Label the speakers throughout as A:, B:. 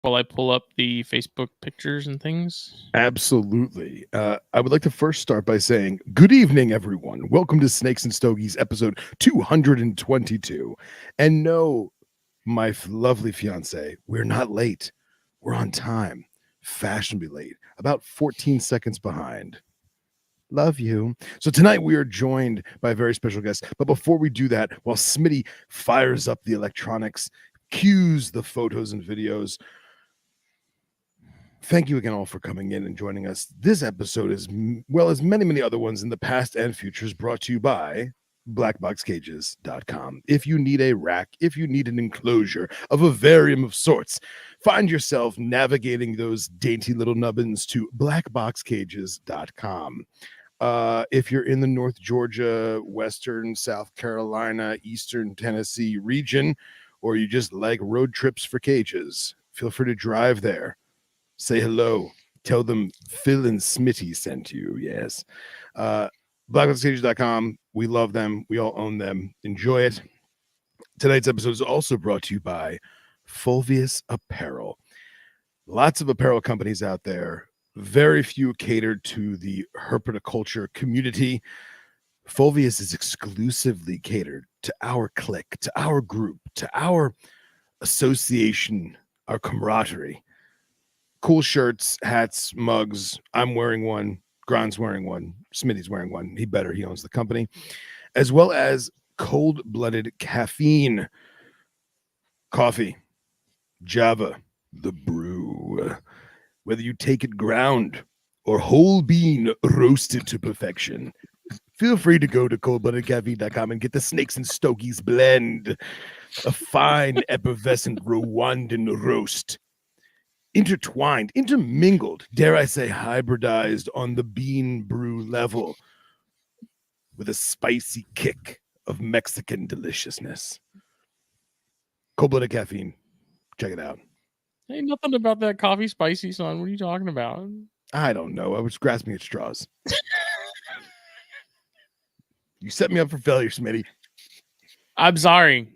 A: while I pull up the Facebook pictures and things?
B: Absolutely. I would like to first start by saying, good evening, everyone. Welcome to Snakes and Stogies, episode 222. And no, my lovely fiance, we're not late. We're on time, fashionably late, about 14 seconds behind. Love you. So tonight we are joined by a very special guest. But before we do that, while Smitty fires up the electronics, cues the photos and videos, thank you again all for coming in and joining us. This episode, as well as many other ones in the past and future, is brought to you by blackboxcages.com. If you need a rack, if you need an enclosure of a varium of sorts, find yourself navigating those dainty little nubbins to blackboxcages.com. If you're in the North Georgia, Western South Carolina, Eastern Tennessee region, or you just like road trips for cages, feel free to drive there. Say hello. Tell them Phil and Smitty sent you. Yes. Blackboxcages.com. We love them. We all own them. Enjoy it. Tonight's episode is also brought to you by Fulvius Apparel. Lots of apparel companies out there. Very few catered to the herpetoculture community. Fulvius is exclusively catered to our clique, to our group, to our association, our camaraderie. Cool shirts, hats, mugs. I'm wearing one. Grahn-d's wearing one. Smitty's wearing one. He owns the company. As well as cold-blooded caffeine. Coffee. Java. The brew. Whether you take it ground or whole bean roasted to perfection, feel free to go to coldbloodedcaffeine.com and get the Snakes and Stogies blend. A fine, effervescent Rwandan roast. Intertwined, intermingled, dare I say hybridized on the bean brew level with a spicy kick of Mexican deliciousness. Cold-blooded caffeine. Check it out.
A: Ain't nothing about that coffee spicy, son. What are you talking about?
B: I don't know. I was grasping at straws. You set me up for failure, Smitty.
A: I'm sorry.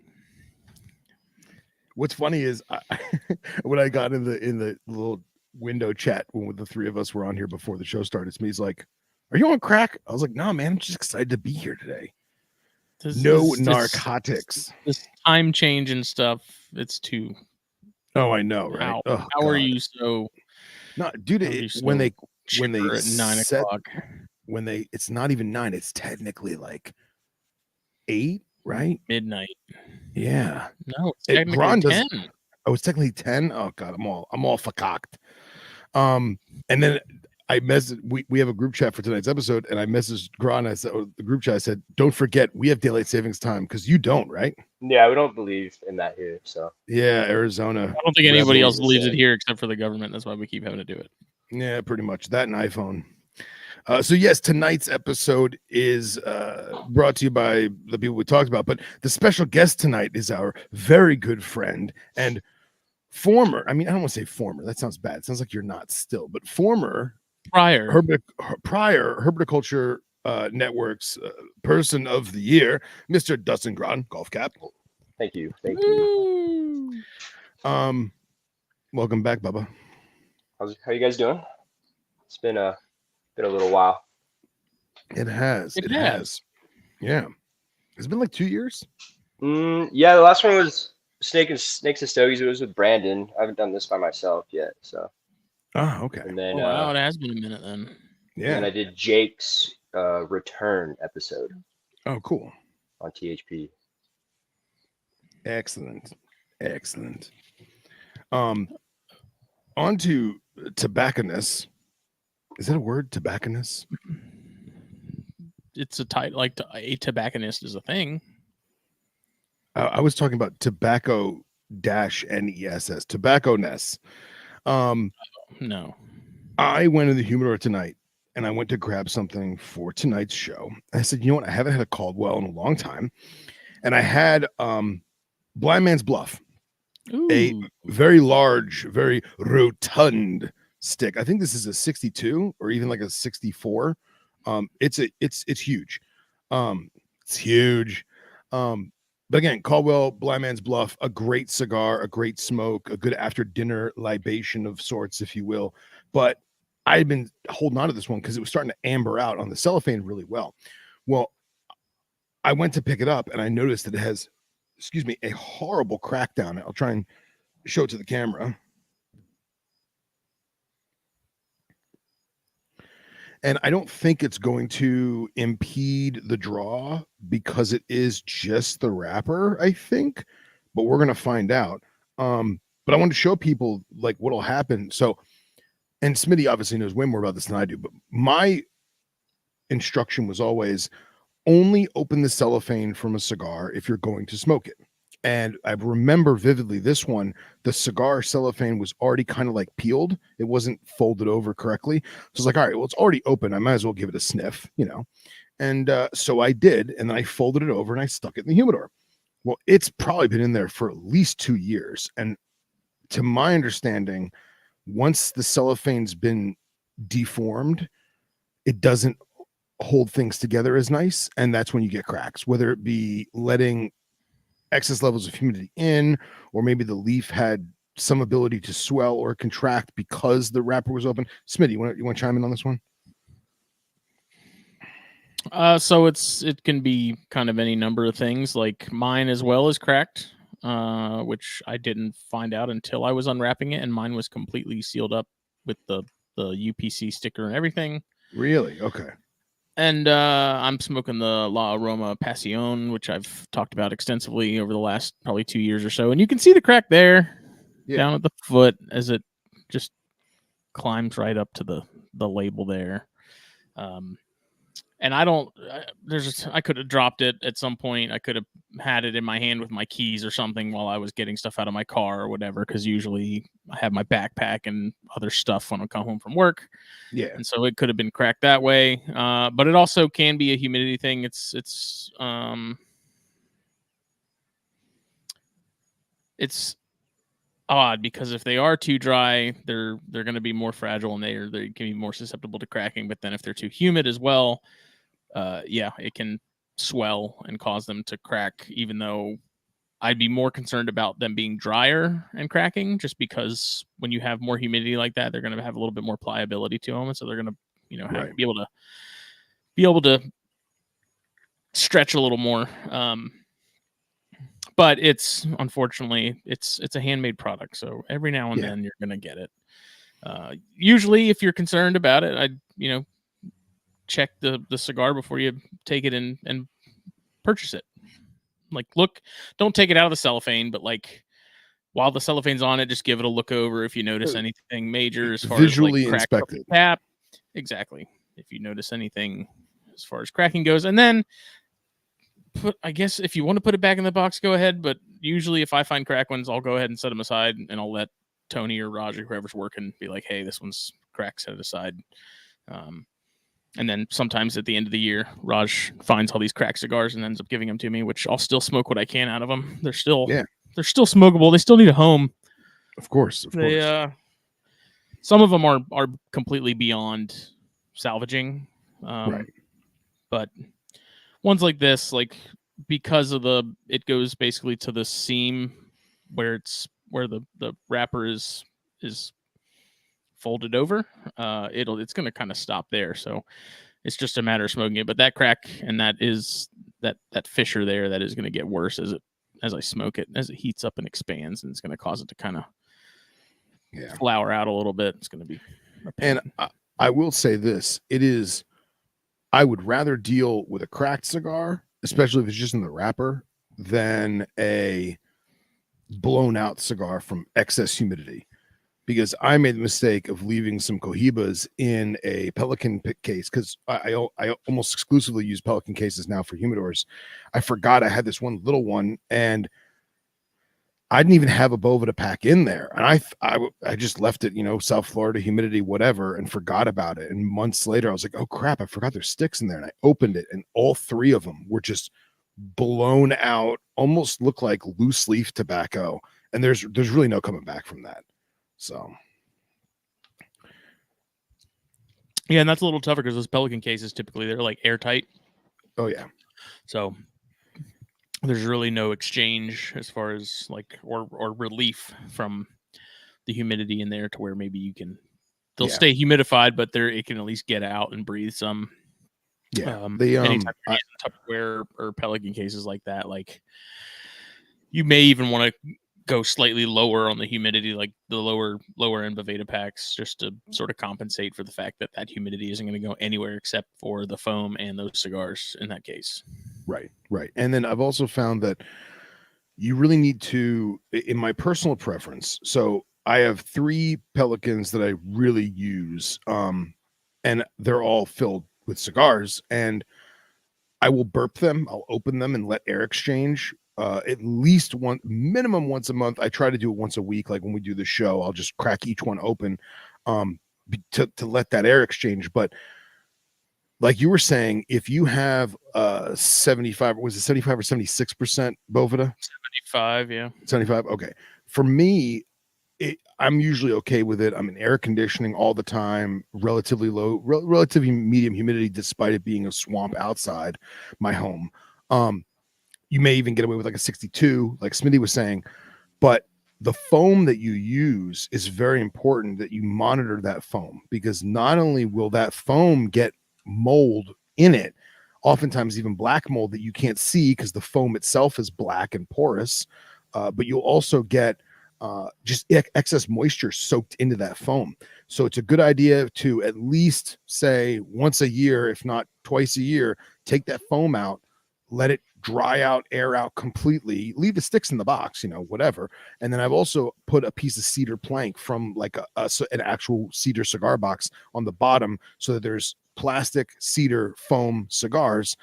B: What's funny is when I got in the little window chat when the three of us were on here before the show started, Smitty's like, "Are you on crack?" I was like, "No, man, I'm just excited to be here today." No narcotics.
A: This time change and stuff. It's too.
B: Oh, I know, right?
A: How are you so?
B: No, dude. When they
A: at 9 o'clock,
B: it's not even 9. It's technically like 8, right?
A: Midnight.
B: Yeah.
A: No, it's technically 10.
B: Oh, it's technically 10. Oh God, I'm all fucked. And then I messaged. We have a group chat for tonight's episode, and I messaged Grahn. I said, the group chat. I said, "Don't forget, we have daylight savings time because you don't, right?"
C: Yeah, we don't believe in that here. So
B: yeah, Arizona.
A: I don't think anybody else believes it here except for the government. That's why we keep having to do it.
B: Yeah, pretty much that and iPhone. So yes, tonight's episode is brought to you by the people we talked about, but the special guest tonight is our very good friend and former, I don't want to say former, that sounds bad. It sounds like you're not still, but prior Herpetoculture Network's person of the year, Mr. Dustin Grahn, golf cap.
C: Thank you.
B: Welcome back, Bubba.
C: How you guys doing? It's been a little while.
B: It has. Yeah. It's been like 2 years.
C: Yeah, the last one was Snakes and Stogies. It was with Brandon. I haven't done this by myself yet, so.
B: Oh, okay.
C: And then
A: it has been a minute then.
B: Yeah.
C: And I did Jake's return episode.
B: Oh, cool.
C: On THP.
B: Excellent. On to tobacconist. Is that a word? Tobacconist?
A: It's a title, like a tobacconist is a thing.
B: I was talking about tobacco-ness, tobacco-ness.
A: No.
B: I went in the humidor tonight and I went to grab something for tonight's show. I said, you know what? I haven't had a Caldwell in a long time. And I had Blind Man's Bluff. Ooh. A very large, very rotund stick. I think this is a 62 or even like a 64. It's huge. It's huge. But again, Caldwell Blind Man's Bluff, a great cigar, a great smoke, a good after dinner libation of sorts, if you will. But I had been holding on to this one because it was starting to amber out on the cellophane really well. Well, I went to pick it up and I noticed that it has, excuse me, a horrible crackdown. I'll try and show it to the camera. And I don't think it's going to impede the draw because it is just the wrapper, I think, but we're going to find out. But I want to show people like what'll happen. So, and Smitty obviously knows way more about this than I do, but my instruction was always only open the cellophane from a cigar if you're going to smoke it. And I remember vividly this one, the cigar cellophane was already kind of like peeled. It wasn't folded over correctly. So I was like, all right, well, it's already open. I might as well give it a sniff, you know? And so I did. And then I folded it over and I stuck it in the humidor. Well, it's probably been in there for at least 2 years. And to my understanding, once the cellophane's been deformed, it doesn't hold things together as nice. And that's when you get cracks, whether it be letting excess levels of humidity in, or maybe the leaf had some ability to swell or contract because the wrapper was open. Smitty, you want to chime in on this one?
A: So it can be kind of any number of things. Like mine as well is cracked, which I didn't find out until I was unwrapping it, and mine was completely sealed up with the UPC sticker and everything.
B: Really? Okay.
A: And I'm smoking the La Aroma Passion, which I've talked about extensively over the last probably 2 years or so. And you can see the crack there down at the foot as it just climbs right up to the label there. And I don't, I could have dropped it at some point. I could have had it in my hand with my keys or something while I was getting stuff out of my car or whatever, because usually I have my backpack and other stuff when I come home from work.
B: Yeah.
A: And so it could have been cracked that way. But it also can be a humidity thing. It's odd because if they are too dry, they're going to be more fragile and they can be more susceptible to cracking. But then if they're too humid as well, it can swell and cause them to crack, even though I'd be more concerned about them being drier and cracking, just because when you have more humidity like that, they're going to have a little bit more pliability to them. And so they're going to, be able to stretch a little more. But it's unfortunately it's a handmade product. So every now and then you're going to get it. Usually if you're concerned about it, I'd, check the cigar before you take it in and purchase it. Like, look, don't take it out of the cellophane, but like while the cellophane's on it, just give it a look over if you notice anything major as far
B: visually
A: as like
B: inspect it.
A: Cap. Exactly. If you notice anything as far as cracking goes, and then I guess if you want to put it back in the box, go ahead. But usually if I find crack ones, I'll go ahead and set them aside, and I'll let Tony or Roger, whoever's working, be like, hey, this one's cracked, set it aside. And then sometimes at the end of the year, Raj finds all these cracked cigars and ends up giving them to me, which I'll still smoke what I can out of them. They're still smokable. They still need a home.
B: Of course.
A: Some of them are completely beyond salvaging.
B: Right.
A: But ones like this, like because of it goes basically to the seam where the wrapper is folded over, it's going to kind of stop there. So it's just a matter of smoking it. But that crack and that fissure there, that is going to get worse as I smoke it, as it heats up and expands, and it's going to cause it to kind of flower out a little bit. It's going to be a pain.
B: And I will say this, I would rather deal with a cracked cigar, especially if it's just in the wrapper, than a blown out cigar from excess humidity. Because I made the mistake of leaving some Cohibas in a Pelican case, because I almost exclusively use Pelican cases now for humidors. I forgot I had this one little one, and I didn't even have a Bova to pack in there. And I just left it, South Florida, humidity, whatever, and forgot about it. And months later, I was like, oh, crap, I forgot there's sticks in there. And I opened it, and all 3 of them were just blown out, almost look like loose leaf tobacco. And there's really no coming back from that. So,
A: yeah, and that's a little tougher because those Pelican cases typically they're like airtight.
B: Oh yeah.
A: So there's really no exchange as far as like or relief from the humidity in there to where maybe you can they'll stay humidified, but it can at least get out and breathe some. Anytime you're using Tupperware or Pelican cases like that, like you may even want to go slightly lower on the humidity, like the lower end Boveda packs, just to sort of compensate for the fact that that humidity isn't going to go anywhere except for the foam and those cigars in that case.
B: Right. And then I've also found that you really need to, in my personal preference, so I have 3 Pelicans that I really use, and they're all filled with cigars, and I will burp them. I'll open them and let air exchange at least minimum once a month. I try to do it once a week. Like when we do the show, I'll just crack each one open to let that air exchange. But like you were saying, if you have 75, was it 75 or 76% Boveda?
A: 75, yeah.
B: 75. Okay. For me, I'm usually okay with it. I'm in air conditioning all the time, relatively low, relatively medium humidity, despite it being a swamp outside my home. You may even get away with like a 62, like Smitty was saying, but the foam that you use is very important that you monitor that foam, because not only will that foam get mold in it, oftentimes even black mold that you can't see because the foam itself is black and porous, but you'll also get just excess moisture soaked into that foam. So it's a good idea to at least say once a year, if not twice a year, take that foam out, let it dry out, air out completely, leave the sticks in the box, whatever. And then I've also put a piece of cedar plank from like an actual cedar cigar box on the bottom, so that there's plastic cedar foam cigars,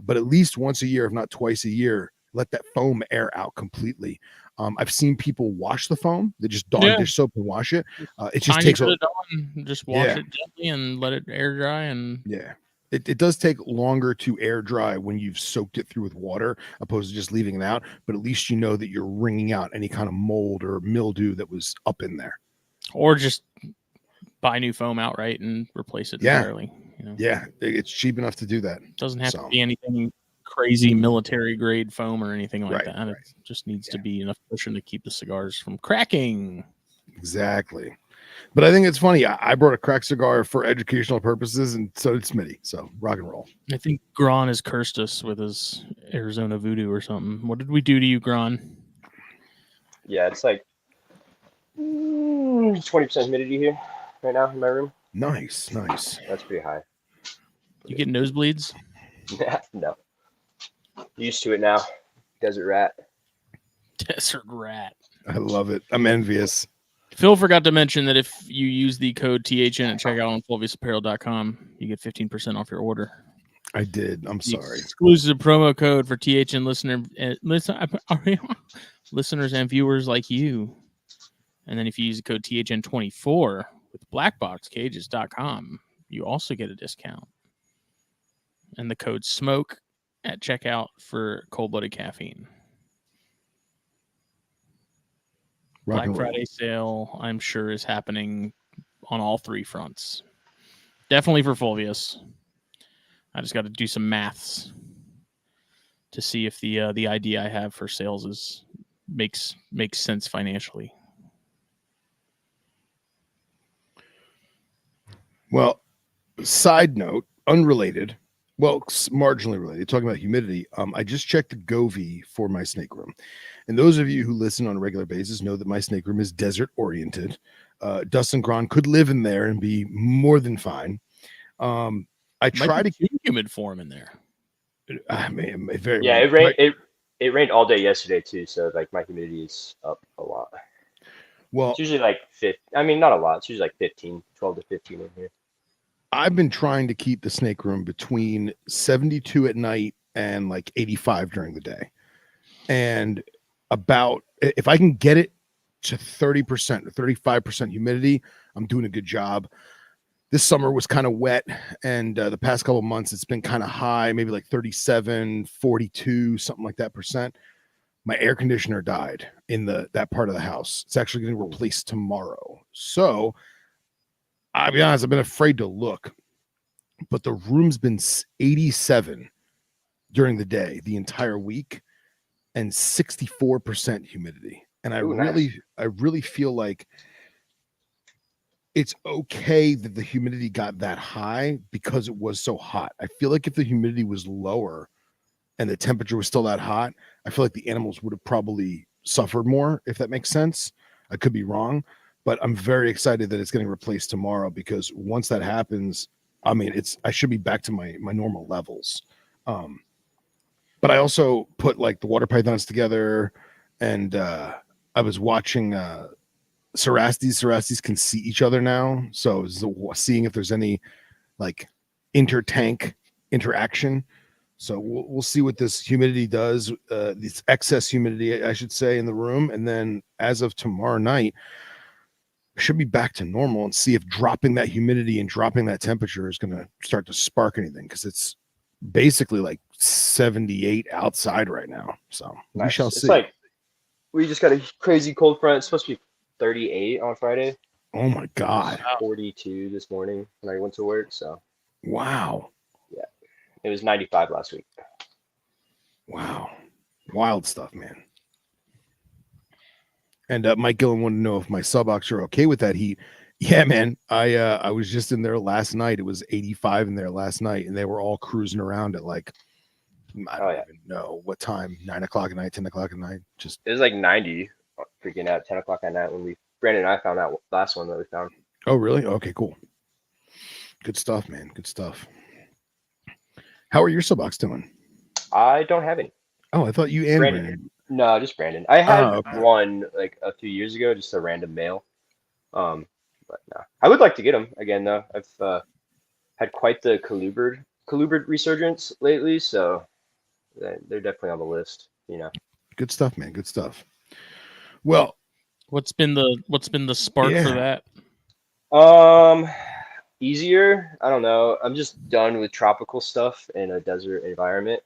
B: but at least once a year, if not twice a year, let that foam air out completely. I've seen people wash the foam. They just Dawn dish soap and wash it. It just takes
A: just wash it gently and let it air dry. And
B: it does take longer to air dry when you've soaked it through with water, opposed to just leaving it out. But at least you know that you're wringing out any kind of mold or mildew that was up in there.
A: Or just buy new foam outright and replace it entirely.
B: Yeah, it's cheap enough to do that.
A: Doesn't have to be anything crazy military grade foam or anything like that. It just needs to be enough cushion to keep the cigars from cracking.
B: Exactly. But I think it's funny. I brought a cracked cigar for educational purposes, and so did Smitty. So rock and roll.
A: I think Grahn has cursed us with his Arizona voodoo or something. What did we do to you, Grahn?
C: Yeah, it's like 20% humidity here right now in my room.
B: Nice.
C: That's pretty high.
A: You get nosebleeds?
C: No. Used to it now. Desert rat.
B: I love it. I'm envious.
A: Phil forgot to mention that if you use the code THN at checkout on fulviusapparel.com, you get 15% off your order.
B: I did. I'm sorry.
A: Exclusive promo code for THN listeners and viewers like you. And then if you use the code THN24 with blackboxcages.com, you also get a discount. And the code SMOKE at checkout for cold-blooded caffeine. Black Friday sale, I'm sure, is happening on all 3 fronts. Definitely for Fulvius. I just got to do some maths to see if the idea I have for sales makes sense financially.
B: Well, side note, unrelated. Well, marginally related, talking about humidity. I just checked the Govee for my snake room. And those of you who listen on a regular basis know that my snake room is desert oriented. Dustin Grahn could live in there and be more than fine. I try to keep
A: humid form in there.
C: It rained all day yesterday too, so like my humidity is up a lot.
B: Well,
C: it's usually like 50. I mean, not a lot. It's usually like 12 to 15 in here.
B: I've been trying to keep the snake room between 72 at night and like 85 during the day. And if I can get it to 30% or 35% humidity, I'm doing a good job. This summer was kind of wet, and the past couple of months it's been kind of high, maybe like 37, 42, something like that percent. My air conditioner died in that part of the house. It's actually getting replaced tomorrow. So I'll be honest, I've been afraid to look, but the room's been 87 during the day, the entire week. and 64% humidity. And I really feel like it's okay that the humidity got that high because it was so hot. I feel like if the humidity was lower and the temperature was still that hot, I feel like the animals would have probably suffered more, if that makes sense. I could be wrong, but I'm very excited that it's getting replaced tomorrow, because once that happens, I mean, I should be back to my normal levels. But I also put like the water pythons together, and I was watching Cerastes. Cerastes can see each other now, so seeing if there's any like inter-tank interaction. So we'll see what this humidity does, this excess humidity, I should say, in the room. And then as of tomorrow night, I should be back to normal, and see if dropping that humidity and dropping that temperature is going to start to spark anything, because it's basically like 78 outside right now. So we shall see.
C: It's like we just got a crazy cold front. It's supposed to be 38 on Friday.
B: Oh my God.
C: 42 this morning when I went to work. So
B: wow.
C: Yeah. It was 95 last week.
B: Wow. Wild stuff, man. And Mike Gillen wanted to know if my Subocs are okay with that heat. Yeah, man. I was just in there last night. It was 85 in there last night, and they were all cruising around at like, I don't even know what time, 9 o'clock at night, 10 o'clock at night. Just
C: it was like 90 freaking at 10 o'clock at night when Brandon and I found that last one that we found.
B: Oh, really? Okay, cool. Good stuff, man. Good stuff. How are your Subocs doing?
C: I don't have any.
B: Oh, I thought you and Brandon.
C: No, just Brandon. I had one like a few years ago, just a random male. But no, I would like to get them again though. I've had quite the colubrid resurgence lately, so they're definitely on the list. You know.
B: Good stuff, man. Good stuff. Well,
A: what's been the spark for that?
C: Easier. I don't know. I'm just done with tropical stuff in a desert environment.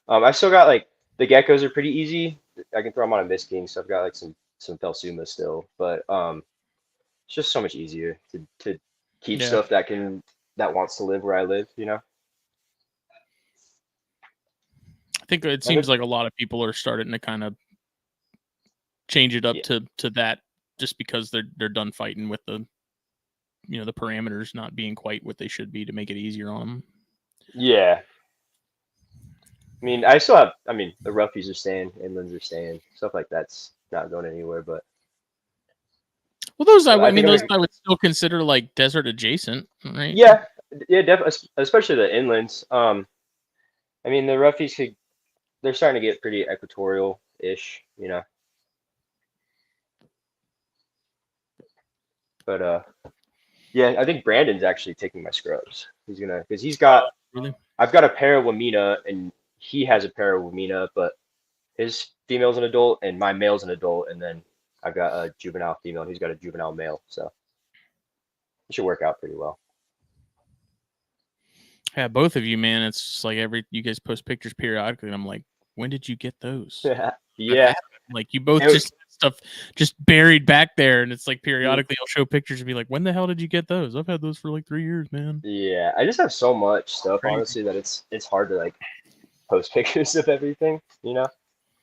C: I still got like the geckos are pretty easy. I can throw them on a mist king, so I've got like some Phelsuma still, but it's just so much easier to keep stuff that wants to live where I live, you know.
A: I think it seems like a lot of people are starting to kind of change it up to that, just because they're done fighting with the the parameters not being quite what they should be, to make it easier on them.
C: Yeah. I mean, the roughies are staying, inlands are staying, stuff like that's not going anywhere. But
A: those I would still consider like desert adjacent, right?
C: Yeah, definitely, especially the inlands. I mean, the roughies they're starting to get pretty equatorial-ish, you know. But yeah, I think Brandon's actually taking my scrubs. Because he's got.
A: Really?
C: I've got a pair of Wamina, and he has a pair of Wamina, but his female's an adult and my male's an adult, and then I've got a juvenile female and he's got a juvenile male, so it should work out pretty well.
A: Yeah, both of you, man. It's just like you guys post pictures periodically, and I'm like, when did you get those?
C: Yeah.
A: Like you both just stuff just buried back there, and it's like periodically I'll show pictures and be like, when the hell did you get those? I've had those for like 3 years, man.
C: Yeah, I just have so much stuff, honestly, that it's hard to like post pictures of everything, you know.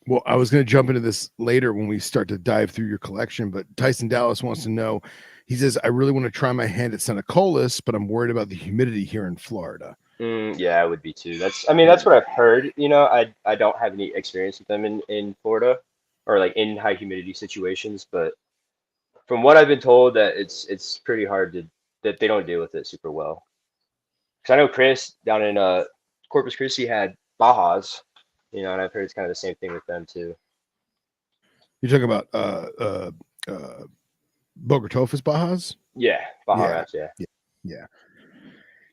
B: Well, I was going to jump into this later when we start to dive through your collection, but Tyson Dallas wants to know. He says, I really want to try my hand at Senecolis, but I'm worried about the humidity here in Florida.
C: Yeah, I would be too. That's what I've heard. You know, I don't have any experience with them in Florida or like in high humidity situations, but from what I've been told, that it's pretty hard that they don't deal with it super well. Because I know Chris down in Corpus Christi had Bajas, you know, and I've heard it's kind of the same thing with them too.
B: You're talking about Bogotofus Bajas?
C: Yeah, Baja rats,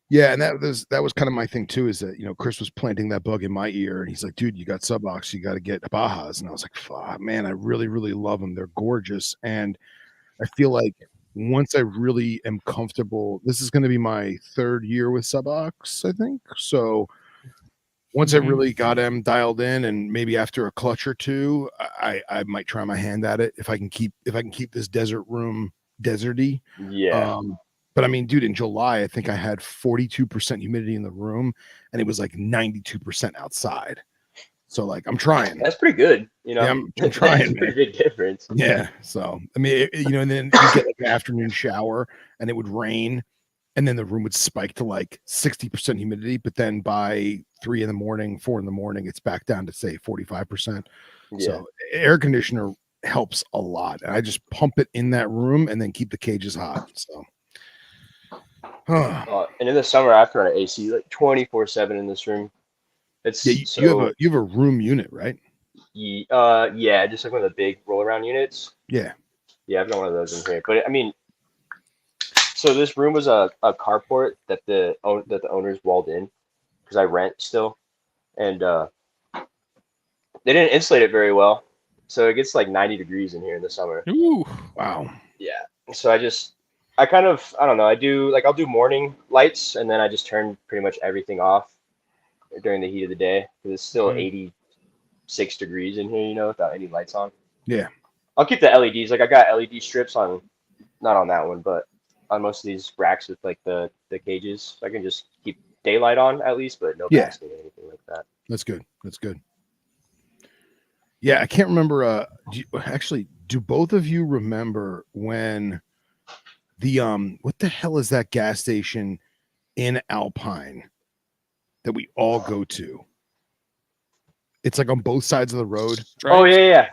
B: yeah, and that was kind of my thing too, is that, you know, Chris was planting that bug in my ear, and he's like, dude, you got Subocs, you got to get Bajas. And I was like, fuck, man, I really, really love them. They're gorgeous. And I feel like once I really am comfortable, this is going to be my 3rd year with Subocs, I think. So once I really got him dialed in, and maybe after a clutch or two, I might try my hand at it if I can keep this desert room deserty.
C: Yeah.
B: But I mean, dude, in July, I think I had 42% humidity in the room, and it was like 92% outside. So like I'm trying.
C: That's pretty good. You know,
B: Yeah, I'm trying.
C: That's a pretty big difference.
B: Yeah. So I mean, you know, and then you get like an afternoon shower, and it would rain, and then the room would spike to like 60% humidity. But then by 3 in the morning, 4 in the morning, it's back down to say 45%.
C: Yeah.
B: So air conditioner helps a lot. And I just pump it in that room and then keep the cages hot. So.
C: And in the summer, I have to run an AC like 24/7 in this room. It's
B: yeah, you have a room unit, right?
C: Yeah, just like one of the big roll around units.
B: Yeah.
C: Yeah, I've got one of those in here. But I mean, so this room was a carport that the owners walled in because I rent still, and they didn't insulate it very well, so it gets like 90 degrees in here in the summer.
A: Ooh,
B: wow.
C: Yeah, so I kind of, I don't know, I'll do morning lights, and then I just turn pretty much everything off during the heat of the day because it's still 86 degrees in here, you know, without any lights on.
B: Yeah.
C: I'll keep the LEDs. Like I got LED strips on, not on that one, but on most of these racks with like the cages. So I can just keep daylight on at least, but no basking or anything like that.
B: That's good. That's good. Yeah, I can't remember. Do both of you remember when the what the hell is that gas station in Alpine that we all go to? It's like on both sides of the road.
A: Stripes?
C: Oh yeah.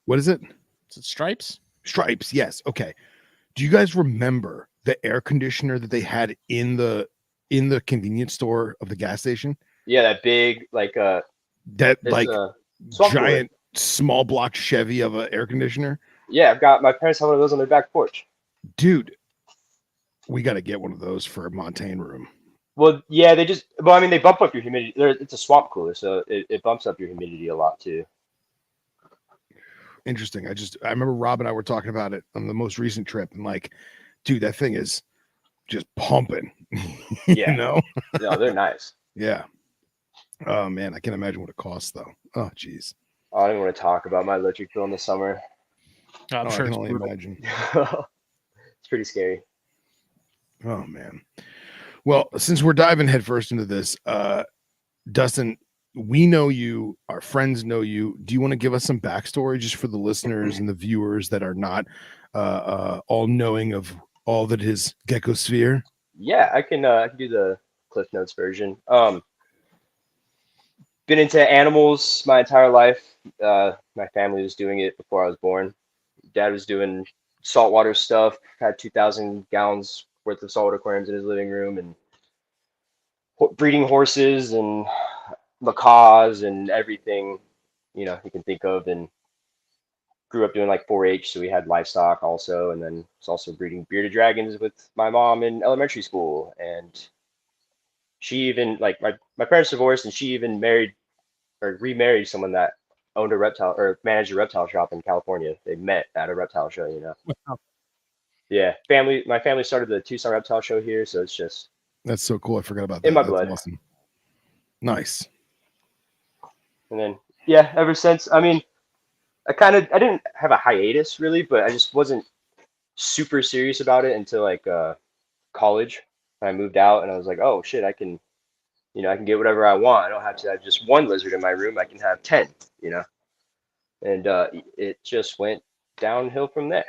B: What is it?
A: Is it Stripes?
B: Stripes. Yes. Okay. Do you guys remember the air conditioner that they had in the convenience store of the gas station?
C: Yeah, that big like
B: giant small block Chevy of an air conditioner.
C: Yeah, my parents have one of those on their back porch.
B: Dude, we got to get one of those for a Montane room.
C: Well, yeah, they bump up your humidity. It's a swamp cooler, so it bumps up your humidity a lot too.
B: Interesting. I remember Rob and I were talking about it on the most recent trip, and like, dude, that thing is just pumping.
C: Yeah.
B: You know?
C: No, they're nice.
B: Yeah. Oh man, I can't imagine what it costs though. Oh geez.
C: I don't even want to talk about my electric bill in the summer.
A: I'm sure
B: I can only imagine.
C: It's pretty scary.
B: Oh man. Well, since we're diving headfirst into this, Dustin, we know you, our friends know you. Do you want to give us some backstory just for the listeners and the viewers that are not all knowing of all that is Geckosphere?
C: Yeah, I can do the Cliff Notes version. Been into animals my entire life. My family was doing it before I was born. Dad was doing saltwater stuff, had 2,000 gallons worth of saltwater aquariums in his living room, and breeding horses and macaws and everything, you know, you can think of, and grew up doing like 4-H, so we had livestock also, and then was also breeding bearded dragons with my mom in elementary school. And she even, like, my parents divorced, and she even married or remarried someone that owned a reptile or managed a reptile shop in California. They met at a reptile show, you know.
A: Wow.
C: Yeah, my family started the Tucson Reptile Show here, so it's just,
B: that's so cool. I forgot about that.
C: In my
B: That's
C: blood.
B: awesome. Nice.
C: And then yeah, ever since, I mean, I didn't have a hiatus really, but I just wasn't super serious about it until like college. I moved out and I was like, oh shit, I can get whatever I want. I don't have to have just one lizard in my room. I can have 10, you know. And it just went downhill from there.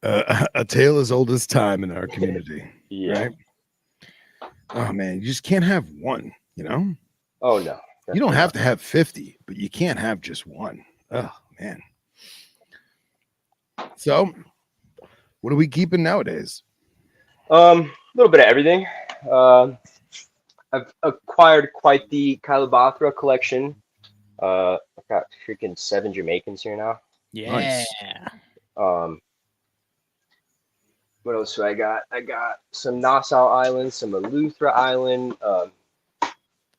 B: A tale as old as time in our community.
C: Yeah.
B: Right? Oh man, you just can't have one, you know?
C: Oh no.
B: You don't have to have 50, but you can't have just one. Oh man. So what are we keeping nowadays?
C: A little bit of everything. I've acquired quite the Calibathra collection. I've got freaking 7 Jamaicans here now.
A: Yeah.
B: Nice.
C: What else do I got? I got some Nassau Island, some Eleuthera Island,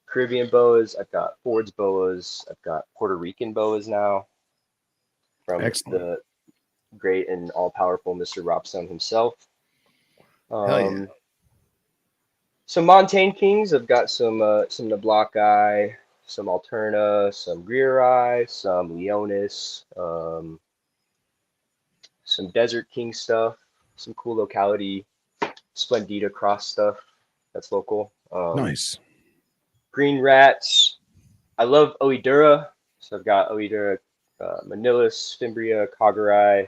C: Caribbean boas. I've got Ford's boas. I've got Puerto Rican boas now from the great and all-powerful Mr. Robstone himself.
B: Hell yeah.
C: Some Montane Kings. I've got some Nablockeye, some Alterna, some Greeri, some Leonis, some Desert King stuff, some cool locality Splendida cross stuff that's local.
B: Nice.
C: green rats. I love Oedura. So I've got Oedura, Manilus, Fimbria, Kaguri,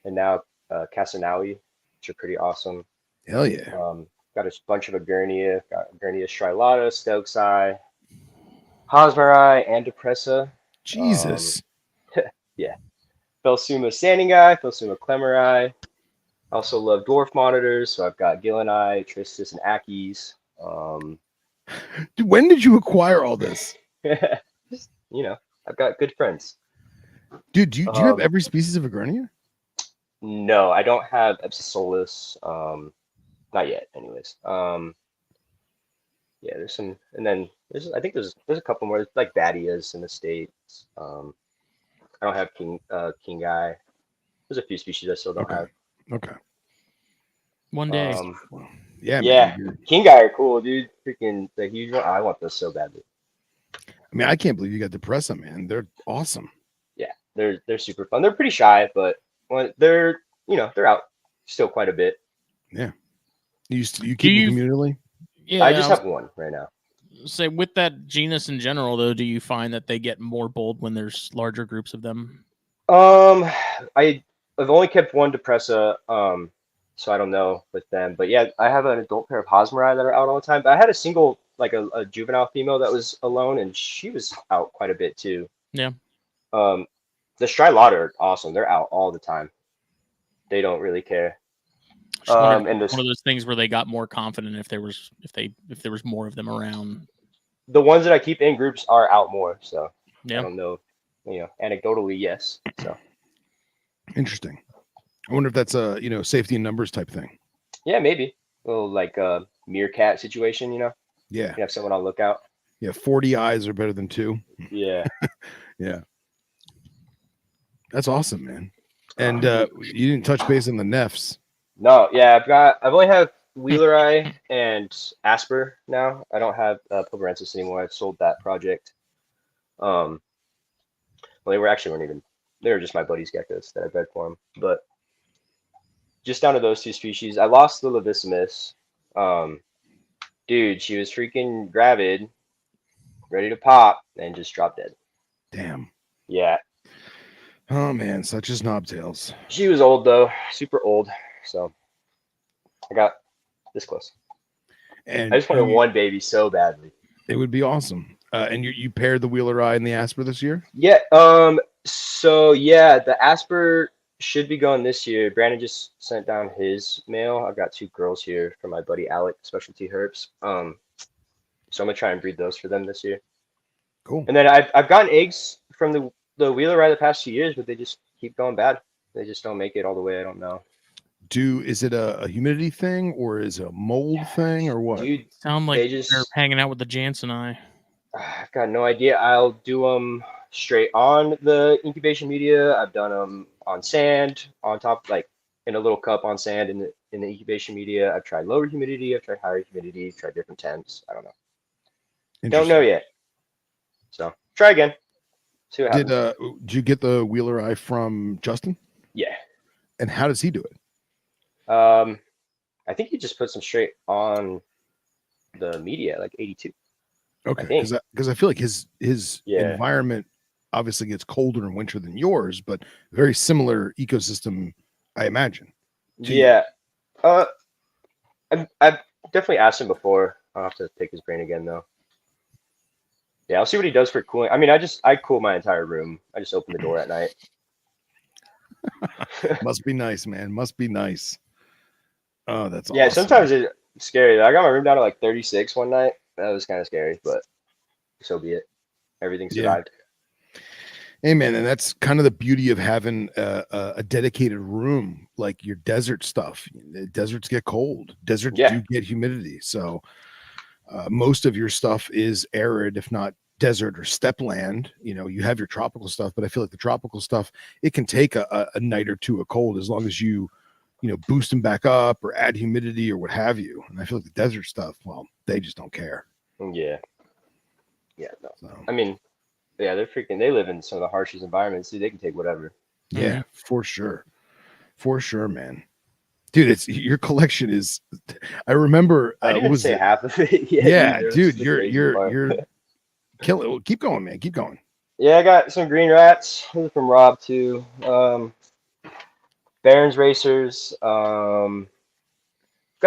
C: and now Casanawi, which are pretty awesome.
B: Hell yeah.
C: Got a bunch of Agurnia. Got Agurnia strilata, Stogies, Hosmeri, and Depressa.
B: Jesus.
C: Yeah. Phelsuma Sandingi, Phelsuma clemeri. Also love dwarf monitors, so I've got Gilleneye, Tristis, and Ackies.
B: Dude, when did you acquire all this?
C: Just, I've got good friends.
B: Dude, do you have every species of Agurnia?
C: No, I don't have Epsisolus. Not yet, anyways. Yeah, there's some, and then I think there's a couple more like Badias in the States. I don't have Kingai. There's a few species I still don't have.
B: Okay.
A: One day.
B: Yeah,
C: yeah,
B: man.
C: Kingai are cool, dude. Freaking the huge one. I want those so badly.
B: I mean, I can't believe you got Depressa, man. They're awesome.
C: Yeah, they're super fun. They're pretty shy, but they're they're out still quite a bit.
B: Yeah. You keep them communally?
C: Yeah, I just have one right now.
A: Say with that genus in general, though, do you find that they get more bold when there's larger groups of them?
C: I've only kept one Depressa, so I don't know with them. But yeah, I have an adult pair of Hosmeri that are out all the time. But I had a single, like a juvenile female that was alone, and she was out quite a bit too.
A: Yeah.
C: The Strilata are awesome. They're out all the time. They don't really care.
A: And one of those things where they got more confident if there was more of them around.
C: The ones that I keep in groups are out more, so
A: yeah.
C: I don't know. Anecdotally, yes. So
B: interesting. I wonder if that's a safety in numbers type thing.
C: Yeah, maybe a little like a meerkat situation. Yeah. You have someone on lookout.
B: Yeah, 40 eyes are better than 2.
C: Yeah.
B: Yeah. That's awesome, man. And you didn't touch base on the Nefs.
C: No, yeah, I've only had Wheeleri and Asper now. I don't have Pomeransis anymore. I've sold that project. Well, they were just my buddy's geckos that I bred for him. But just down to those 2 species. I lost the Levissimus. Dude, she was freaking gravid, ready to pop, and just dropped dead.
B: Damn.
C: Yeah.
B: Oh man, such as knobtails.
C: She was old though, super old. So I got this close. And I just wanted one baby so badly.
B: It would be awesome. And you paired the Wheeleri and the Asper this year?
C: Yeah. So yeah, the Asper should be going this year. Brandon just sent down his male. I've got 2 girls here from my buddy Alec, Specialty Herbs. So I'm gonna try and breed those for them this year.
B: Cool.
C: And then I've gotten eggs from the Wheeleri the past 2 years, but they just keep going bad. They just don't make it all the way. I don't know.
B: Is it a humidity thing or is it a mold thing or what?
C: Dude,
A: sound like they're hanging out with the Jansen eye.
C: I've got no idea. I'll do them straight on the incubation media. I've done them on sand, on top, like in a little cup on sand in the incubation media. I've tried lower humidity. I've tried higher humidity. Tried different temps. I don't know. Don't know yet. So try again. See what happens.
B: Did you get the Wheeleri from Justin?
C: Yeah.
B: And how does he do it?
C: I think he just puts them straight on the media, like 82.
B: Okay, because I feel like his environment obviously gets colder in winter than yours, but very similar ecosystem, I imagine.
C: Yeah. I've definitely asked him before. I'll have to pick his brain again though. Yeah, I'll see what he does for cooling. I mean, I cool my entire room. I just open the door at night.
B: Must be nice, man. Must be nice. Oh, that's
C: yeah.
B: Awesome.
C: Sometimes it's scary. I got my room down to like 36 one night. That was kind of scary, but so be it. Everything survived.
B: Hey, man, and that's kind of the beauty of having a dedicated room, like your desert stuff. Deserts get cold. Deserts do get humidity. So most of your stuff is arid, if not desert or steppe land. You have your tropical stuff, but I feel like the tropical stuff, it can take a night or 2 of cold as long as you boost them back up or add humidity or what have you. And I feel like the desert stuff, well, they just don't care.
C: Yeah. No. So. I mean, yeah, they live in some of the harshest environments. Dude, they can take whatever.
B: Yeah, for sure, man. Dude, it's your collection is. I remember.
C: I didn't say half of it.
B: Yeah,
C: either.
B: dude,
C: That's the crazy part.
B: you're killing. Keep going, man. Keep going.
C: Yeah, I got some green rats. Those are from Rob too. Barons racers. Got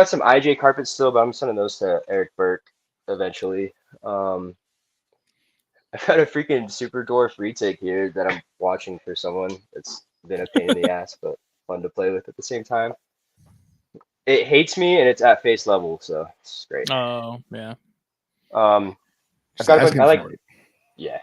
C: some IJ carpets still, but I'm sending those to Eric Burke eventually. I've got a freaking super dwarf retake here that I'm watching for someone. It's been a pain in the ass, but fun to play with at the same time. It hates me and it's at face level, so it's great.
A: Oh yeah.
C: I've got a bunch. I like. Yeah.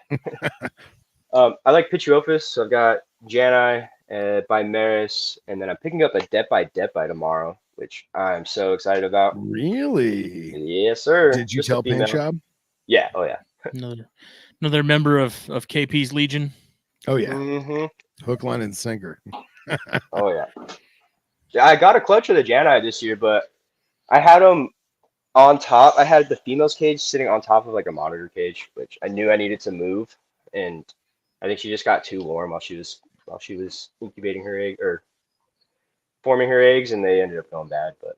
C: I like Pituophis, so I've got Janai, Bimaris, and then I'm picking up a Depi tomorrow, which I'm so excited about.
B: Really?
C: Yes, sir.
B: Did you tell Paint Shop?
C: Yeah. Oh, yeah.
A: Another member of KP's Legion.
B: Oh, yeah.
C: Mm-hmm.
B: Hook, line, and sinker.
C: Oh, yeah. I got a clutch of the Janai this year, but I had them on top. I had the female's cage sitting on top of like a monitor cage, which I knew I needed to move, and I think she just got too warm while she was incubating her egg or forming her eggs, and they ended up going bad. But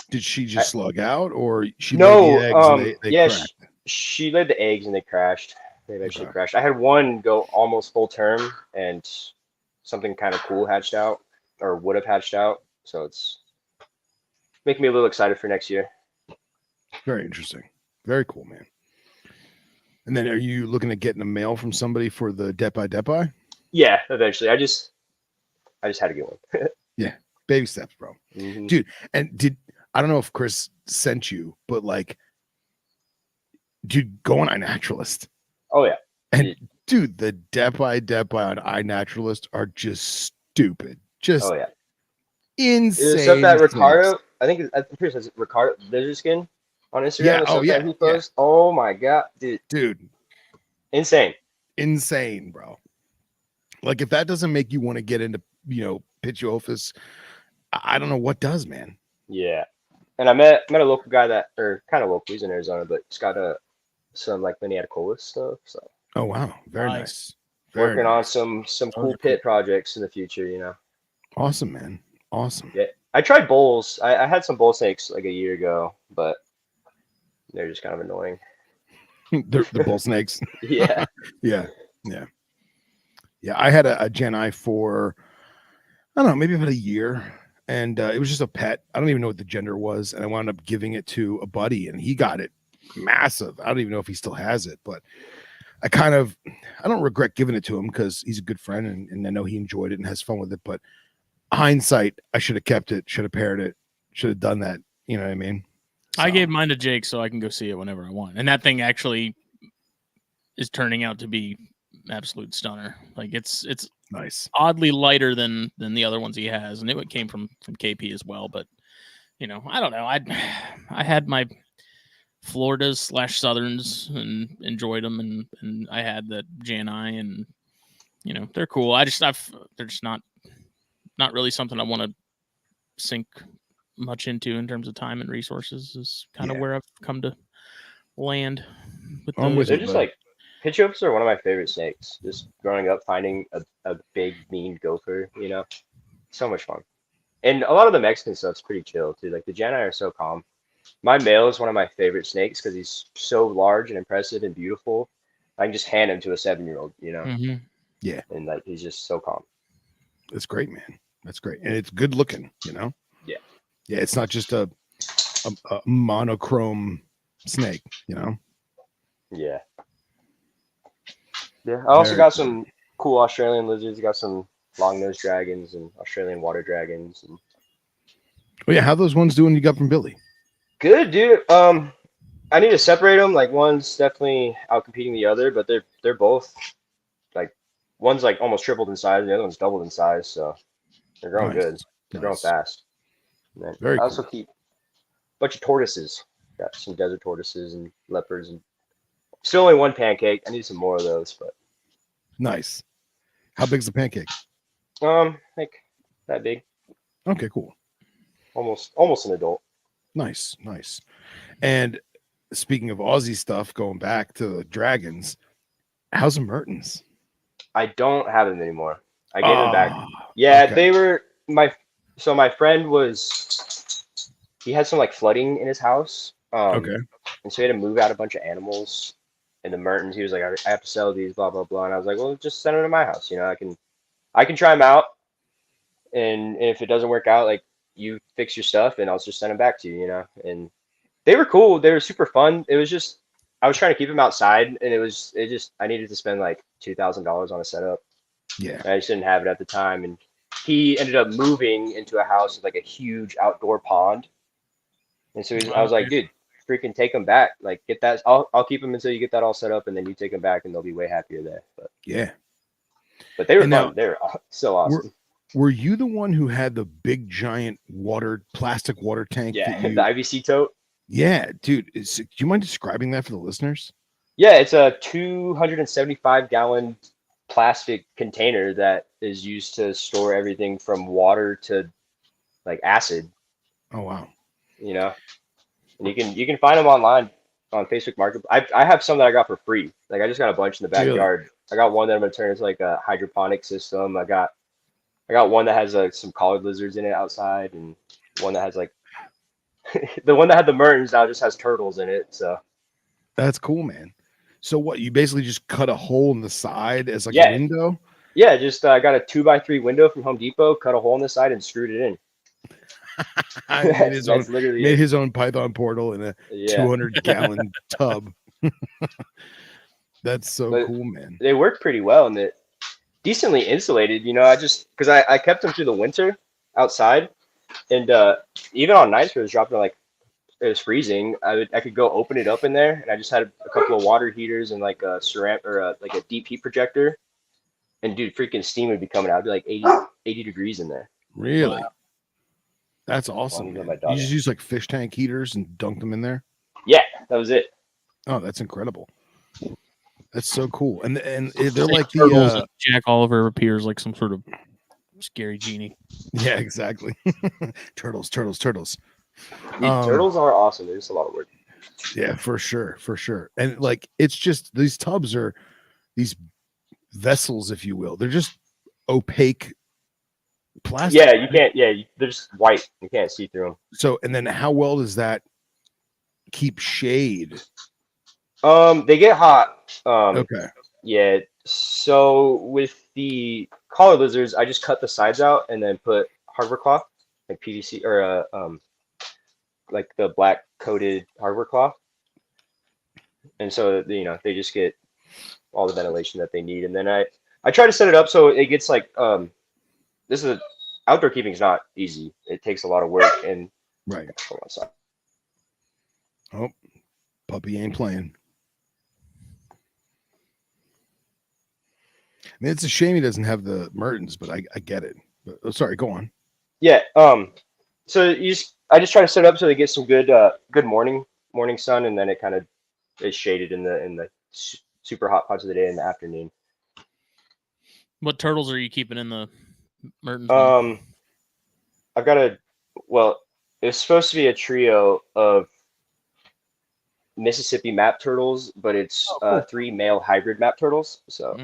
B: did she just slug out, or she
C: no?
B: laid the eggs and they
C: yeah,
B: cracked?
C: she laid the eggs and they crashed. They eventually crashed. I had one go almost full term, and something kind of cool hatched out, or would have hatched out. So it's making me a little excited for next year.
B: Very interesting. Very cool, man. And then are you looking at getting a mail from somebody for the Depi?
C: Yeah, eventually. I just had to get one.
B: Yeah, baby steps, bro.
C: Mm-hmm.
B: Dude, and I don't know if Chris sent you, but like, dude, go on iNaturalist.
C: Oh yeah.
B: And dude, the Depi on iNaturalist are just stupid. Just insane.
C: Stuff that Ricardo, I'm pretty sure it's Ricardo Lizard Skin on Instagram.
B: Yeah.
C: He posts. Yeah. Oh my god, dude. Insane,
B: bro. Like if that doesn't make you want to get into, Pituophis, I don't know what does, man.
C: Yeah. And I met a local guy or kind of local, he's in Arizona, but he's got some like Miniaticolis stuff. So.
B: Oh wow, very nice.
C: Working on some cool pit projects in the future,
B: Awesome, man. Awesome.
C: Yeah, I tried bowls. I had some bull snakes like a year ago, but they're just kind of annoying.
B: the bull snakes.
C: Yeah.
B: Yeah. I had a Janai for, I don't know, maybe about a year. And it was just a pet. I don't even know what the gender was. And I wound up giving it to a buddy and he got it massive. I don't even know if he still has it, but I don't regret giving it to him because he's a good friend and I know he enjoyed it and has fun with it. But hindsight, I should have kept it, should have paired it, should have done that. You know what I mean? So.
A: I gave mine to Jake so I can go see it whenever I want. And that thing actually is turning out to be absolute stunner. Like it's
B: nice,
A: oddly lighter than the other ones he has, and it came from KP as well. But I don't know. I had my Floridas / Southerns and enjoyed them, and I had the Janai, and they're cool. They're just not really something I want to sink much into in terms of time and resources. Is kind of where I've come to land with those.
C: They're just like Pituophis are one of my favorite snakes. Just growing up, finding a big mean gopher, so much fun. And a lot of the Mexican stuff's pretty chill too. Like the Janai are so calm. My male is one of my favorite snakes because he's so large and impressive and beautiful. I can just hand him to a 7-year-old,
A: Mm-hmm.
B: Yeah.
C: And like he's just so calm.
B: That's great, man. That's great. And it's good looking,
C: Yeah.
B: Yeah, it's not just a monochrome snake,
C: Yeah. Yeah. I also got some cool Australian lizards. Got some long-nosed dragons and Australian water dragons. And...
B: Oh yeah, how those ones doing you got from Billy?
C: Good, dude. I need to separate them. Like one's definitely out competing the other, but they're both like one's like almost tripled in size, and the other one's doubled in size. So they're growing good. They're growing fast. And then
B: Very
C: I also keep a bunch of tortoises. Got some desert tortoises and leopards, and still only one pancake. I need some more of those, but
B: nice. How big's the pancake?
C: Like that big.
B: Okay, cool.
C: Almost an adult.
B: Nice. And speaking of Aussie stuff, going back to the dragons, how's the Mertens?
C: I don't have them anymore. I gave them back. Yeah, okay. They were So my friend he had some like flooding in his house.
B: Okay.
C: And so he had to move out a bunch of animals in the Mertens. He was like, I have to sell these, blah blah blah. And I was like, well, just send them to my house. I can try them out, and if it doesn't work out, like you fix your stuff, and I'll just send them back to you. And they were cool. They were super fun. It was just I was trying to keep them outside, and I needed to spend like $2,000 on a setup.
B: Yeah.
C: And I just didn't have it at the time, and he ended up moving into a house with like a huge outdoor pond. And so I was like, dude, freaking take them back. Like, get that. I'll keep them until you get that all set up, and then you take them back, and they'll be way happier there. But they were fun.
B: Now,
C: they were so awesome.
B: Were you the one who had the big giant plastic water tank?
C: Yeah, the IVC tote.
B: Yeah, dude. Do you mind describing that for the listeners?
C: Yeah, it's a 275-gallon plastic container that is used to store everything from water to like acid.
B: Oh wow.
C: And you can find them online on Facebook Market. I have some that I got for free. Like I just got a bunch in the backyard. Really? I got one that I'm gonna turn into like a hydroponic system. I got one that has some collared lizards in it outside, and one that has like the one that had the Mertens now just has turtles in it. So
B: that's cool, man. So what? You basically just cut a hole in the side as like a window?
C: Yeah, just I got a 2x3 window from Home Depot, cut a hole in the side, and screwed it in.
B: made his own Python portal in a 200-gallon tub. That's so cool, man.
C: They work pretty well, and they're decently insulated. Because I kept them through the winter outside, and even on nights where it was dropping like it was freezing, I could go open it up in there, and I just had a couple of water heaters and like a ceramic or like a deep heat projector, and dude, freaking steam would be coming out. It'd be like 80 degrees in there.
B: Really? Wow. That's awesome. You just use like fish tank heaters and dunk them in there?
C: Yeah, that was it.
B: Oh, that's incredible. That's so cool. And they're like
A: the Jack Oliver appears like some sort of scary genie.
B: Yeah, exactly. Turtles.
C: Turtles are awesome. They're just a lot of work.
B: Yeah, for sure. And like it's just these tubs are these vessels, if you will. They're just opaque plastic.
C: Yeah, you can't. Yeah, they're just white. You can't see through them.
B: So, and then how well does that keep shade?
C: They get hot.
B: Okay.
C: Yeah. So with the collar lizards, I just cut the sides out and then put hardware cloth, like PVC or like the black coated hardware cloth, and so they just get all the ventilation that they need. And then I try to set it up so it gets like outdoor keeping is not easy. It takes a lot of work and
B: right. Oh, puppy ain't playing. I mean, it's a shame he doesn't have the Mertens, but I get it. But, sorry, go on.
C: Yeah. So I just try to set it up so they get some good morning sun, and then it kind of is shaded in the super hot parts of the day in the afternoon.
A: What turtles are you keeping in the Mertens?
C: I've got it's supposed to be a trio of Mississippi map turtles, but it's cool. 3 male hybrid map turtles. So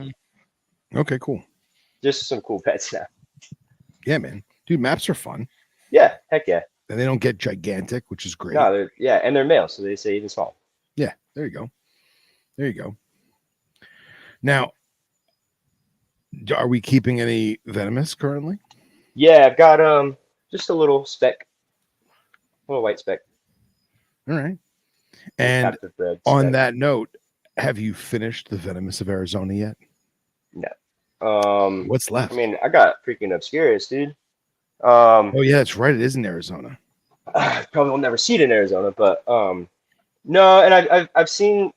B: okay, cool.
C: Just some cool pets now.
B: Yeah, man. Dude, maps are fun.
C: Yeah, heck yeah.
B: And they don't get gigantic, which is great.
C: No, and they're male, so they stay even small.
B: Yeah, there you go. Now, are we keeping any venomous currently?
C: Yeah, I've got just a little white speck.
B: All right. And on that note, have you finished the Venomous of Arizona yet?
C: No.
B: What's left?
C: I mean, I got freaking Obscurus, dude.
B: Oh yeah, that's right. It is in Arizona.
C: I probably will never see it in Arizona, but no. And I've seen.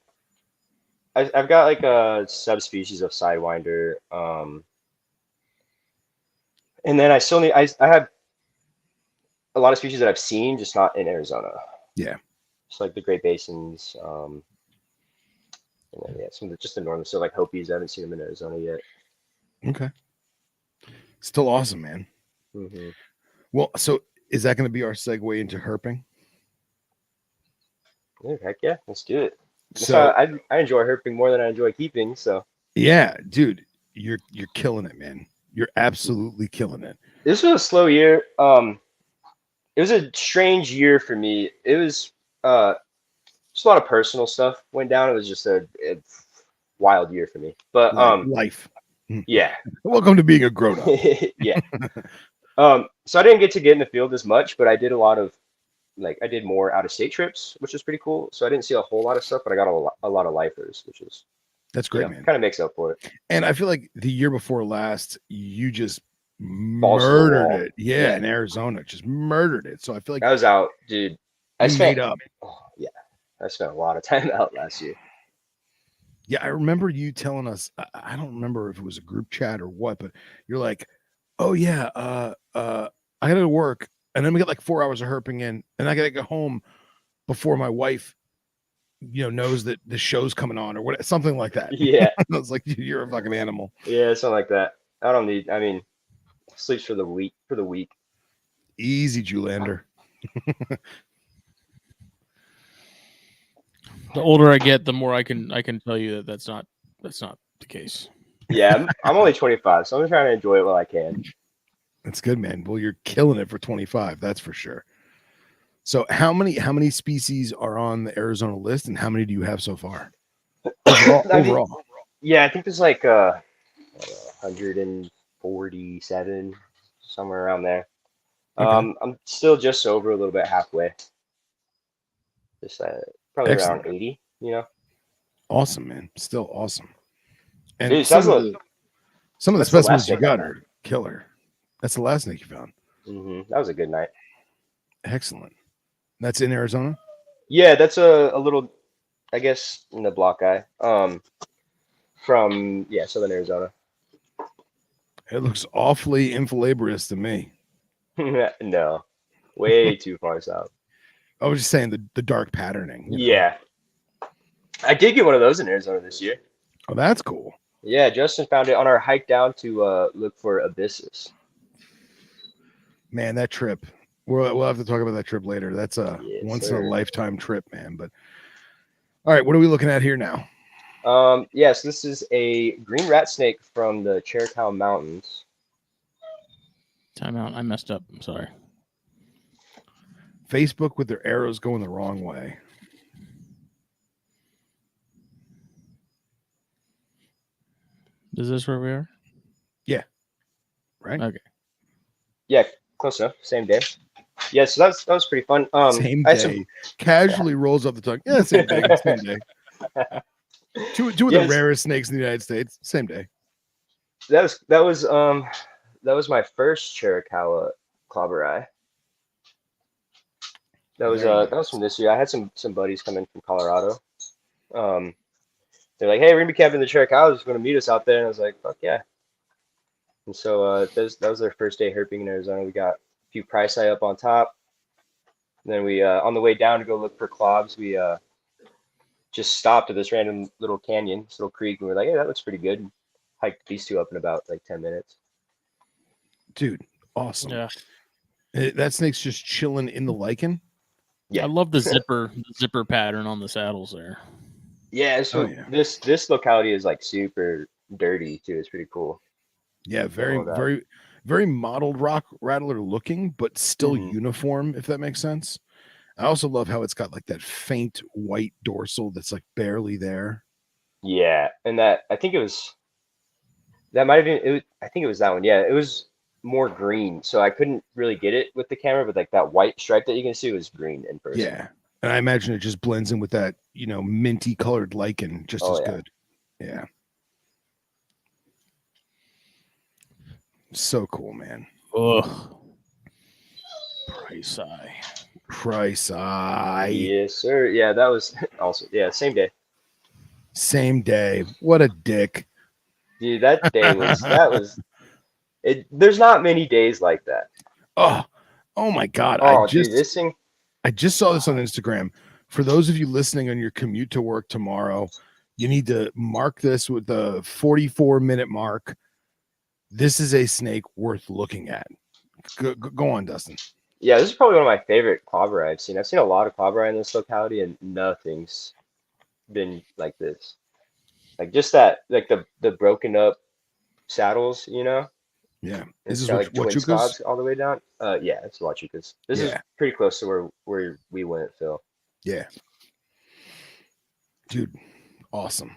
C: I've got like a subspecies of Sidewinder. And then I still need. I have a lot of species that I've seen, just not in Arizona.
B: Yeah.
C: Just like the Great Basins. And then, some just the northern. So like Hopies, I haven't seen them in Arizona yet.
B: Okay. Still awesome, man.
C: Mm-hmm.
B: Well, so is that going to be our segue into herping?
C: Yeah, heck yeah, let's do it. So I enjoy herping more than I enjoy keeping. So
B: yeah, dude, you're killing it, man. You're absolutely killing it.
C: This was a slow year. It was a strange year for me. It was just a lot of personal stuff went down. It was just a wild year for me. But
B: Life.
C: yeah.
B: Welcome to being a grown up.
C: Yeah. So I didn't get in the field as much, but I did a lot of I did more out of state trips, which was pretty cool. So I didn't see a whole lot of stuff, but I got a lot of lifers, which is
B: that's great, man.
C: Kind of makes up for it.
B: And I feel like the year before last, you just murdered it. Yeah, in Arizona, just murdered it. So I feel like
C: I was out, dude. I spent
B: up.
C: Yeah, I spent a lot of time out last year.
B: Yeah, I remember you telling us. I don't remember if it was a group chat or what, but you're like, "Oh yeah, I gotta go to work, and then we get like 4 hours of herping in, and I gotta get home before my wife, knows that the show's coming on or what, something like that."
C: Yeah,
B: I was like, "You're a fucking animal."
C: Yeah, something like that. I don't need. I mean, sleeps for the week.
B: Easy, Julander.
A: The older I get, the more I can tell you that's not the case.
C: Yeah, I'm only 25, so I'm trying to enjoy it while I can.
B: That's good, man. Well, you're killing it for 25, that's for sure. So how many species are on the Arizona list, and how many do you have so far? Overall.
C: Yeah, I think there's like 147, somewhere around there. Okay. I'm still just over a little bit halfway. Just probably around 80,
B: Awesome, man. Still awesome. And
C: dude,
B: some of the specimens you got are killer. That's the last snake you found.
C: That was a good night.
B: Excellent. That's in Arizona?
C: Yeah, that's a little, I guess, in the block guy. From Southern Arizona.
B: It looks awfully infilabrous to me.
C: No, way too far south.
B: I was just saying the dark patterning.
C: Yeah. I did get one of those in Arizona this year.
B: Oh, that's cool.
C: Yeah, Justin found it on our hike down to look for abysses.
B: Man, that trip. We'll have to talk about that trip later. That's a once in a lifetime trip, man. But all right, what are we looking at here now?
C: Yes, this is a green rat snake from the Cherokee Mountains.
A: Time out. I messed up. I'm sorry.
B: Facebook with their arrows going the wrong way.
A: Is this where we are?
B: Yeah. Right?
A: Okay.
C: Yeah, close enough. Same day. Yeah, so that was pretty fun.
B: Same day. Casually rolls off the tongue. Yeah, same day. Same day. Two of the rarest snakes in the United States. Same day.
C: That was my first Cherokee clobber. That was from this year. I had some buddies come in from Colorado. They're like, "Hey, we're gonna be camping in the Cherokee. I was going to meet us out there," and I was like, "Fuck yeah!" And so that was their first day herping in Arizona. We got a few price eye up on top. And then we on the way down to go look for clobs, we just stopped at this random little canyon, this little creek, and we're like, "Hey, that looks pretty good." And hiked these two up in about like 10 minutes.
B: Dude, awesome.
A: Yeah.
B: That snake's just chilling in the lichen.
A: Yeah, I love the zipper pattern on the saddles there.
C: Yeah, so this locality is like super dirty too. It's pretty cool.
B: Yeah, very mottled rock rattler looking, but still uniform, if that makes sense. I also love how it's got like that faint white dorsal that's like barely there.
C: Yeah, and that I think it was that one. Yeah, it was more green, so I couldn't really get it with the camera, but like that white stripe that you can see was green in person.
B: Yeah, and I imagine it just blends in with that, minty colored lichen just as good. Yeah. So cool, man.
A: Ugh. Price eye.
C: Yes, sir. Yeah, that was also same day.
B: Same day. What a dick.
C: Dude, that day was it. There's not many days like that.
B: Oh my God.
C: This thing.
B: I just saw this on Instagram. For those of you listening on your commute to work tomorrow, you need to mark this with the 44-minute mark. This is a snake worth looking at. Go on, Dustin.
C: Yeah, this is probably one of my favorite clobber I've seen. I've seen a lot of clobber in this locality, and nothing's been like this. Like just that, like the broken up saddles,
B: Yeah.
C: It's
B: Is this
C: got like twin
B: Huachucas?
C: spots all the way down. Yeah, it's Huachucas. This is
B: Yeah.
C: pretty close to where we went, Phil.
B: Yeah. Dude, awesome.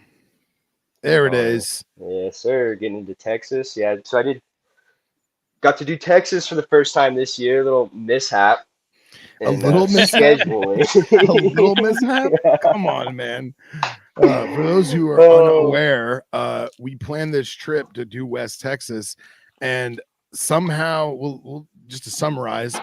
B: There it is.
C: Yes, sir. Getting into Texas. Yeah, so I got to do Texas for the first time this year. Little mishap
B: A
C: in
B: little mishap?
C: scheduling.
B: A little mishap? Come on, man. For those who are
C: Oh.
B: unaware, we planned this trip to do West Texas, and somehow, we'll just to summarize,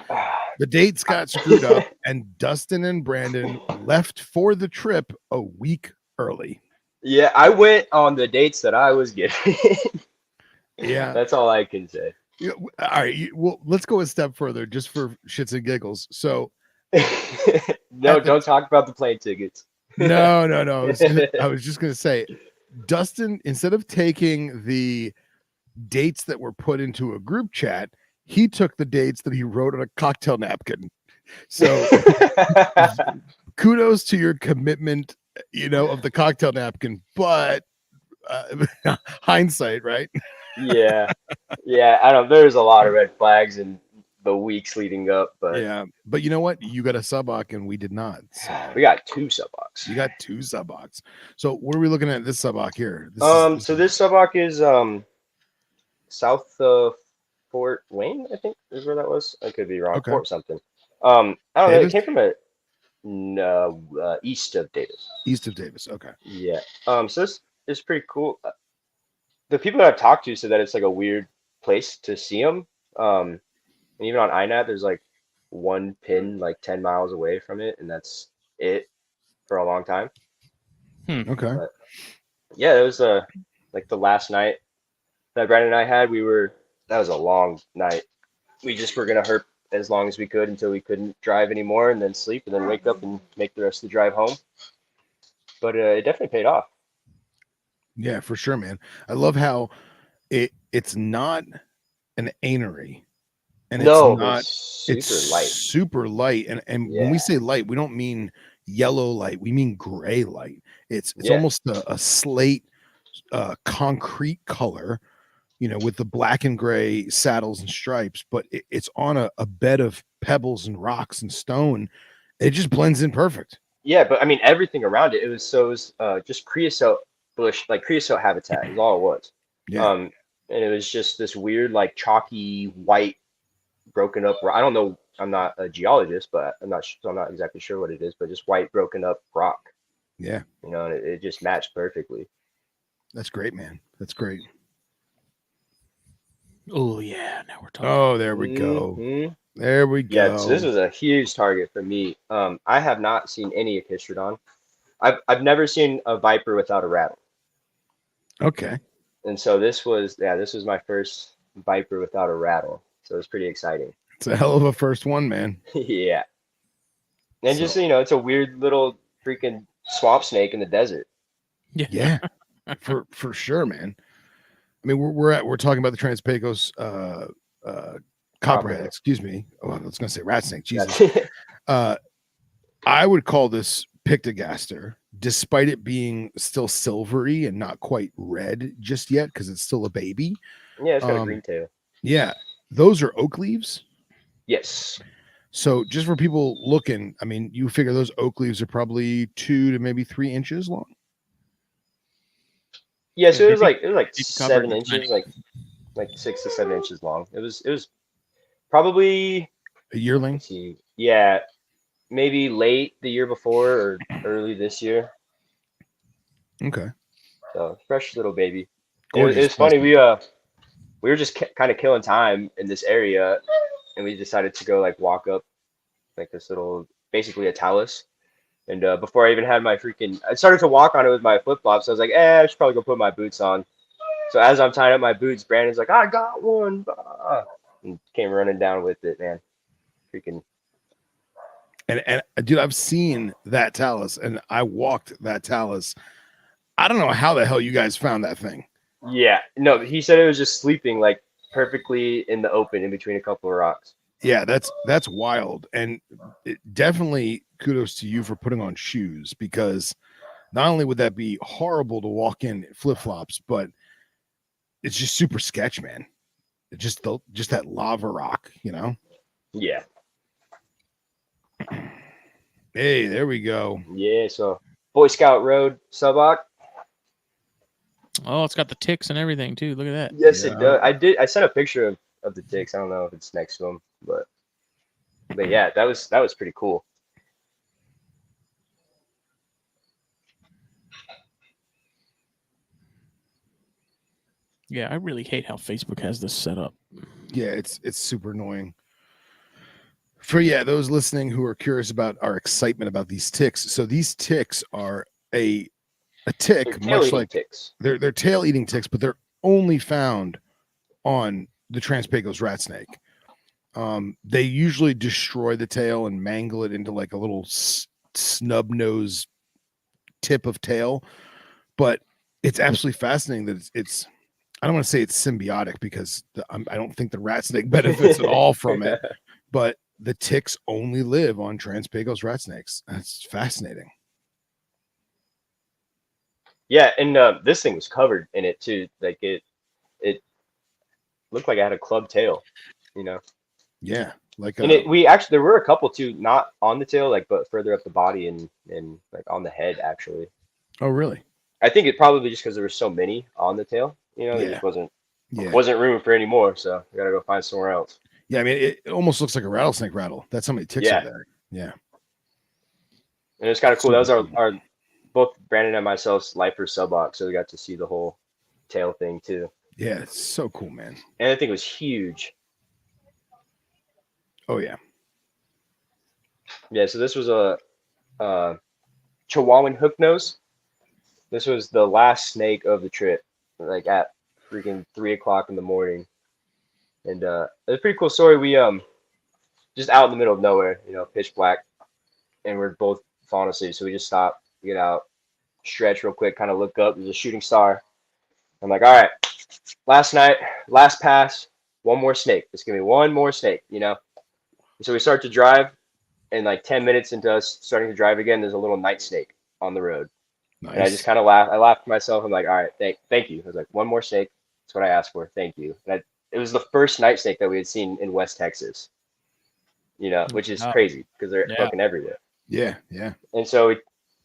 B: the dates got screwed up, and Dustin and Brandon left for the trip a week early.
C: Yeah, I went on the dates that I was given.
B: Yeah,
C: That's all I can say.
B: Yeah, all right. Well, let's go a step further, just for shits and giggles. So,
C: No, don't talk about the plane tickets.
B: no. I was just gonna say, Dustin, instead of taking the dates that were put into a group chat, he took the dates that he wrote on a cocktail napkin. So, kudos to your commitment, of the cocktail napkin. But hindsight, right?
C: Yeah, I don't. There's a lot of red flags in the weeks leading up, but
B: Yeah, but you know what? You got a suboc and we did not. So
C: we got 2 subocs.
B: you got 2 subocs. So what are we looking at this suboc here?
C: So this suboc is south of Fort Wayne, I think is where that was. I could be wrong.
B: Okay.
C: Fort something. I don't know. It
B: Davis?
C: came from east of Davis.
B: East of Davis. Okay.
C: Yeah. So this is pretty cool. The people that I've talked to said that it's like a weird place to see them. And even on INAT, there's like one pin like 10 miles away from it, and that's it for a long time.
B: Okay.
C: But yeah, it was like the last night that Brandon and I had. That was a long night. We just were gonna herp as long as we could until we couldn't drive anymore, and then sleep, and then wake up and make the rest of the drive home. But it definitely paid off.
B: Yeah, for sure, man. I love how it's not an anery, and
C: No,
B: it's super light. And when we say light, we don't mean yellow light, we mean gray light. It's almost a slate concrete color, with the black and gray saddles and stripes, but it's on a bed of pebbles and rocks and stone. It just blends in perfect.
C: Yeah, but I mean everything around it. It was just creosote bush, like creosote habitat is all it was.
B: Yeah.
C: And it was just this weird, like chalky white, broken up. I don't know. I'm not a geologist, but I'm not exactly sure what it is. But just white, broken up rock.
B: Yeah.
C: And it just matched perfectly.
B: That's great, man. That's great.
A: Oh yeah, now we're talking.
B: Oh, there we go.
C: Mm-hmm.
B: There we go.
C: Yeah, so this was a huge target for me. I have not seen any Echistrodon. I've never seen a viper without a rattle.
B: Okay.
C: And so this was my first viper without a rattle. So it was pretty exciting.
B: It's a hell of a first one, man.
C: Yeah. And just it's a weird little freaking swamp snake in the desert.
B: Yeah. for sure, man. I mean, we're talking about the Trans-Pecos copperhead, excuse me. Oh, I was gonna say rat snake. Jesus. I would call this Pictogaster, despite it being still silvery and not quite red just yet, because it's still a baby.
C: Yeah, it's got a green tail.
B: Yeah, those are oak leaves.
C: Yes.
B: So just for people looking, I mean, you figure those oak leaves are probably 2 to maybe 3 inches long.
C: Yeah, so it was like 7 inches, like 6 to 7 inches long. It was probably
B: a yearling.
C: Yeah, maybe late the year before or early this year.
B: Okay.
C: So fresh little baby. It was funny. We were just kind of killing time in this area, and we decided to go like walk up like this little, basically a talus. And before I even had I started to walk on it with my flip flops. I was like, I should probably go put my boots on. So as I'm tying up my boots, Brandon's like, I got one, and came running down with it, man. Freaking.
B: And dude, I've seen that talus, and I walked that talus. I don't know how the hell you guys found that thing.
C: Yeah, no, he said it was just sleeping like perfectly in the open in between a couple of rocks.
B: Yeah, that's wild, and definitely kudos to you for putting on shoes, because not only would that be horrible to walk in flip flops, but it's just super sketch, man. just that lava rock, you know.
C: Yeah.
B: Hey, there we go.
C: Yeah. So Boy Scout Road Subak.
A: Oh, it's got the ticks and everything too. Look at that.
C: Yes,
B: Yeah.
C: it does. I sent a picture of the ticks. I don't know if it's next to them, but yeah, that was pretty cool.
A: Yeah, I really hate how Facebook has this set up.
B: Yeah, it's super annoying. For those listening who are curious about our excitement about these ticks. So these ticks are a tick,
C: They're
B: much
C: tail-eating
B: like
C: ticks.
B: they're tail eating ticks, but they're only found on the Trans-Pecos rat snake. They usually destroy the tail and mangle it into like a little snub nose tip of tail, but it's absolutely fascinating that it's I don't want to say it's symbiotic because I don't think the rat snake benefits at all from it, but the ticks only live on Trans-Pecos rat snakes. That's fascinating.
C: Yeah, and this thing was covered in it too. Like it looked like it had a club tail, you know.
B: Yeah, like
C: And we actually there were a couple too, not on the tail, like but further up the body and like on the head actually.
B: oh really?
C: I think it probably just because there were so many on the tail, you know, there
B: Yeah,
C: just wasn't
B: yeah,
C: room for any more, so we gotta go find somewhere else.
B: yeah. I mean, it almost looks like a rattlesnake rattle. That's how many ticks
C: Yeah,
B: are there. Yeah,
C: and it's kind of cool. That was
B: super cool.
C: our both Brandon and myself's lifer sub box, so we got to see the whole tail thing too.
B: Yeah, it's so cool, man.
C: And I think it was huge.
B: Oh yeah.
C: Yeah, so this was a Chihuahuan hooknose. This was the last snake of the trip, like at freaking 3 o'clock in the morning. And it's a pretty cool story. We just out in the middle of nowhere, you know, pitch black, and we're both falling asleep. So we just stop, get out, stretch real quick, kind of look up. There's a shooting star. I'm like, all right, last night, last pass, one more snake. It's gonna be one more snake, you know. So we start to drive, and like 10 minutes into us starting to drive again, there's a little night snake on the road.
B: Nice.
C: And I just kind of laughed. I laughed to myself. I'm like, all right, thank you. I was like, one more snake. That's what I asked for. Thank you. And it was the first night snake that we had seen in West Texas, you know, which is crazy because they're fucking everywhere.
B: Yeah, yeah.
C: And so we,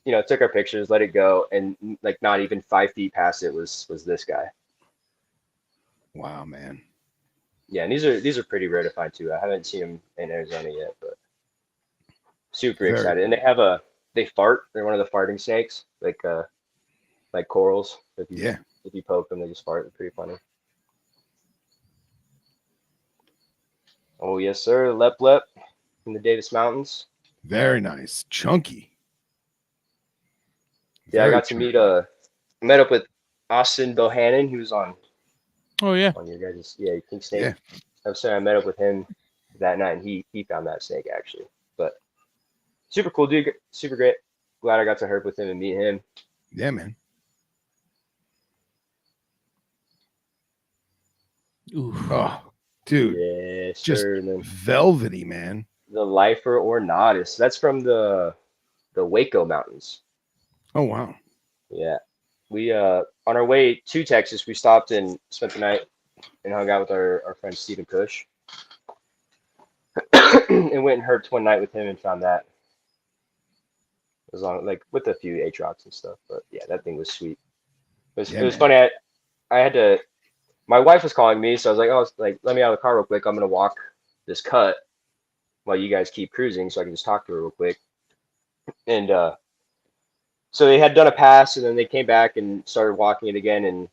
C: you know, took our pictures, let it go, and like not even 5 feet past it was this guy.
B: Wow, man.
C: Yeah, and these are pretty rare to find too. I haven't seen them in Arizona yet, but super excited. And they fart. They're one of the farting snakes, like corals. If you poke them, they just fart. They're pretty funny. Oh yes, sir. Lep from the Davis Mountains.
B: Very nice. Chunky.
C: Yeah, I got to meet met up with Austin Bohannon, who was on
A: your
C: guys' King Snake.
B: Yeah.
C: I'm sorry, I met up with him that night, and he found that snake actually. But super cool dude, super great. Glad I got to herp with him and meet him.
B: Yeah, man.
A: Ooh.
B: Oh, dude.
C: Yeah,
B: just
C: sure.
B: Velvety, man.
C: The Lifer Ornatus. That's from the Waco Mountains.
B: Oh wow.
C: Yeah. We on our way to Texas, we stopped and spent the night and hung out with our friend Stephen Cush. And went and herped one night with him and found that. It was on like with a few Atrox and stuff, but yeah, that thing was sweet. It was funny. I had to. My wife was calling me, so I was like, "Oh, let me out of the car real quick. I'm gonna walk this cut while you guys keep cruising, so I can just talk to her real quick." And so they had done a pass, and then they came back and started walking it again,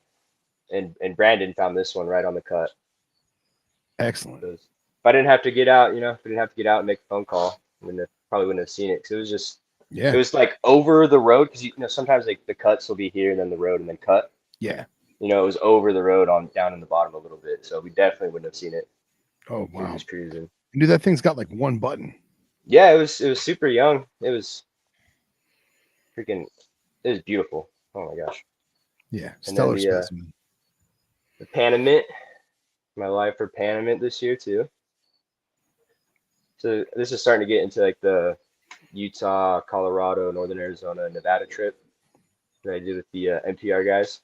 C: and Brandon found this one right on the cut.
B: Excellent.
C: If I didn't have to get out, you know, if I didn't have to get out and make a phone call, probably wouldn't have seen it because it was just.
B: Yeah.
C: It was like over the road because you know sometimes like the cuts will be here and then the road and then cut.
B: Yeah.
C: You know, it was over the road on down in the bottom a little bit, so we definitely wouldn't have seen it.
B: Oh wow.
C: Just cruising.
B: Dude, that thing's got like one button.
C: Yeah, it was super young. It was freaking. It was beautiful. Oh my gosh.
B: Yeah. Stellar specimen.
C: The Panamint. My life for Panamint this year too. So this is starting to get into like the Utah, Colorado, Northern Arizona, Nevada trip that I did with the NPR guys.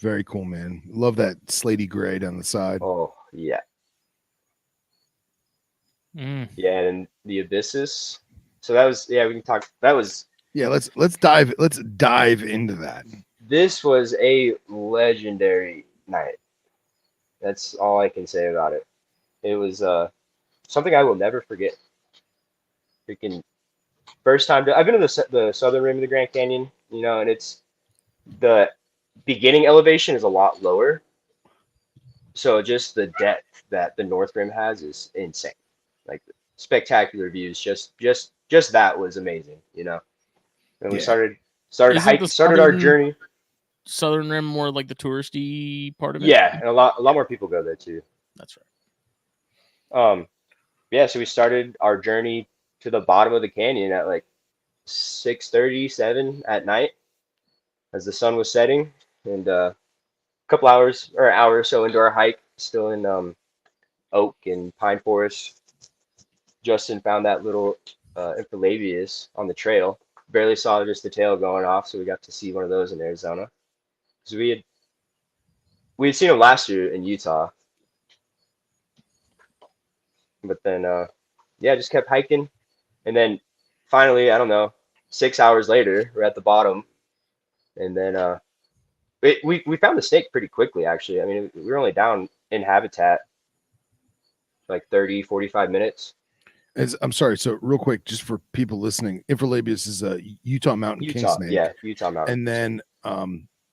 B: Very cool, man. Love that slatey gray down the side.
C: Oh yeah. Yeah, and the Abyssus. So that was, yeah, we can talk. That was,
B: yeah. Let's dive into that.
C: This was a legendary night. That's all I can say about it. It was something I will never forget. Freaking first time I've been to the southern rim of the Grand Canyon, you know, and it's the beginning elevation is a lot lower. So just the depth that the North Rim has is insane. Like spectacular views. Just that was amazing, you know. And we
B: Yeah.
C: started our journey.
A: Southern Rim more like the touristy part of it.
C: Yeah, and a lot more people go there too.
A: That's right.
C: Yeah, so we started our journey to the bottom of the canyon at like 6:37 at night as the sun was setting, and a couple hours or an hour or so into our hike, still in oak and pine forest. Justin found that little Infralabius on the trail. Barely saw just the tail going off, so we got to see one of those in Arizona. Because we had seen him last year in Utah, but then yeah, just kept hiking, and then finally, I don't know, 6 hours later, we're at the bottom, and then we found the snake pretty quickly. Actually, I mean, we were only down in habitat like 30-45 minutes.
B: I'm sorry. So real quick, just for people listening, Infralabius is a Utah mountain king snake.
C: Yeah, Utah mountain.
B: And then,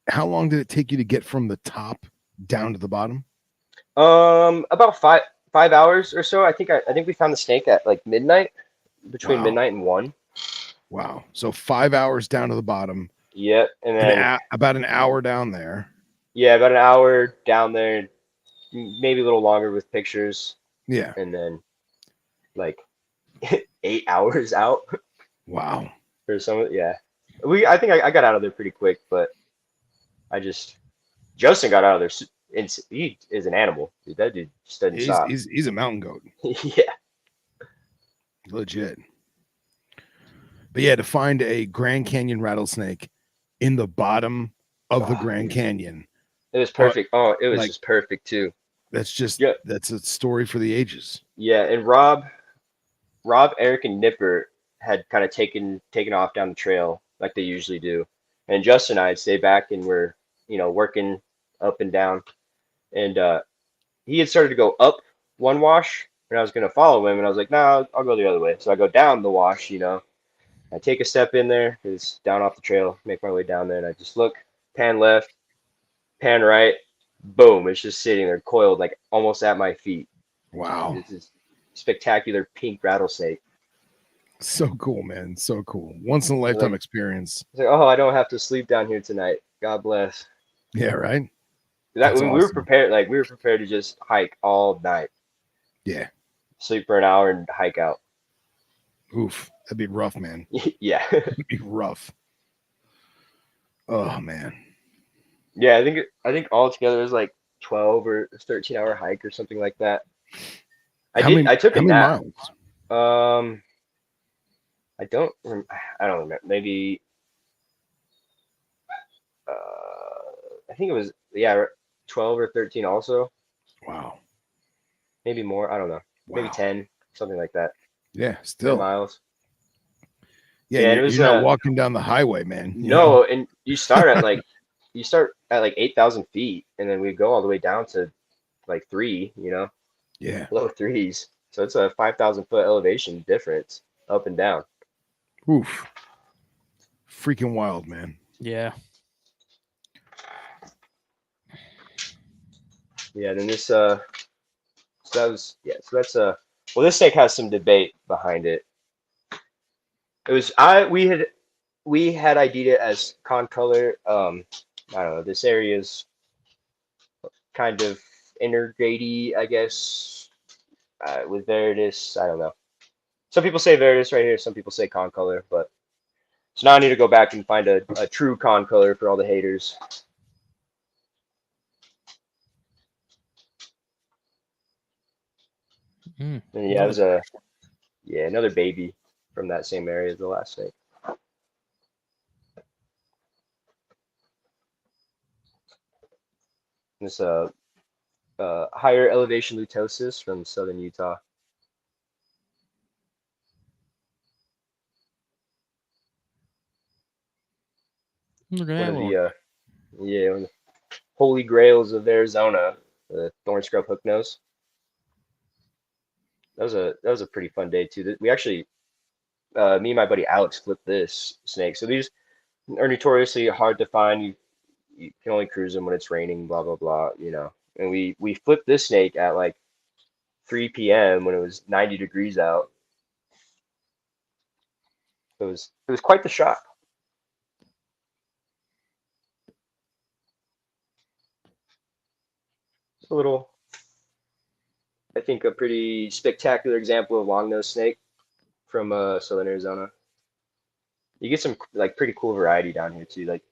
B: how long did it take you to get from the top down to the bottom?
C: About 5 hours or so. I think we found the snake at like midnight, between midnight and 1.
B: Wow. So 5 hours down to the bottom.
C: Yep, and then
B: about an hour down there.
C: Yeah, about an hour down there, maybe a little longer with pictures.
B: Yeah,
C: and then like 8 hours out.
B: Wow.
C: For some, yeah. I think I got out of there pretty quick, but Justin got out of there. And he is an animal, dude. That dude just doesn't stop.
B: He's a mountain goat.
C: Yeah.
B: Legit. But yeah, to find a Grand Canyon rattlesnake in the bottom of the Grand Canyon.
C: It was perfect. It was just perfect too.
B: That's a story for the ages.
C: Yeah, and Rob, Eric, and Nipper had kind of taken off down the trail like they usually do. And Justin and I had stayed back and we're, working up and down. And he had started to go up one wash, and I was going to follow him, and I was like, nah, I'll go the other way. So I go down the wash, I take a step in there, it's down off the trail, make my way down there, and I just look, pan left, pan right, boom, it's just sitting there coiled like almost at my feet.
B: Wow.
C: This is spectacular pink rattlesnake.
B: So cool, man. So cool. Once in a lifetime experience.
C: It's like, I don't have to sleep down here tonight. God bless.
B: Yeah, right.
C: We were prepared. Like, we were prepared to just hike all night.
B: Yeah.
C: Sleep for an hour and hike out.
B: Oof, that'd be rough, man.
C: Yeah.
B: It'd be rough. Oh man.
C: Yeah, I think all together it was like 12 or 13-hour hike or something like that. I took a nap. Miles? I don't remember. Maybe I think it was 12 or 13 also.
B: Wow.
C: Maybe more. I don't know. Wow. Maybe 10, something like that.
B: Yeah, still
C: 10 miles.
B: Yeah, you're not walking down the highway, man.
C: No, and you start at like 8,000 feet, and then we go all the way down to like 3.
B: Yeah,
C: low 3s. So it's a 5,000-foot elevation difference up and down.
B: Oof, freaking wild, man.
A: Yeah.
C: Yeah. Then this so that's well, this snake has some debate behind it. It was we had ID'd it as con color. I don't know. This area's kind of intergrady, I guess, with Veritas. I don't know. Some people say Veritas right here. Some people say con color. But so now I need to go back and find a true con color for all the haters. And yeah, it was another baby from that same area as the last snake. This higher elevation lutosis from southern Utah.
A: Look at
C: One
A: that
C: of
A: little
C: the one of the holy grails of Arizona, the thorn scrub hooknose. That was a pretty fun day too. We actually, me and my buddy Alex flipped this snake. So these are notoriously hard to find. You can only cruise them when it's raining, blah blah blah, you know. And we flipped this snake at like 3 p.m. when it was 90 degrees out. It was quite the shot. It's a little, I think, a pretty spectacular example of longnose snake from southern Arizona. You get some like pretty cool variety down here too. Like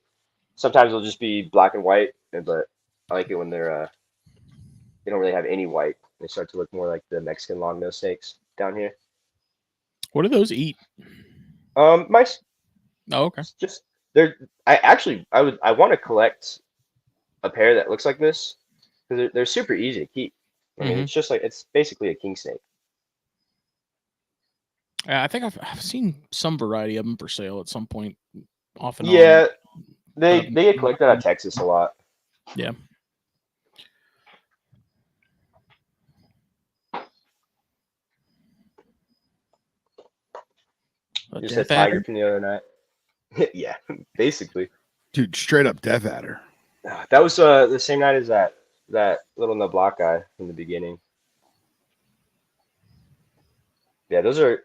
C: sometimes it'll just be black and white, but I like it when they don't really have any white. They start to look more like the Mexican longnose snakes down here.
A: What do those eat?
C: Mice.
A: Oh, okay.
C: Just I want to collect a pair that looks like this because they're super easy to keep. I mean, it's basically a king snake.
A: I think I've seen some variety of them for sale at some point, off and on.
C: Yeah, they get collected out of Texas a lot.
A: Yeah.
C: Just a tiger from the other night. Yeah, basically.
B: Dude, straight up death adder.
C: That was the same night as that little knobtails guy from the beginning. Yeah, those are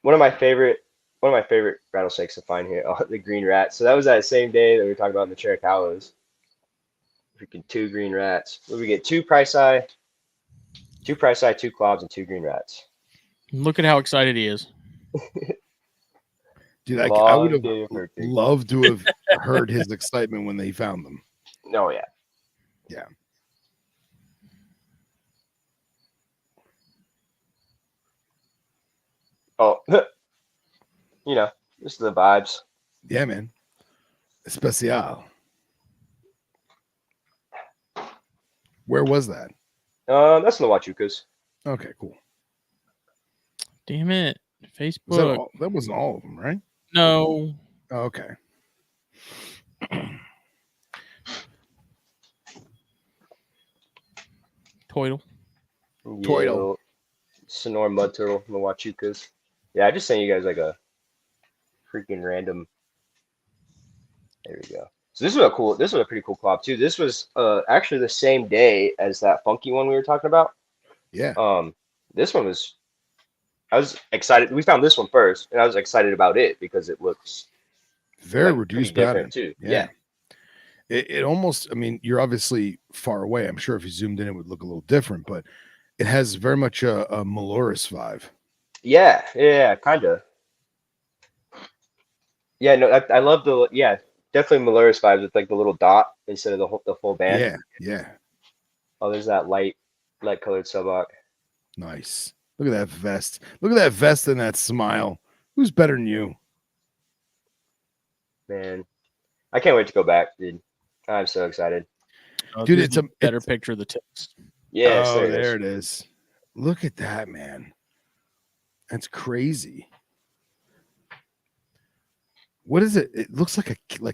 C: one of my favorite rattlesnakes to find here. Oh, the green rat. So that was that same day that we were talking about in the Chiricahuas. Freaking 2 green rats. Where we get 2 price eye, 2 clobs, and 2 green rats.
A: Look at how excited he is.
B: Dude, I would have loved to have heard his excitement when they found them.
C: Oh, yeah.
B: Yeah.
C: Oh, you know, just the vibes.
B: Yeah, man. Especial. Where was that?
C: That's in the Huachucas.
B: Okay, cool.
A: Damn it. Facebook.
B: That wasn't all of them, right?
A: No.
B: Oh, okay.
A: Toidle.
B: Toidle.
C: Sonora mud turtle from the Huachucas. Yeah, I just sent you guys like a freaking random. There we go. So this was a pretty cool clob too. This was actually the same day as that funky one we were talking about.
B: Yeah.
C: This one I was excited. We found this one first, and I was excited about it because it looks
B: very reduced pattern
C: too.
B: Yeah. It almost, I mean, you're obviously far away. I'm sure if you zoomed in, it would look a little different, but it has very much a Malurus vibe.
C: Yeah, kind of. Yeah, no, I love definitely Malurus vibes with like the little dot instead of the full band.
B: Yeah.
C: Oh, there's that light colored suboc.
B: Nice. Look at that vest. Look at that vest and that smile. Who's better than you?
C: Man, I can't wait to go back, dude. I'm so excited.
A: Dude, it's a better picture of the tips.
C: Yeah,
B: there it is. Look at that, man. That's crazy. What is it? It looks like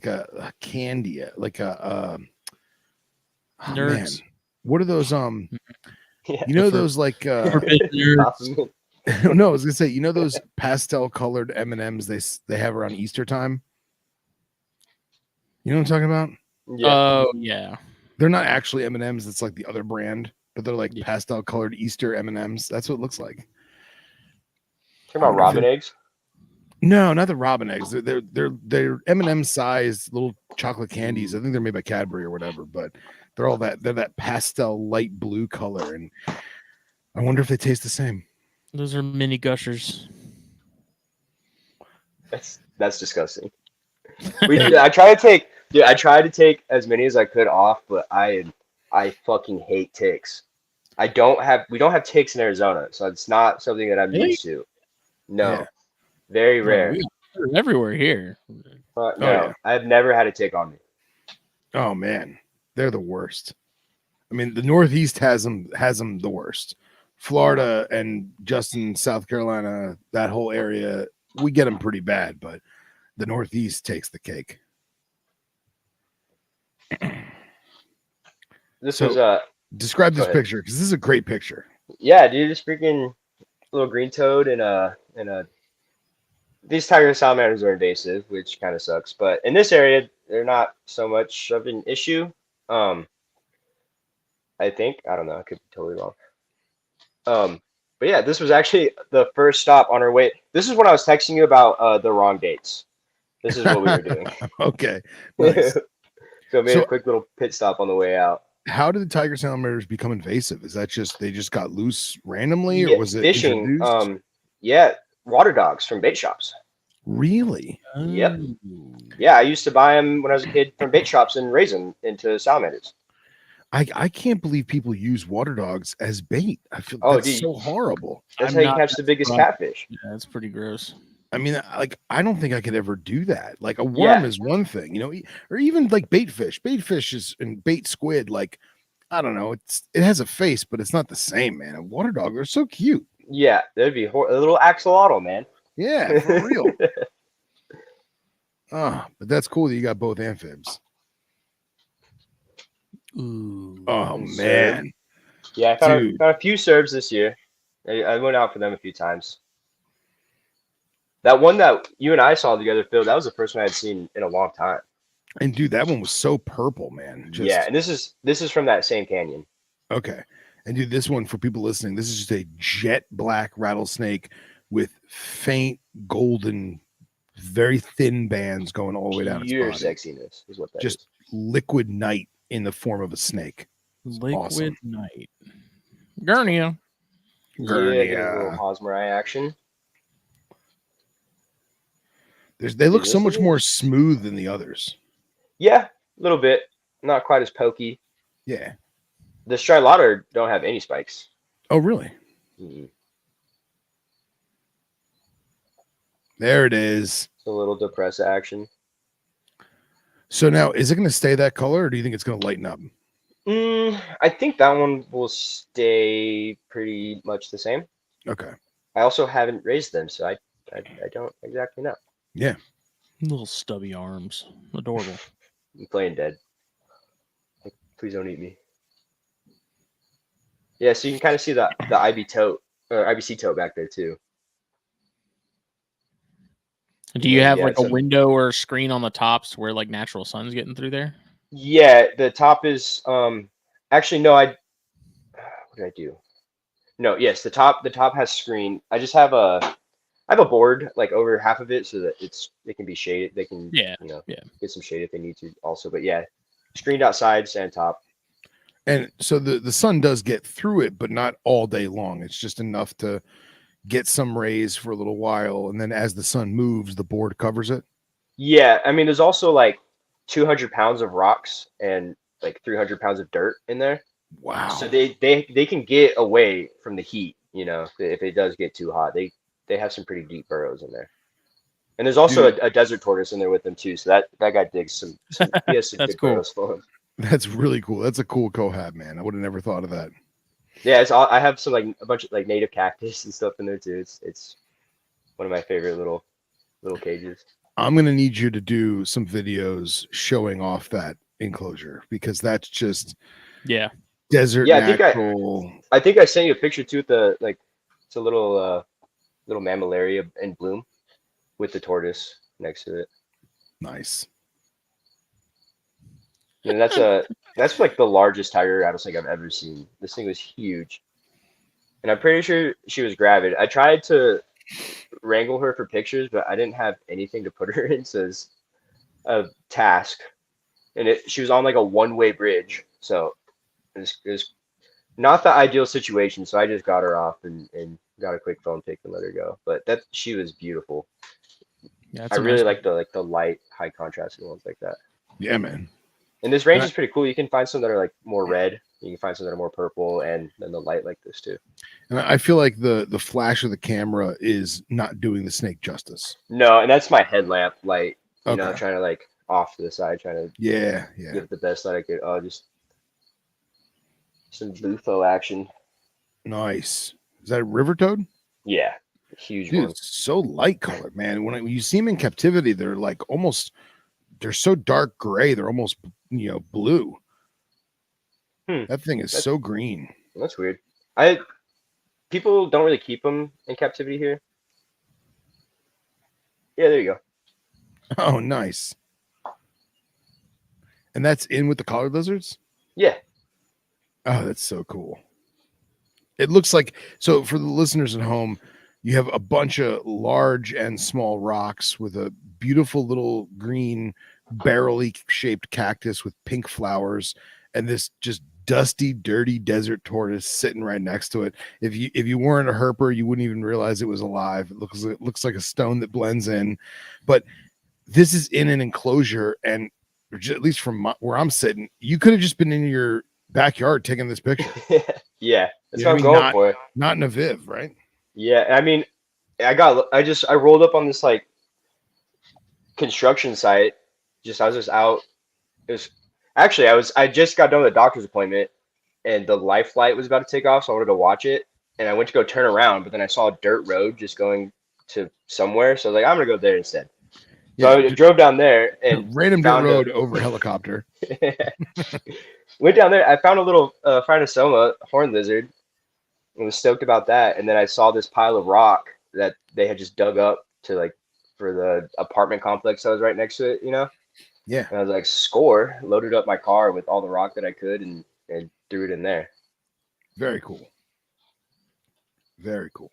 B: a candy, like a
A: nerds.
B: Man. What are those
C: Yeah,
B: you know those like
A: nerds.
B: No, I was gonna say, you know those pastel colored M&Ms they have around Easter time? You know what I'm talking about?
C: Yeah.
A: Oh yeah.
B: They're not actually M&Ms, it's like the other brand, but they're like pastel colored Easter M&Ms. That's what it looks like.
C: Talking about robin eggs?
B: No, not the robin eggs. They're M&M sized little chocolate candies. I think they're made by Cadbury or whatever, but they're that pastel light blue color, and I wonder if they taste the same.
A: Those are mini gushers.
C: That's disgusting. I tried to take as many as I could off, but I fucking hate ticks. We don't have ticks in Arizona, so it's not something that I'm used to. No. Yeah. Very rare.
A: They're everywhere here.
C: No, I've never had a tick on me.
B: Oh man, they're the worst. I mean, the Northeast has them the worst. Florida and Justin, South Carolina, that whole area, we get them pretty bad, but the Northeast takes the cake. Describe this picture because this is a great picture.
C: Yeah, dude, this freaking little green toad and a these tiger salamanders are invasive, which kind of sucks. But in this area, they're not so much of an issue. I think, I don't know, I could be totally wrong. But yeah, this was actually the first stop on our way. This is when I was texting you about the wrong dates. This is what we were doing.
B: Okay, nice.
C: So I made a quick little pit stop on the way out.
B: How did the tiger salamanders become invasive? Is that just they just got loose randomly, or was it
C: fishing?
B: Introduced?
C: Yeah, water dogs from bait shops.
B: Really?
C: Yep. Yeah, I used to buy them when I was a kid from bait shops and raise them into salamanders.
B: I can't believe people use water dogs as bait. I feel that's so horrible.
C: That's how you catch the biggest catfish.
A: Yeah, that's pretty gross.
B: I mean, like, I don't think I could ever do that. Like, a worm is one thing, you know, or even like bait fish. Bait fish is and bait squid. Like, I don't know. It has a face, but it's not the same, man. A water dog, they're so cute.
C: Yeah, that'd be a little axolotl, man.
B: Yeah, for real. But that's cool that you got both amphibs.
A: Ooh.
B: Oh man.
C: Yeah, I found a few serbs this year. I went out for them a few times. That one that you and I saw together, Phil, that was the first one I'd seen in a long time.
B: And dude, that one was so purple, man.
C: Yeah, and this is from that same canyon.
B: Okay. And dude, this one, for people listening, this is just a jet black rattlesnake with faint golden, very thin bands going all the way down its body.
C: Pure sexiness is what that
B: just
C: is.
B: Liquid night in the form of a snake.
A: Liquid night. Gurnia.
C: Yeah, a little Hosmer eye action.
B: They look so much more smooth than the others.
C: Yeah, a little bit. Not quite as pokey.
B: Yeah.
C: The strilater don't have any spikes.
B: Oh, really?
C: Mm-hmm.
B: There it is.
C: It's a little depressed action.
B: So now, is it going to stay that color, or do you think it's going to lighten up?
C: I think that one will stay pretty much the same.
B: Okay.
C: I also haven't raised them, so I don't exactly know.
B: Yeah.
A: Little stubby arms. Adorable.
C: I'm playing dead. Like, please don't eat me. Yeah, so you can kind of see the IBC tote back there too.
A: Do you have like a window or a screen on the tops where like natural sun's getting through there?
C: Yeah, the top is actually no, what did I do? No, yes, the top has screen. I just have a board like over half of it so that it can be shaded. They can get some shade if they need to also. But yeah, screened out sides and top.
B: And so the sun does get through it, but not all day long. It's just enough to get some rays for a little while, and then as the sun moves, the board covers it.
C: Yeah, I mean, there's also like 200 pounds of rocks and like 300 pounds of dirt in there.
B: Wow.
C: So they can get away from the heat, you know, if it does get too hot. They have some pretty deep burrows in there. And there's also a desert tortoise in there with them too. So that guy digs some he has some
A: That's
C: good
A: cool.
C: burrows for him.
B: That's really cool. That's a cool cohab, man. I would have never thought of that.
C: Yeah, I have some like a bunch of like native cactus and stuff in there too. It's one of my favorite little cages.
B: I'm gonna need you to do some videos showing off that enclosure because that's just desert natural.
C: I think I sent you a picture too with the like it's a little mammillaria in bloom with the tortoise next to it.
B: Nice.
C: And that's like the largest tiger rattlesnake I've ever seen. This thing was huge. And I'm pretty sure she was gravid. I tried to wrangle her for pictures, but I didn't have anything to put her in, so it's a task. And she was on like a one-way bridge, so it was not the ideal situation. So I just got her off and got a quick phone pic and let her go. But she was beautiful. Yeah, I really like the light, high contrast ones like that.
B: Yeah, man.
C: And this range is pretty cool. You can find some that are like more red. You can find some that are more purple, and then the light like this too.
B: And I feel like the flash of the camera is not doing the snake justice.
C: No, and that's my headlamp light. You know, trying to like off to the side, trying to
B: give
C: it the best light I could. Some bufo action.
B: Nice. Is that a river toad?
C: Yeah, huge
B: Dude,
C: one.
B: it's so light colored, man. When you see them in captivity, they're like they're so dark gray. They're almost, blue. That thing is so green.
C: That's weird. People don't really keep them in captivity here. Yeah, there you go.
B: Oh, nice. And that's in with the collared lizards?
C: Yeah.
B: Oh, that's so cool. It looks like, so for the listeners at home, you have a bunch of large and small rocks with a beautiful little green barrel-y shaped cactus with pink flowers and this just dusty, dirty desert tortoise sitting right next to it. If you weren't a herper, you wouldn't even realize it was alive. It looks like a stone that blends in. But this is in an enclosure, and at least from where I'm sitting, you could have just been in your backyard taking this picture.
C: Yeah, that's what I'm going for.
B: Not in a Viv, right?
C: Yeah, I mean, I rolled up on this like construction site. I was just out. It was actually I just got done with a doctor's appointment, and the life flight was about to take off, so I wanted to watch it. And I went to go turn around, but then I saw a dirt road just going to somewhere, so I was like, I'm gonna go there instead. So I drove down there and
B: random dirt road over helicopter.
C: Went down there. I found a little Phrynosoma horned lizard. I was stoked about that, and then I saw this pile of rock that they had just dug up to like for the apartment complex that was right next to it,
B: Yeah.
C: And I was like, score, loaded up my car with all the rock that I could and threw it in there.
B: Very cool. Very cool.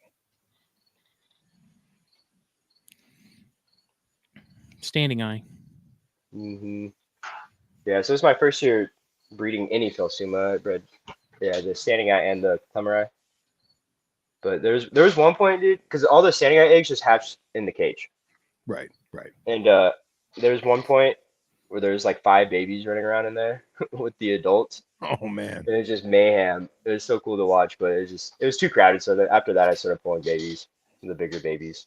A: Standing eye.
C: Mm-hmm. Yeah, so it's my first year breeding any Philsuma. I bred, the standing eye and the Clemeri. But there was one point, dude, because all the standing eye eggs just hatched in the cage.
B: Right.
C: And there was one point where there was like 5 babies running around in there with the adults.
B: Oh man.
C: And it was just mayhem. It was so cool to watch, but it was too crowded. So after that, I started pulling babies, the bigger babies,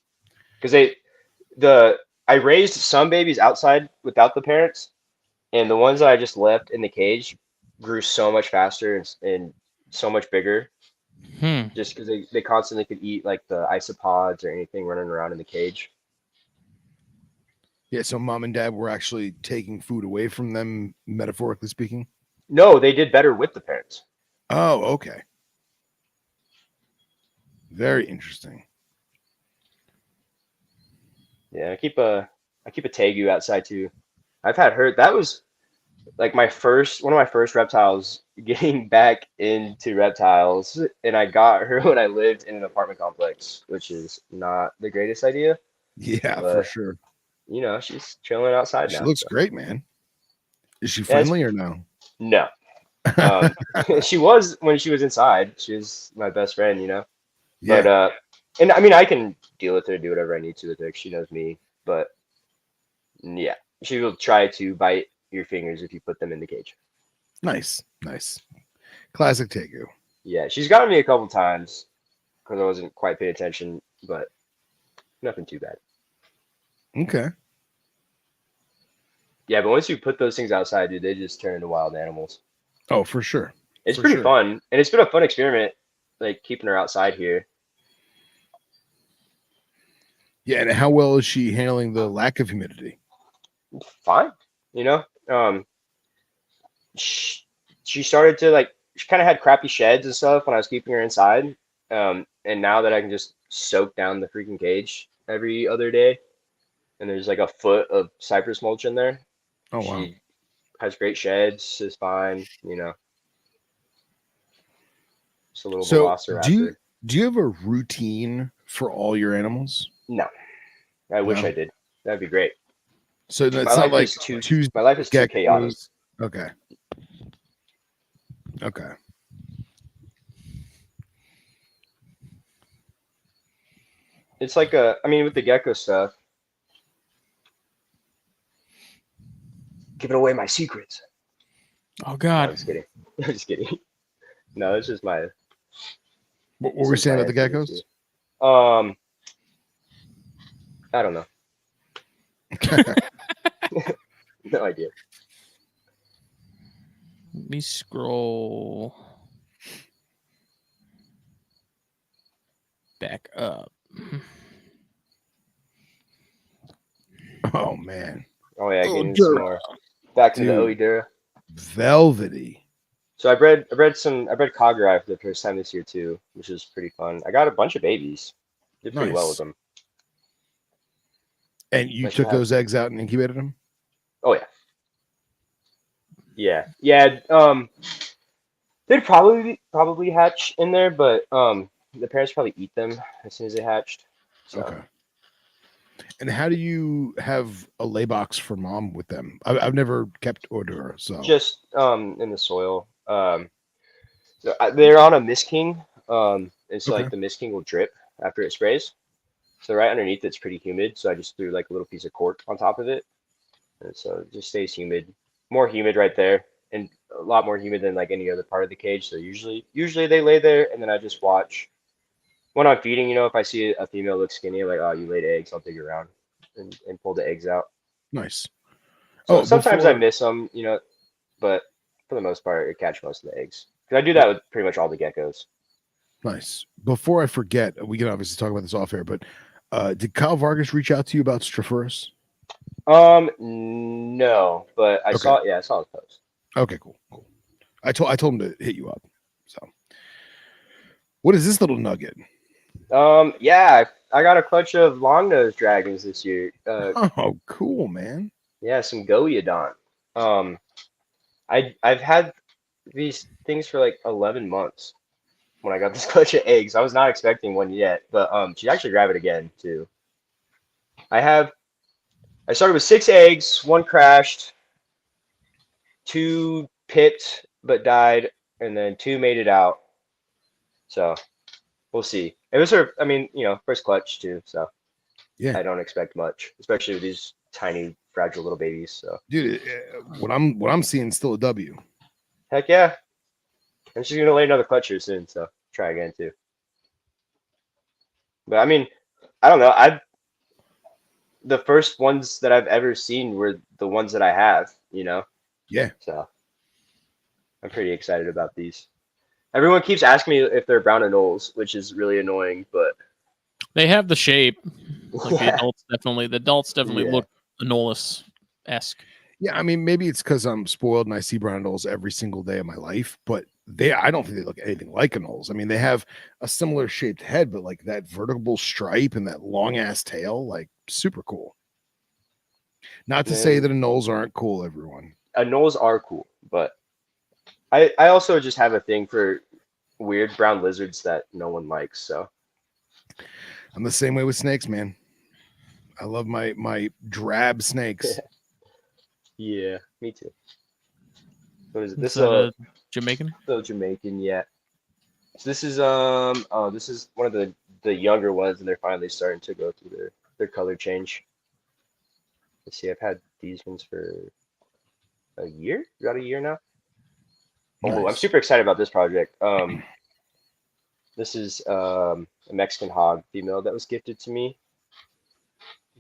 C: because I raised some babies outside without the parents, and the ones that I just left in the cage grew so much faster and so much bigger. Just because they constantly could eat like the isopods or anything running around in the cage.
B: Yeah, so mom and dad were actually taking food away from them, metaphorically speaking?
C: No, they did better with the parents.
B: Oh, okay. Very interesting.
C: Yeah, I keep a tegu outside too. I've had her. That was like one of my first reptiles getting back into reptiles, and I got her when I lived in an apartment complex, which is not the greatest idea.
B: Yeah, for sure.
C: She's chilling outside now.
B: She looks great, man. Is she friendly or no?
C: No. She was when she was inside. She was my best friend,
B: Yeah.
C: But and I mean I can deal with her, do whatever I need to with her. She knows me, but yeah, she will try to bite your fingers if you put them in the cage.
B: Nice. Classic Tegu.
C: Yeah, she's gotten me a couple times because I wasn't quite paying attention, but nothing too bad.
B: Okay.
C: Yeah, but once you put those things outside, dude, they just turn into wild animals.
B: Oh, for sure.
C: It's pretty fun, and it's been a fun experiment, like keeping her outside here.
B: Yeah, and how well is she handling the lack of humidity?
C: Fine, she started to she kind of had crappy sheds and stuff when I was keeping her inside, and now that I can just soak down the freaking cage every other day, and there's like a foot of cypress mulch in there.
B: Oh wow.
C: She has great sheds, is fine, Just a little velociraptor.
B: Do you have a routine for all your animals?
C: No. I wish I did. That'd be great.
B: So that's not like
C: my life is too chaotic.
B: Okay.
C: It's like with the gecko stuff. Giving away my secrets.
A: Oh God.
C: No, I'm just kidding. No, it's just my.
B: What were we saying about the geckos?
C: I don't know. No idea.
A: Let me scroll. back up.
B: Oh man.
C: Oh yeah,
A: Oh,
C: getting some more. Back to the
B: Dude.
C: Oidura.
B: Velvety.
C: So I bred Kagura for the first time this year too, which is pretty fun. I got a bunch of babies. Did pretty well with them.
B: And you
C: Nice
B: took those eggs out and incubated them?
C: Oh yeah. Yeah. They'd probably hatch in there, but the parents probably eat them as soon as they hatched. So.
B: Okay. And how do you have a lay box for mom with them? I've never kept Oidura, so
C: Just in the soil. So they're on a Mist King. And so
B: Okay.
C: like the Mist King will drip after it sprays. So right underneath it's pretty humid. So I just threw like a little piece of cork on top of it. And so it just stays humid. More humid right there. And a lot more humid than like any other part of the cage. So usually they lay there and then I just watch. When I'm feeding, if I see a female look skinny, I'm like, oh, you laid eggs, I'll dig around and pull the eggs out.
B: nice.
C: So sometimes I miss them, but for the most part, I catch most of the eggs. Because I do that with pretty much all the geckos.
B: Nice. Before I forget, we can obviously talk about this off air, but did Kyle Vargas reach out to you about Strophoros?
C: No, but I saw his post.
B: Okay, cool. I told him to hit you up. So, what is this little nugget?
C: Yeah, I got a clutch of longnose dragons this year.
B: Oh, cool, man.
C: Yeah, some Goiodon. I've had these things for like 11 months when I got this clutch of eggs. I was not expecting one yet, but she's actually gravid again too. I started with 6 eggs, 1 crashed, 2 pipped but died, and then 2 made it out. So we'll see. It was her, first clutch too, so
B: Yeah.
C: I don't expect much, especially with these tiny, fragile little babies. So,
B: dude, what I'm seeing is still a W.
C: Heck yeah. And she's gonna lay another clutch here soon, so try again too. But I don't know. The first ones that I've ever seen were the ones that I have,
B: Yeah.
C: So I'm pretty excited about these. Everyone keeps asking me if they're brown anoles, which is really annoying, but
A: they have the shape. Like
C: yeah.
A: the adults definitely look Anolis-esque.
B: Yeah, maybe it's because I'm spoiled and I see brown anoles every single day of my life, but I don't think they look anything like anoles. They have a similar shaped head, but like that vertical stripe and that long ass tail, like super cool. Not to say that anoles aren't cool, everyone.
C: Anoles are cool, but I also just have a thing for weird brown lizards that no one likes. So
B: I'm the same way with snakes, man. I love my drab snakes.
C: Yeah, me too. What is it? This
A: Jamaican?
C: So Jamaican, yeah. So this is this is one of the younger ones, and they're finally starting to go through their color change. Let's see, I've had these ones for a year, about a year now. Oh,
B: Nice.
C: I'm super excited about this project. This is a Mexican hog female that was gifted to me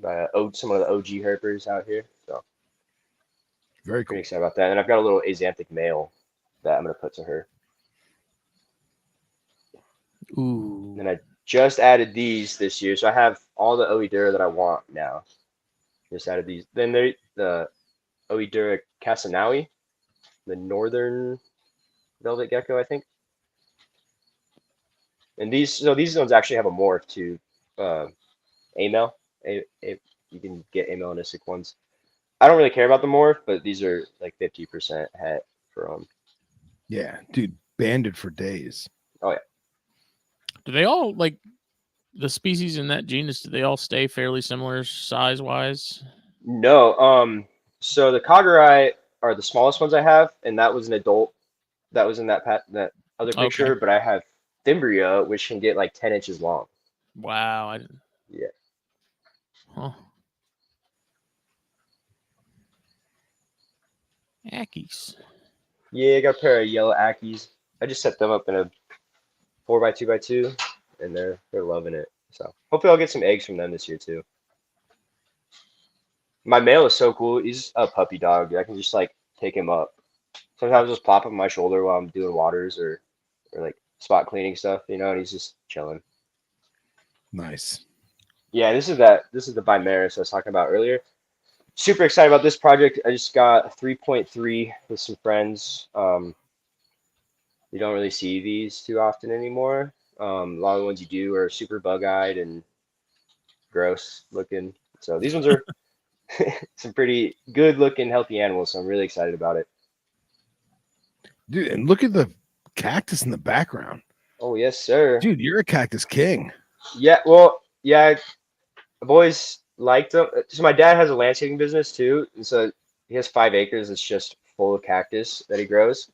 C: by some of the OG herpers out here. So
B: very cool.
C: pretty excited about that. And I've got a little axanthic male that I'm gonna put to her.
A: Ooh.
C: And I just added these this year, so I have all the Oidura that I want now. Just added these. Then the Oidura Casanawi, the northern velvet gecko, I think. And these ones actually have a morph to amel. You can get amelanistic ones. I don't really care about the morph, but these are like 50% het from.
B: Yeah, dude, banded for days.
C: Oh yeah.
A: Do they all like the species in that genus? Do they all stay fairly similar size wise?
C: No. So the Kagura are the smallest ones I have, and that was an adult. That was in that other picture,
A: Okay.
C: but I have Fimbria, which can get like 10 inches long.
A: Wow. I didn't.
C: Yeah.
A: Huh. Ackies.
C: Yeah, I got a pair of yellow Ackies. I just set them up in a 4x2x2, and they're loving it. So hopefully I'll get some eggs from them this year too. My male is so cool. He's a puppy dog. I can just like take him up. Sometimes I'll just plop him on my shoulder while I'm doing waters or like spot cleaning stuff, and he's just chilling.
B: Nice.
C: Yeah, this is the Bimaris I was talking about earlier. Super excited about this project. I just got a 3.3 with some friends. You don't really see these too often anymore. A lot of the ones you do are super bug-eyed and gross looking. So these ones are some pretty good looking, healthy animals. So I'm really excited about it.
B: Dude, and look at the cactus in the background.
C: Oh, yes, sir.
B: Dude, you're a cactus king.
C: Yeah, well, yeah, I've always liked them. So my dad has a landscaping business too, and so he has 5 acres. It's just full of cactus that he grows.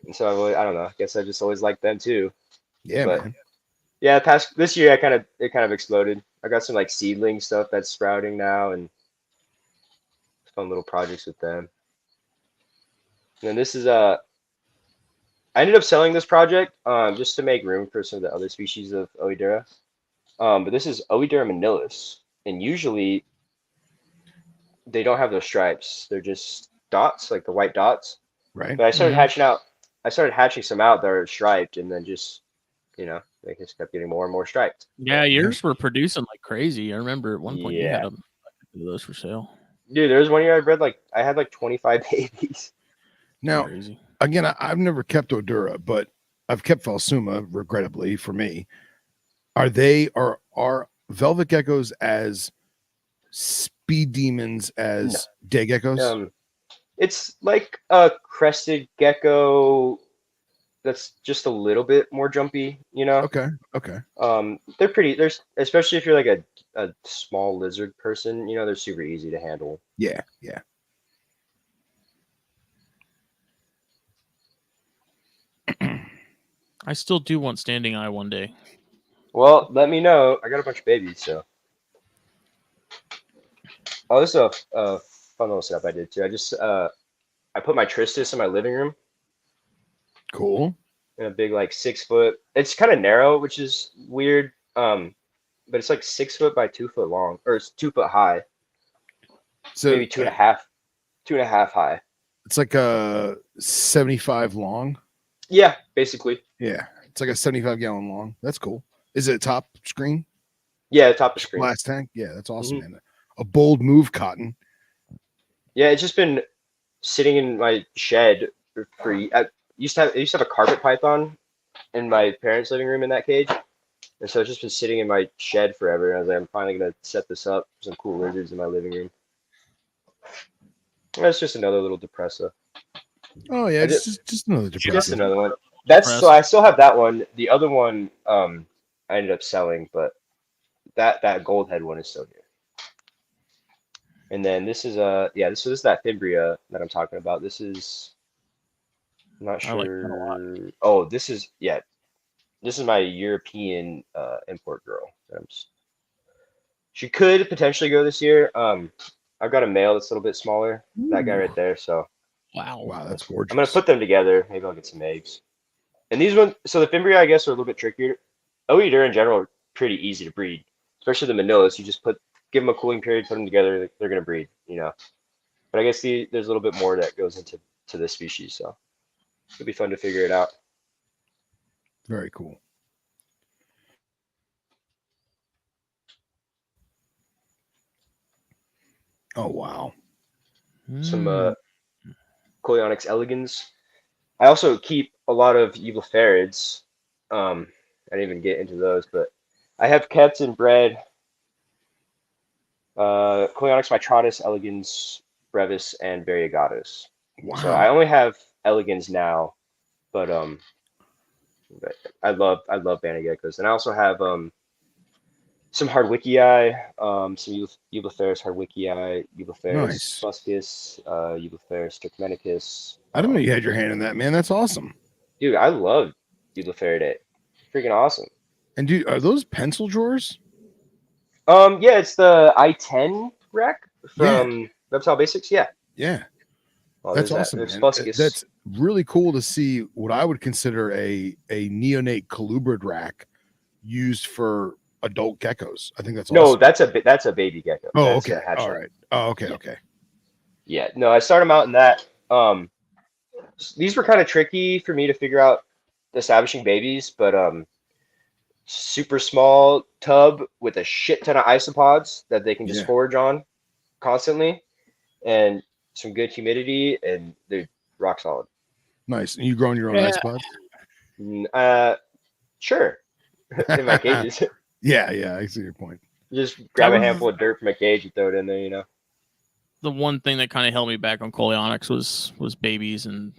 C: And so I don't know. I guess I just always liked them too.
B: Yeah,
C: But
B: man.
C: yeah, this year it kind of exploded. I got some like seedling stuff that's sprouting now, and fun little projects with them. And then this is I ended up selling this project just to make room for some of the other species of Oedura. But this is Oedura manilis, and usually they don't have those stripes. They're just dots, like the white dots.
B: Right.
C: But I started hatching some out that are striped, and then just they just kept getting more and more striped.
A: Yeah, yours were producing like crazy. I remember at one point you had
C: Yeah,
A: those for sale.
C: dude, there was one year I had like 25 babies.
B: Now,
A: Crazy.
B: again, I've never kept Odura, but I've kept Phelsuma, regrettably for me. Are velvet geckos as speed demons as day geckos?
C: It's like a crested gecko that's just a little bit more jumpy,
B: Okay.
C: They're pretty. There's especially if you're like a small lizard person, they're super easy to handle.
B: Yeah.
A: I still do want standing eye one day.
C: Well, let me know. I got a bunch of babies, so. Oh, this is a fun little setup I did too. I put my Tristis in my living room.
B: Cool.
C: In a big like 6 foot. It's kind of narrow, which is weird. But it's like 6 foot by 2 foot long, or it's 2 foot high.
B: So
C: Maybe 2.5 high.
B: It's like a 75 long.
C: Yeah, basically.
B: Yeah, it's like a 75-gallon long. That's cool. Is it a top screen?
C: Yeah, top of screen.
B: Glass tank. Yeah, that's awesome, man. A bold move, Cotton.
C: Yeah, it's just been sitting in my shed for. I used to have a carpet python in my parents' living room in that cage, and so it's just been sitting in my shed forever. And I was like, I'm finally gonna set this up for some cool lizards in my living room. That's just another little depressor.
B: Oh yeah, it's just another depressor.
C: Just another one. So I still have that one. The other one, I ended up selling, but that gold head one is still here. And then this is this is that Fimbria that I'm talking about. This is I'm not sure. Oh, this is my European import girl. She could potentially go this year. I've got a male that's a little bit smaller. That guy right there. So
B: wow, that's gorgeous.
C: I'm gonna put them together. Maybe I'll get some eggs. And these ones, so the Fimbria, I guess, are a little bit trickier. Oedura in general are pretty easy to breed, especially the Manilas. You just give them a cooling period, put them together, they're gonna breed, But I guess there's a little bit more that goes into this species, so it'll be fun to figure it out.
B: Very cool. Oh wow.
C: Some Coleonyx elegans. I also keep a lot of Eublephaриds. I didn't even get into those, but I have kept and bred Coleonyx mitratus, elegans, brevis, and variegatus.
B: Wow.
C: So I only have elegans now, but I love banded geckos, and I also have some Hardwickii, some Eublepharis hardwickii, Eublepharis fuscus, Eublepharis turkmenicus.
B: I didn't know you had your hand in that, man. That's awesome.
C: Dude, I love Eublepharidae. Freaking awesome.
B: And dude, are those pencil drawers?
C: Yeah, it's the I-10 rack from Reptile Basics. Yeah.
B: Yeah.
C: Oh,
B: that's awesome. That's really cool to see what I would consider a neonate colubrid rack used for adult geckos. I think that's awesome.
C: No, that's a baby gecko.
B: Oh,
C: that's
B: okay. All right. Oh, okay.
C: Yeah.
B: Okay.
C: Yeah. No, I started them out in that. These were kind of tricky for me to figure out establishing babies, but super small tub with a shit ton of isopods that they can just forage on constantly, and some good humidity, and they're rock solid.
B: Nice. And you growing your own isopods?
C: Sure. In my cages.
B: Yeah, I see your point.
C: Just grab a handful of dirt from a cage and throw it in there, you know.
A: The one thing that kind of held me back on coleonyx was babies and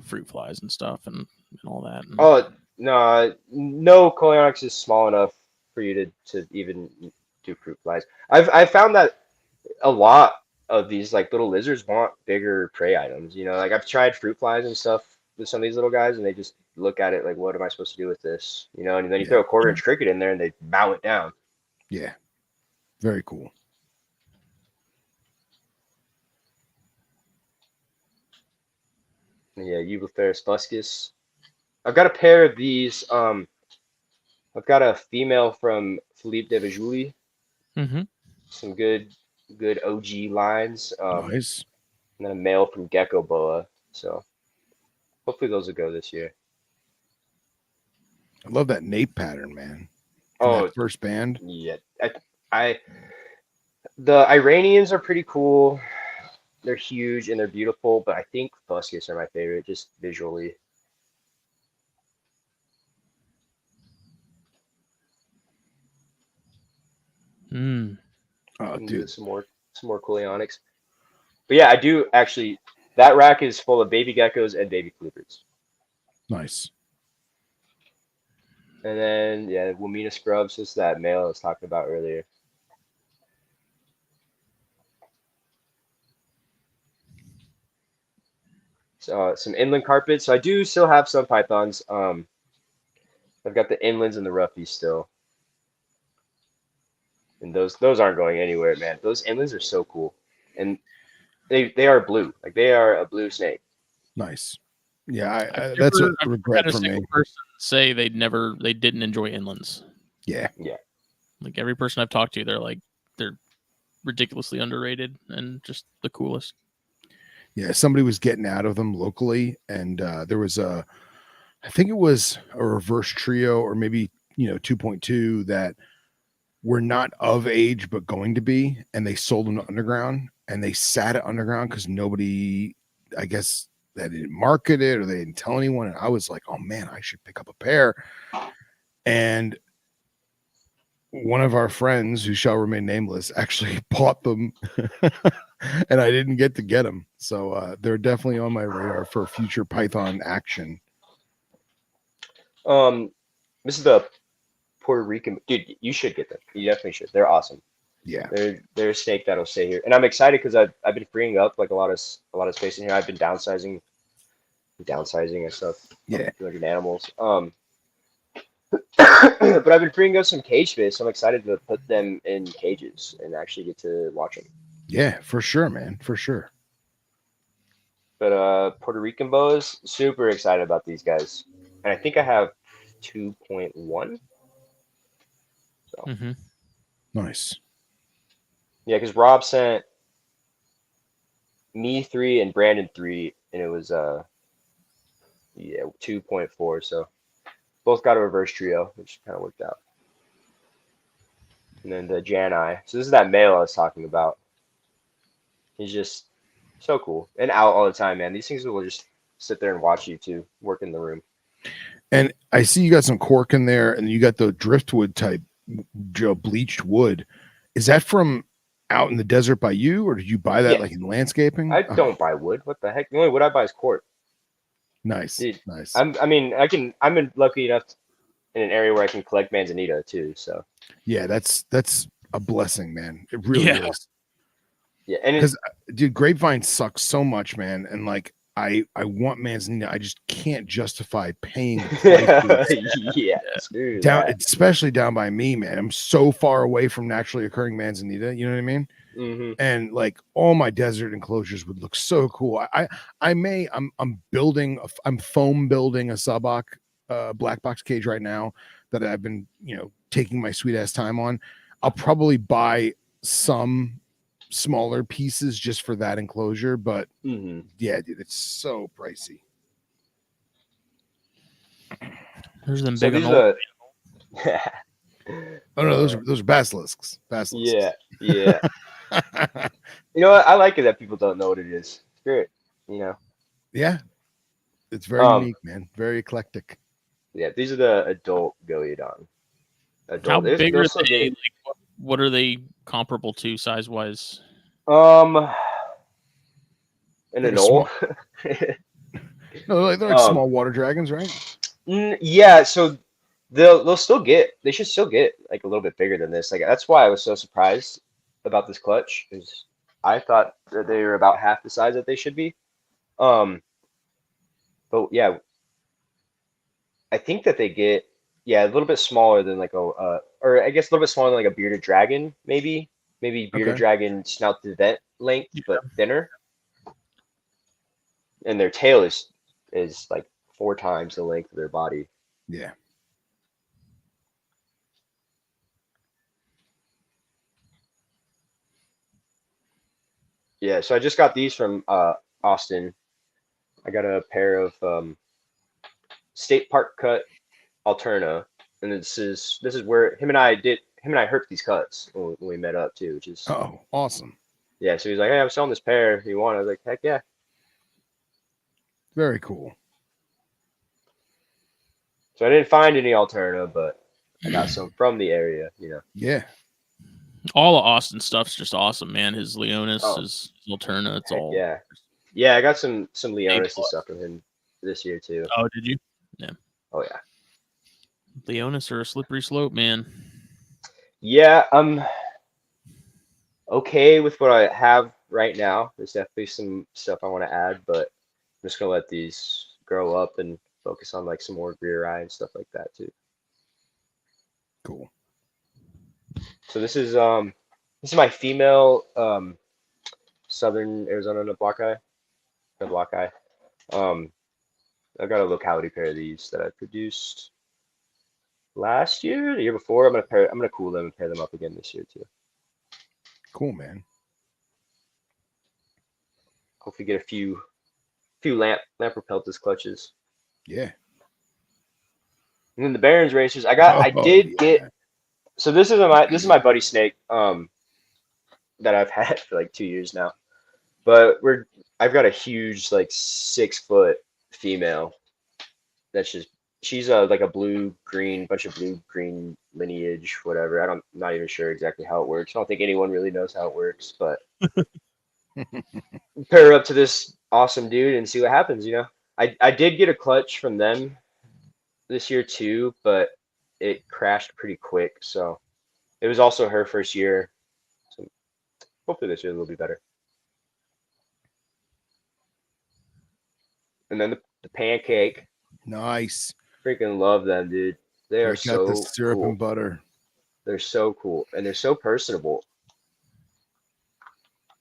A: fruit flies and stuff and all that. And
C: oh no coleonyx is small enough for you to even do fruit flies. I've found that a lot of these like little lizards want bigger prey items. You know, like I've tried fruit flies and stuff with some of these little guys, and they just look at it like, "What am I supposed to do with this?" You know, and then you throw a quarter-inch cricket in there, and they mow it down.
B: Yeah, very cool.
C: Yeah, Eublepharis fuscus. I've got a pair of these. I've got a female from Philippe de Vajuli.
A: Mm-hmm.
C: Some good OG lines.
B: Nice.
C: And then a male from Gecko Boa. So hopefully those will go this year.
B: I love that nape pattern, man.
C: That
B: first band.
C: Yeah, the Iranians are pretty cool. They're huge and they're beautiful, but I think fuscus are my favorite, just visually.
B: Oh, dude.
C: Some more coleonyx. But yeah, I do actually. That rack is full of baby geckos and baby flippers.
B: Nice.
C: And then Wamina scrubs, just that male I was talking about earlier. So some inland carpets. So I do still have some pythons. I've got the inlands and the roughies still. And those aren't going anywhere, man. Those inlands are so cool. And they are blue. Like they are a blue snake.
B: Nice. Yeah, that's a regret
A: had a
B: for me.
A: Person say they didn't enjoy inlands.
B: Yeah.
A: Like every person I've talked to, they're ridiculously underrated and just the coolest.
B: Yeah, somebody was getting out of them locally, and there was I think it was a reverse trio or maybe 2.2 that were not of age but going to be, and they sold them to underground, and they sat at underground because nobody, I guess, they didn't market it or they didn't tell anyone. And I was like, oh man, I should pick up a pair. And one of our friends, who shall remain nameless, actually bought them, and I didn't get to get them. So they're definitely on my radar for future Python action.
C: This is the Puerto Rican dude. You should get them. You definitely should. They're awesome.
B: Yeah,
C: they're a snake that'll stay here, and I'm excited because I've been freeing up like a lot of space in here. I've been downsizing and stuff.
B: Yeah,
C: like animals. But I've been freeing up some cage space. So I'm excited to put them in cages and actually get to watch them.
B: Yeah, for sure, man, for sure.
C: But Puerto Rican boas, super excited about these guys, and I think I have 2.1. So
B: nice.
C: Yeah, because Rob sent me 3 and Brandon 3, and it was 2.4. So both got a reverse trio, which kind of worked out. And then the Janai. So this is that male I was talking about. He's just so cool and out all the time, man. These things will just sit there and watch you too, work in the room.
B: And I see you got some cork in there, and you got the driftwood type bleached wood. Is that from out in the desert by you, or did you buy that like in landscaping?
C: I don't buy wood. What the heck? The only wood I buy is cork.
B: Nice.
C: Dude,
B: nice.
C: I'm lucky enough in an area where I can collect manzanita too. So
B: yeah, that's a blessing, man. It really is.
C: Yeah, and
B: because dude, grapevine sucks so much, man. And like I want manzanita. I just can't justify paying
C: the
B: down, especially down by me, man. I'm so far away from naturally occurring manzanita. You know what I mean?
C: Mm-hmm.
B: And like all my desert enclosures would look so cool. I'm foam building a Sabak black box cage right now that I've been taking my sweet ass time on. I'll probably buy some smaller pieces just for that enclosure, but yeah, dude, it's so pricey.
A: There's them
C: so
A: big
C: these are
B: Oh no, those are basilisks. Basilisks.
C: Yeah. You know what? I like it that people don't know what it is. It's great. You know.
B: Yeah, it's very unique, man. Very eclectic.
C: Yeah, these are the adult Goliodon.
A: How big are
C: still
A: they?
C: get
A: Like, what are they comparable to size wise?
C: an
B: Like a
C: anole.
B: small, no, they're like small water dragons, right?
C: Yeah, so they should still get like a little bit bigger than this. Like that's why I was so surprised about this clutch, is I thought that they were about half the size that they should be. Um, but yeah, I think that they get a little bit smaller than like or I guess a little bit smaller than like a bearded dragon, maybe bearded
B: Okay.
C: dragon snout to vent length,
A: Yeah.
C: but thinner, and their tail is like 4 times the length of their body.
B: Yeah.
C: Yeah, so I just got these from Austin. I got a pair of State Park cut Alterna, and this is where him and I herped these cuts when we met up too, which is
B: Oh, awesome.
C: yeah. So he's like, "Hey, I'm selling this pair. You want it?" I was like, "Heck yeah!"
B: Very cool.
C: So I didn't find any Alterna, but I got some from the area. You know.
B: Yeah.
A: All of Austin stuff's just awesome, man. His Leonis,
C: Oh,
A: his Alterna, it's
C: heck
A: all.
C: yeah. Yeah, I got some
A: A+.
C: Leonis and stuff from him this year too.
A: Oh, did you? Yeah.
C: Oh yeah.
A: Leonis are a slippery slope, man.
C: Yeah, I'm okay with what I have right now. There's definitely some stuff I want to add, but I'm just gonna let these grow up and focus on like some more rear eye and stuff like that too.
B: Cool.
C: So this is my female Southern Arizona block eye. I've got a locality pair of these that I produced last year, the year before. I'm gonna cool them and pair them up again this year too.
B: Cool, man.
C: Hopefully get a few Lamprey Peltis clutches.
B: Yeah.
C: And then the Barons racers, I
B: Oh,
C: did
B: yeah.
C: get. So this is my buddy Snake that I've had for like 2 years now. But I've got a huge like 6 foot female that's just she's like a bunch of blue green lineage, whatever. I'm not even sure exactly how it works. I don't think anyone really knows how it works, but pair her up to this awesome dude and see what happens, you know. I did get a clutch from them this year too, but it crashed pretty quick, so it was also her first year. So hopefully this year will be better. And then the pancake.
B: Nice.
C: Freaking love them, dude. They are
B: Break out the
C: so
B: syrup
C: cool.
B: and butter.
C: They're so cool, and they're so personable.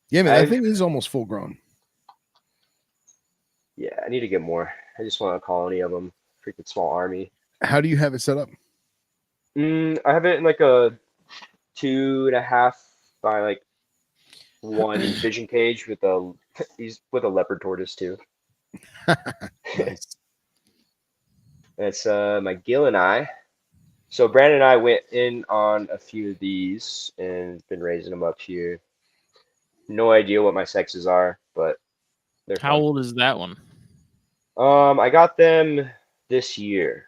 B: Yeah, man, that thing is almost full grown.
C: Yeah, I need to get more. I just want a colony of them. Freaking small army.
B: How do you have it set up?
C: I have it in like a 2.5 by like 1 vision cage with a leopard tortoise too.
B: Nice.
C: That's my Gill and I. So Brandon and I went in on a few of these and been raising them up here. No idea what my sexes are, but they're
A: How
C: fun.
A: old is that one?
C: I got them this year,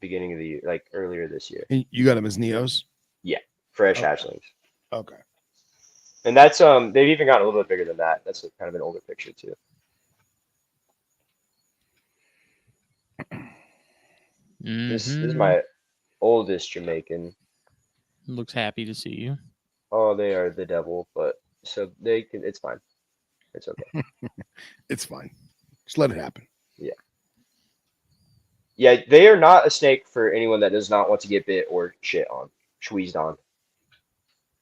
C: beginning of the year, like earlier this year.
B: And you got them as Neos?
C: Yeah, fresh
B: Okay.
C: hatchlings.
B: Okay.
C: And that's they've even gotten a little bit bigger than that. That's kind of an older picture too. This is my oldest Jamaican.
A: Looks happy to see you.
C: Oh, they are the devil, but so they can. It's fine. It's okay.
B: It's fine. Just let it happen.
C: Yeah. Yeah, they are not a snake for anyone that does not want to get bit or squeezed on,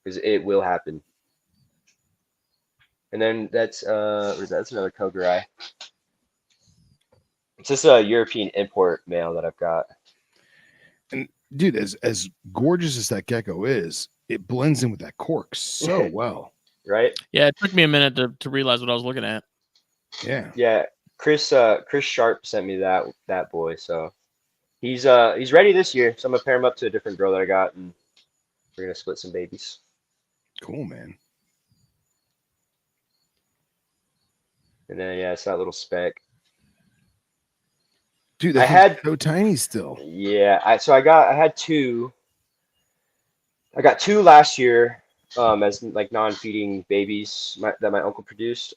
C: because it will happen. And then that's that's another Kogurai. It's just a European import male that I've got.
B: And dude, as gorgeous as that gecko is, it blends in with that cork so well.
C: Right?
A: Yeah, it took me a minute to realize what I was looking at.
B: Yeah.
C: Yeah. Chris Sharp sent me that boy, so He's ready this year, so I'm gonna pair him up to a different girl that I got, and we're gonna split some babies.
B: Cool, man.
C: And then it's that little speck.
B: Dude, that thing's so tiny still.
C: Yeah, I had two. I got two last year, as like non-feeding babies that my uncle produced.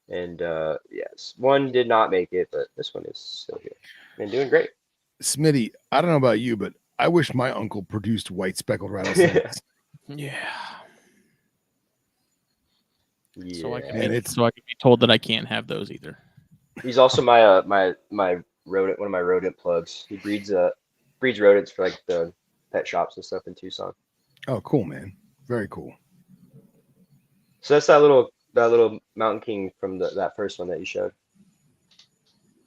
C: Yes, one did not make it, but this one is still here and doing great.
B: Smitty, I don't know about you, but I wish my uncle produced white speckled rattlesnakes.
A: Yeah.
C: Yeah.
A: So I can be told that I can't have those either.
C: He's also my my rodent, one of my rodent plugs. He breeds rodents for like the pet shops and stuff in Tucson.
B: Oh, cool, man. Very cool.
C: So that's that little Mountain King from that first one that you showed.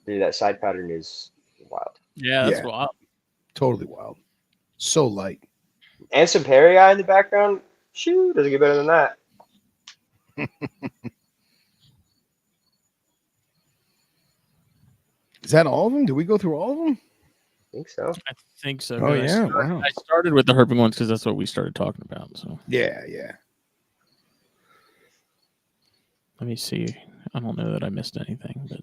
C: Dude, that side pattern is wild.
A: Yeah, that's wild.
B: Totally wild. So light.
C: And some Perry eye in the background. Shoo, doesn't get better than that.
B: Is that all of them? Did we go through all of them?
C: I think so.
A: I think so.
B: Oh, yeah. Wow.
A: I started with the herping ones because that's what we started talking about. So
B: yeah.
A: Let me see. I don't know that I missed anything, but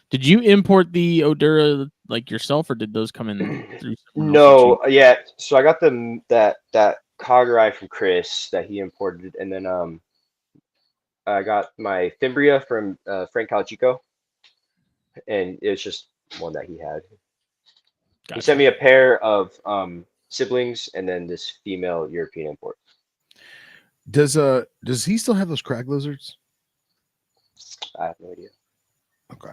A: did you import the Odura like yourself, or did those come in through?
C: No, yeah. So I got that Cogger from Chris that he imported, and then I got my Fimbria from Frank Calachico, and it's just one that he had. Gotcha. He sent me a pair of siblings, and then this female European import.
B: Does he still have those crag lizards?
C: I have no idea.
B: Okay.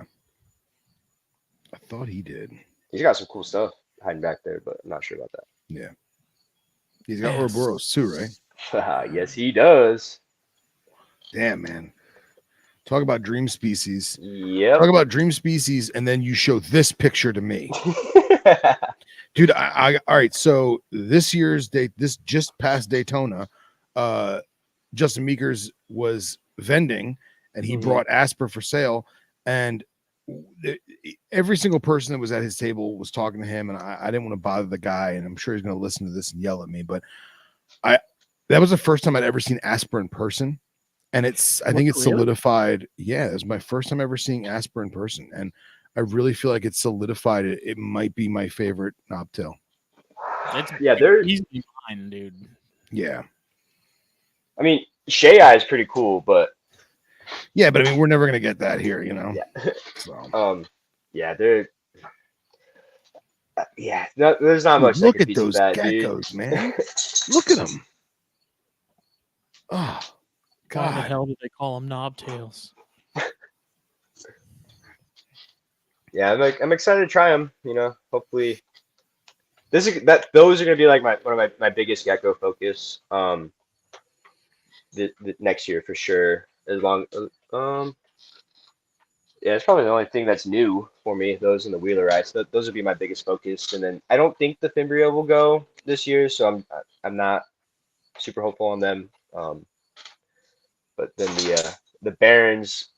B: I thought he did.
C: He's got some cool stuff hiding back there, but I'm not sure about that.
B: Yeah. He's got Ouroboros too, right?
C: Yes, he does.
B: Damn, man. Talk about dream species.
C: Yeah.
B: Talk about dream species, and then you show this picture to me. Dude, I all right. So this just past Daytona, Justin Meekers was vending, and he brought Asper for sale, and every single person that was at his table was talking to him, and I didn't want to bother the guy, and I'm sure he's going to listen to this and yell at me, but that was the first time I'd ever seen Asper in person, and I think it's solidified. Yeah, it was my first time ever seeing Asper in person, and I really feel like it's solidified. It might be my favorite knobtail.
C: They're
A: easily mine, dude.
B: Yeah.
C: I mean, Shea Eye is pretty cool, but
B: yeah, but I mean, we're never gonna get that here, you know.
C: Yeah.
B: So.
C: They're. There's not much.
B: Look at those geckos, dude. Man. Look at them. Oh, God.
A: Why the hell do they call them knobtails?
C: Yeah, I'm excited to try them. You know, hopefully, those are gonna be like one of my biggest gecko focus. The next year for sure. As long it's probably the only thing that's new for me. Those and the Wheeler Ice. Those would be my biggest focus. And then I don't think the Fimbria will go this year, so I'm not super hopeful on them. But then the Barons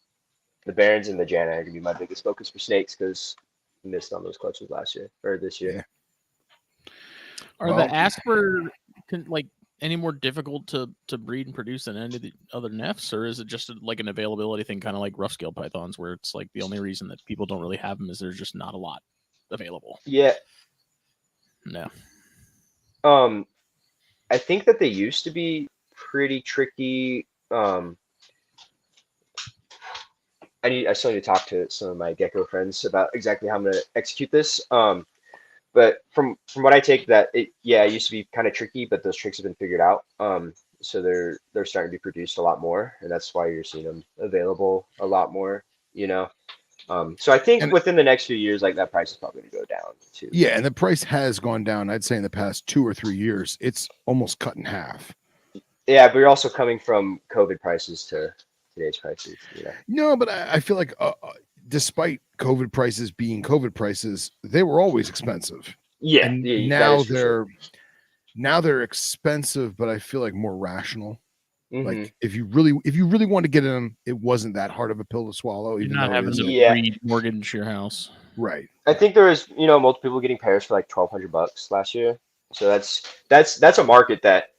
C: and the Jana are gonna be my biggest focus for snakes because I missed on those clutches last year or this year.
B: Yeah.
A: Are the Asper any more difficult to breed and produce than any of the other neffs, or is it just like an availability thing, kind of like rough scale pythons, where it's like the only reason that people don't really have them is there's just not a lot available?
C: Yeah.
A: No.
C: I think that they used to be pretty tricky. I still need to talk to some of my gecko friends about exactly how I'm going to execute this. But from what I take, that it used to be kind of tricky, but those tricks have been figured out. So they're starting to be produced a lot more, and that's why you're seeing them available a lot more. You know, so I think within the next few years, like that price is probably going to go down too.
B: Yeah, and the price has gone down. I'd say in the past 2 or 3 years, it's almost cut in half.
C: Yeah, but you're also coming from COVID prices to today's prices. You know?
B: No, but I feel like despite COVID prices being COVID prices, they were always expensive.
C: Yeah,
B: and now they're expensive, but I feel like more rational. Mm-hmm. Like if you really want to get in them, it wasn't that hard of a pill to swallow.
A: You're not having to mortgage your house.
B: Right.
C: I think there was, multiple people getting pairs for like $1,200 last year. So that's a market that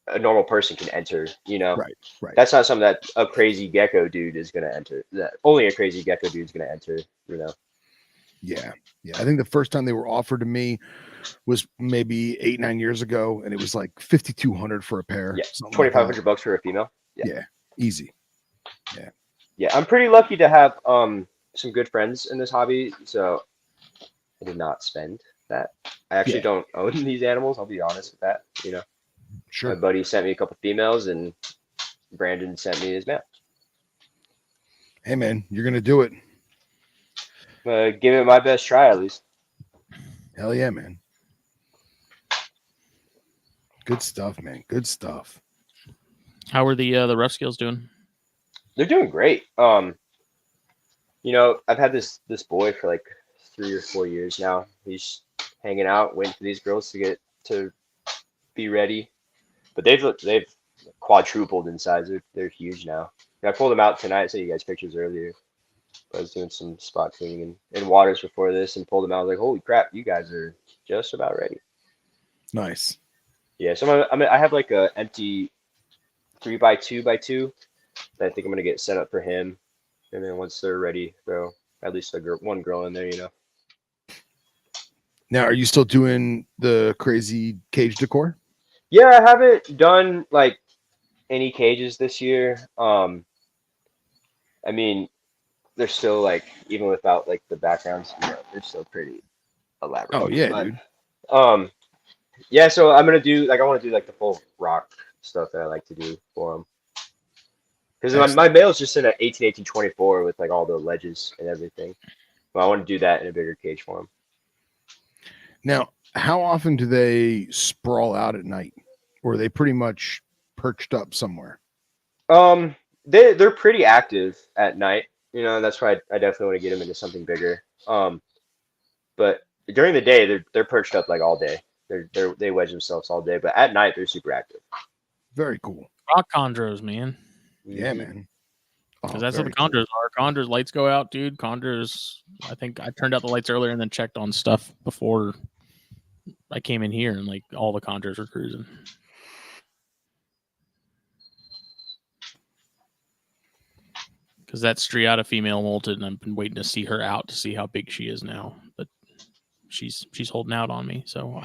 C: a normal person can enter.
B: Right. Right.
C: That's not something that a crazy gecko dude is going to enter. That only a crazy gecko dude is going to enter.
B: Yeah. Yeah. I think the first time they were offered to me was maybe 8-9 years ago, and it was like 5,200 for a pair.
C: Yeah,
B: something like
C: $2,500 for a female.
B: Yeah. Easy.
C: Yeah, I'm pretty lucky to have some good friends in this hobby, so I did not spend that. I actually
B: Yeah.
C: don't own these animals. I'll be honest with that. My
B: Sure.
C: buddy sent me a couple females, and Brandon sent me his male.
B: Hey man, you're gonna do it.
C: Give it my best try at least.
B: Hell yeah, man. Good stuff, man. Good stuff.
A: How are the rough scales doing?
C: They're doing great. I've had this boy for like 3 or 4 years now. He's hanging out, waiting for these girls to get to be ready. But they've quadrupled in size. They're huge now. And I pulled them out tonight. I sent you guys pictures earlier. I was doing some spot cleaning in waters before this and pulled them out. I was like, holy crap, you guys are just about ready.
B: Nice.
C: Yeah, so I have like a empty 3x2x2 that I think I'm gonna get set up for him. And then once they're ready, throw at least one girl in there,
B: Now, are you still doing the crazy cage decor?
C: Yeah, I haven't done like any cages this year. I mean, they're still like, even without like the backgrounds, they're still pretty elaborate.
B: Oh yeah,
C: But,
B: dude.
C: Yeah, so I'm gonna do like, I want to do like the full rock stuff that I like to do for them. Because my male's just in an 18-18-24 with like all the ledges and everything. But I want to do that in a bigger cage for him.
B: Now, how often do they sprawl out at night, or are they pretty much perched up somewhere?
C: They're pretty active at night. That's why I definitely want to get them into something bigger. But during the day, they're perched up like all day. They wedge themselves all day. But at night, they're super active.
B: Very cool.
A: Rock chondros, man.
B: Yeah, man.
A: Because that's what the chondros are. Chondros lights go out, dude. Chondros. I think I turned out the lights earlier and then checked on stuff before I came in here, and like all the chondros were cruising. Because that striata female molted, and I've been waiting to see her out to see how big she is now. But she's holding out on me, so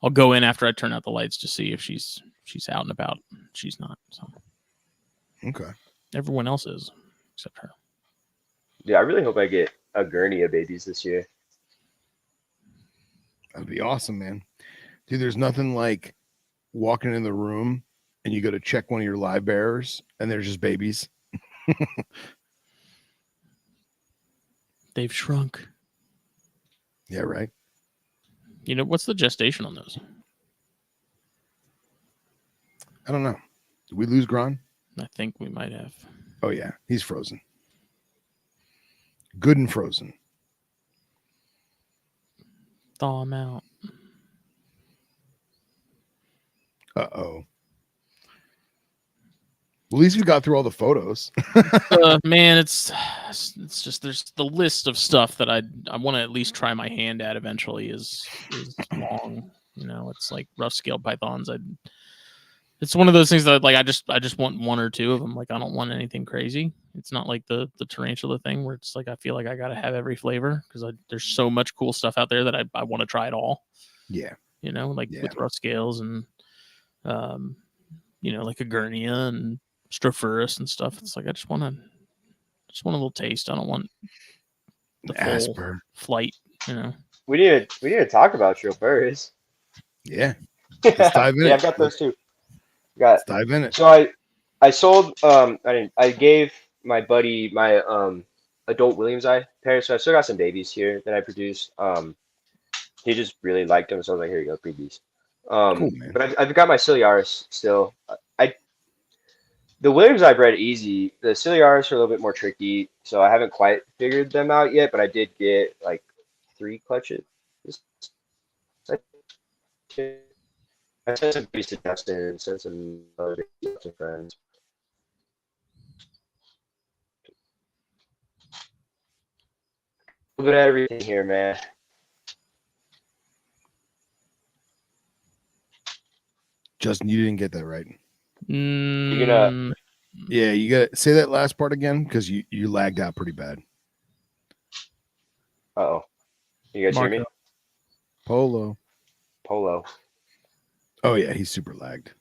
A: I'll go in after I turn out the lights to see if she's out and about. She's not. So
B: okay.
A: Everyone else is except her.
C: Yeah, I really hope I get a Grahn-d of babies this year.
B: That'd be awesome, man. Dude, there's nothing like walking in the room and you go to check one of your live bearers and there's just babies.
A: They've shrunk.
B: Yeah, right.
A: What's the gestation on those?
B: I don't know. Did we lose Grahn?
A: I think we might have.
B: Oh, yeah. He's frozen. Good and frozen.
A: Thaw him out.
B: Uh-oh. At least we got through all the photos.
A: Man, it's just there's the list of stuff that I want to at least try my hand at eventually is long. It's like rough scaled pythons. It's one of those things that like I just want one or two of them. Like I don't want anything crazy. It's not like the tarantula thing where it's like I feel like I gotta have every flavor because there's so much cool stuff out there that I want to try it all.
B: Yeah.
A: With rough scales and like a Gurnia and Stropurus and stuff. It's like I just want a little taste. I don't want the full flight.
C: We need to talk about Stropurus.
B: Yeah. Let's dive in.
C: Yeah, I've got those too. Let's
B: dive in it.
C: So I sold I gave my buddy my adult Williams eye pair, so I still got some babies here that I produced. He just really liked them, so I was like, here you go, breed these. Cool, man. But I've got my Ciliaris still. The Williams I bred easy. The Ciliaris are a little bit more tricky, so I haven't quite figured them out yet, but I did get like 3 clutches. I sent some babies to Justin and sent some other babies to friends. bit of everything here, man.
B: Justin, you didn't get that right.
C: You're gonna.
B: Yeah, you got to say that last part again because you lagged out pretty bad.
C: Uh-oh. You guys hear me?
B: Polo.
C: Oh
B: yeah, he's super lagged.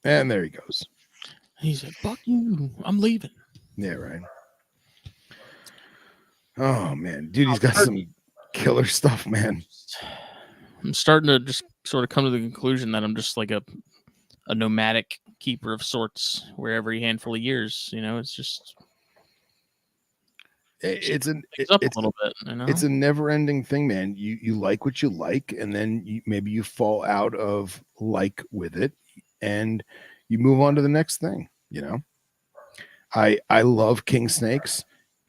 B: And there he goes.
A: He said, "Fuck you, I'm leaving."
B: Yeah, right. Oh man, dude, he's got some killer stuff, man.
A: I'm starting to just sort of come to the conclusion that I'm just like a nomadic keeper of sorts, where every handful of years, it's just
B: it's
A: a little bit.
B: It's a never-ending thing, man. You like what you like, and then maybe you fall out of like with it, and you move on to the next thing. I love king snakes.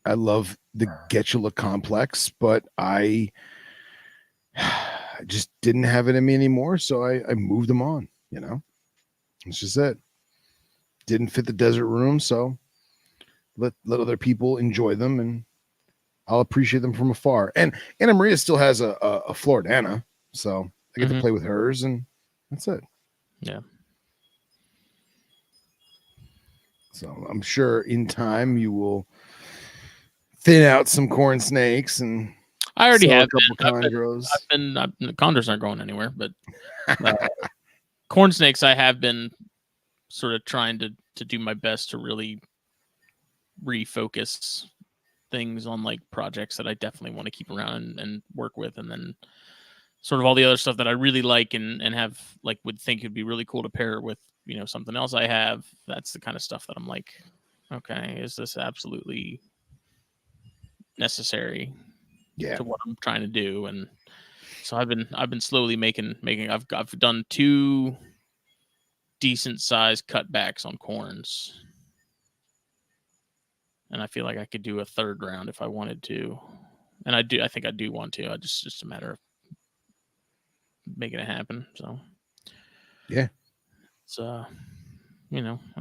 B: I love the Getula complex, but I just didn't have it in me anymore, so I moved them on. It's just it. Didn't fit the desert room, so let other people enjoy them, and I'll appreciate them from afar. And Anna Maria still has a Floridana, so I get to play with hers, and that's it.
A: Yeah.
B: So I'm sure in time you will thin out some corn snakes, and
A: I already have
B: a couple chondros.
A: The chondros aren't going anywhere, but corn snakes I have been sort of trying to do my best to really refocus things on like projects that I definitely want to keep around and work with, and then sort of all the other stuff that I really like and have like would think it'd be really cool to pair with something else I have. That's the kind of stuff that I'm like, okay, is this absolutely necessary to what I'm trying to do? And so I've been slowly making I've done 2 decent sized cutbacks on corns, and I feel like I could do a 3rd round if I wanted to, and I think I do want to. It's just a matter of making it happen. So
B: yeah,
A: it's I'm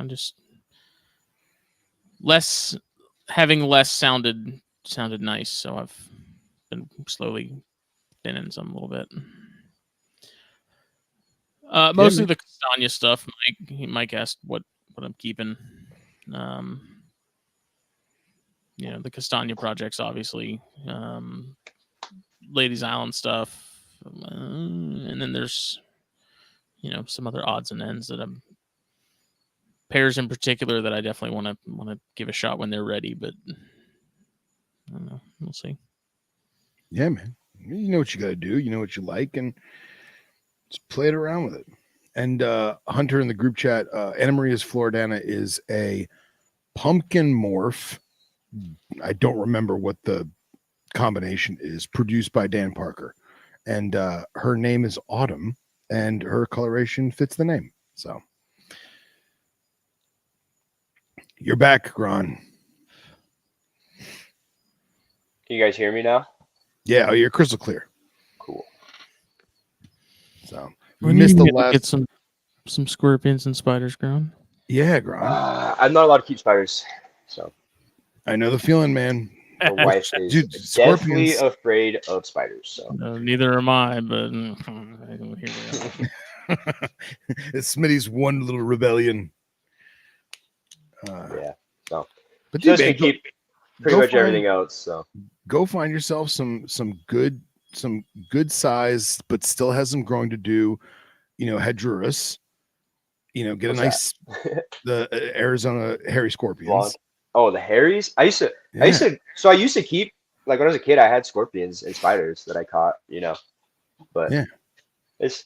A: just having less sounded nice, so I've been slowly thinning some a little bit. Mostly the Castagna stuff. Mike asked what I'm keeping. The Castagna projects, obviously. Ladies Island stuff, and then there's some other odds and ends that I'm pairs in particular that I definitely want to give a shot when they're ready, but I don't know. We'll see.
B: Yeah, man. You know what you got to do. You know what you like, and just play it around with it. And Hunter in the group chat, Anna Maria's Floridana is a pumpkin morph. I don't remember what the combination is, produced by Dan Parker. And her name is Autumn, and her coloration fits the name. So you're back, Grahn.
C: Can you guys hear me now?
B: Yeah, you're crystal clear.
C: Cool.
B: So
A: we missed the last. Get some scorpions and spiders, Grahn.
B: Yeah, Grahn.
C: I'm not allowed to keep spiders, so
B: I know the feeling, man.
C: My wife is deathly afraid of spiders. So
A: neither am I, but
B: it's Smitty's one little rebellion.
C: Yeah, so
B: but
C: just can keep pretty much everything else. So
B: go find yourself some good size, but still has some growing to do. Hedgerus. Get a nice the Arizona hairy scorpions.
C: Blonde. Oh, the Harrys! I used to keep, like, when I was a kid, I had scorpions and spiders that I caught, but it's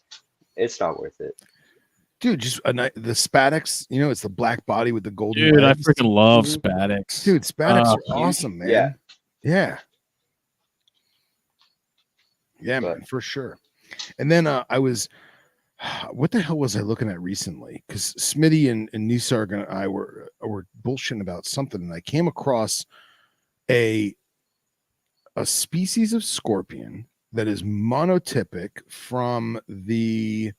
C: not worth it.
B: Dude, just the Spadax, it's the black body with the golden
A: Dude,
B: legs.
A: I freaking love Spadax.
B: Dude, Spadax are awesome, man. Yeah, man, for sure. And then I was, what the hell was I looking at recently? Because Smitty and Nisarg and I were bullshitting about something, and I came across a species of scorpion that is monotypic from the,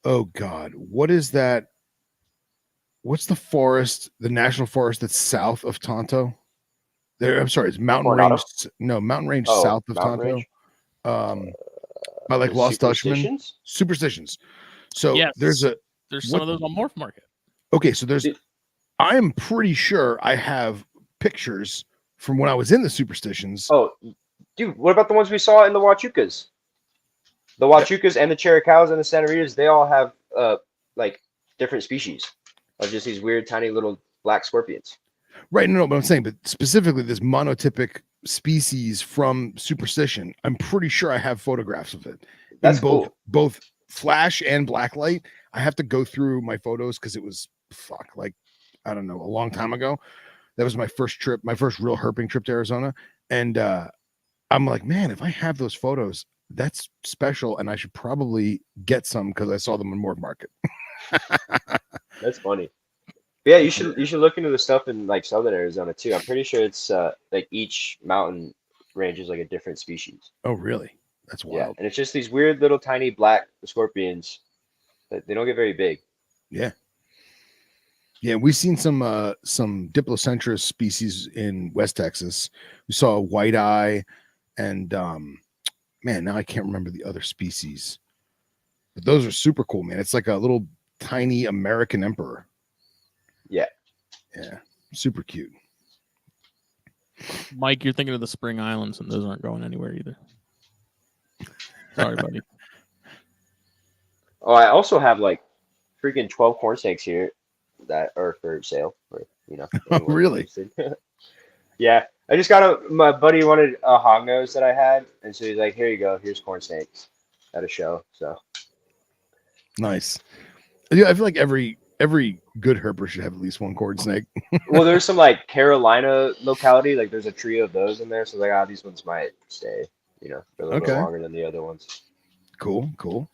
B: oh God, what is that? What's the forest, the national forest that's south of Tonto? I'm sorry, it's Mountain
C: Coronado?
B: Range. No, Mountain Range
C: Oh,
B: south of
C: Mountain
B: Tonto.
C: Range.
B: By like
C: The
B: Lost Dutchman.
C: Superstitions?
B: Superstitions. So
A: Yes,
B: there's
A: some
B: what?
A: of those on Morph Market.
B: Okay, so there's.
C: Dude.
B: I'm pretty sure I have pictures from when I was in the Superstitions.
C: Oh, dude, what about the ones we saw in the Huachucas? The Huachucas and the Chiricaos and the Santeritas, they all have like different species of just these weird tiny little black scorpions.
B: Right, no, but I'm saying, but specifically this monotypic species from Superstition, I'm pretty sure I have photographs of it.
C: That's
B: in both
C: cool.
B: both flash and blacklight. I have to go through my photos because it was like I don't know, a long time ago. That was my first trip, my first real herping trip to Arizona. And I'm like, man, if I have those photos, that's special, and I should probably get some because I saw them in Morph Market.
C: That's funny. Yeah, you should look into the stuff in like southern Arizona too. I'm pretty sure it's like each mountain range is like a different species.
B: Oh, really? That's
C: Yeah,
B: wild.
C: and it's just these weird little tiny black scorpions that they don't get very big.
B: Yeah. Yeah, we've seen some Diplocentris species in West Texas. We saw a white eye and man, now I can't remember the other species. But those are super cool, man. It's like a little tiny American emperor.
C: Yeah.
B: Yeah. Super cute.
A: Mike, you're thinking of the Spring Islands, and those aren't going anywhere either. Sorry, buddy.
C: Oh, I also have like freaking 12 corn snakes here that are for sale, or
B: Oh, really?
C: interested. Yeah, I just got my buddy wanted a hognose that I had, and so he's like, "Here you go, here's corn snakes at a show." So
B: Nice. Yeah, I feel like every good herper should have at least one corn snake.
C: well, there's some like Carolina locality, like there's a trio of those in there, so like, these ones might stay, for a little bit
B: Okay.
C: longer than the other ones.
B: Cool.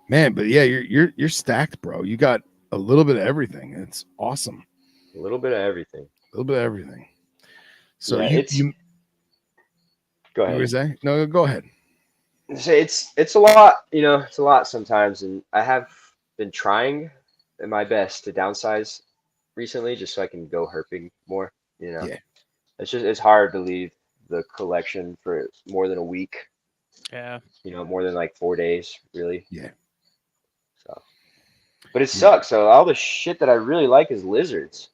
B: Man, but yeah, you're stacked, bro. You got a little bit of everything. It's awesome.
C: A little bit of everything.
B: A little bit of everything. So
C: Yeah,
B: you
C: go
B: what
C: ahead.
B: were you say? No, go ahead.
C: So it's a lot, it's a lot sometimes, and I have been trying my best to downsize recently just so I can go herping more,
B: Yeah.
C: It's hard to leave the collection for more than a week,
A: Yeah.
C: more than like 4 days, really.
B: Yeah.
C: So, but it sucks. So all the shit that I really like is lizards.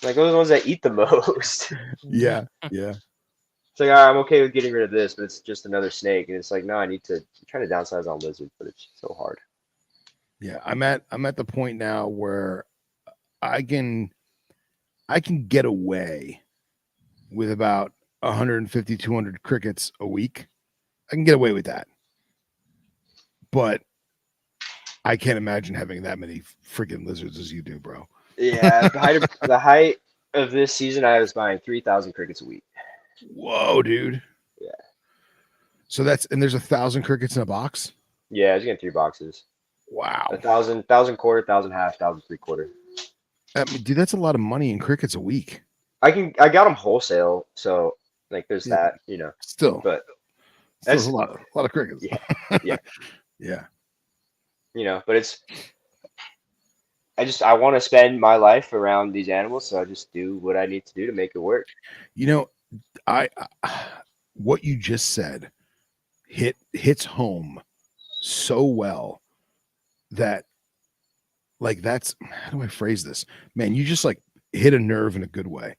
C: Like those are the ones that eat the most.
B: Yeah.
C: It's like, all right, I'm okay with getting rid of this, but it's just another snake. And it's like, no, I'm trying to downsize on lizards, but it's so hard.
B: Yeah. I'm at the point now where I can get away with about 150, 200 crickets a week. I can get away with that. But I can't imagine having that many freaking lizards as you do, bro.
C: Yeah, the height of this season, I was buying 3,000 crickets a week.
B: Whoa, dude.
C: Yeah.
B: So there's 1,000 crickets in a box?
C: Yeah, I was getting 3 boxes.
B: Wow.
C: 1,000 quarter, 1,000 half, 1,000 3/4.
B: I mean, dude, that's a lot of money in crickets a week.
C: I got them wholesale, so like there's that,
B: Still,
C: but
B: that's a lot of crickets.
C: Yeah.
B: Yeah.
C: But I want to spend my life around these animals, so I just do what I need to do to make it work.
B: I what you just said hits home so well that like that's how do I phrase this? Man, you just like hit a nerve in a good way.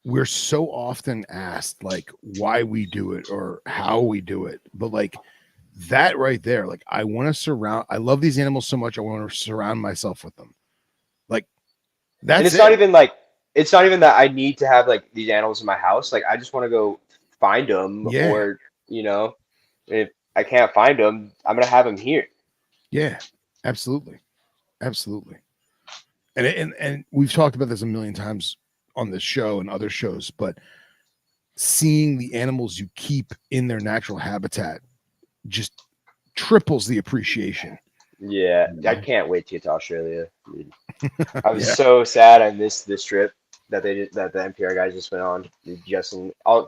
B: We're so often asked like why we do it or how we do it, but like that right there, like I love these animals so much, I want to surround myself with them. Like that's
C: and it's not even that I need to have like these animals in my house. Like I just want to go find them, or if I can't find them, I'm gonna have them here.
B: Yeah, absolutely. And we've talked about this a million times on this show and other shows, but seeing the animals you keep in their natural habitat just triples the appreciation.
C: Yeah, I can't wait to get to Australia. Dude. I was so sad I missed this trip that the NPR guys just went on.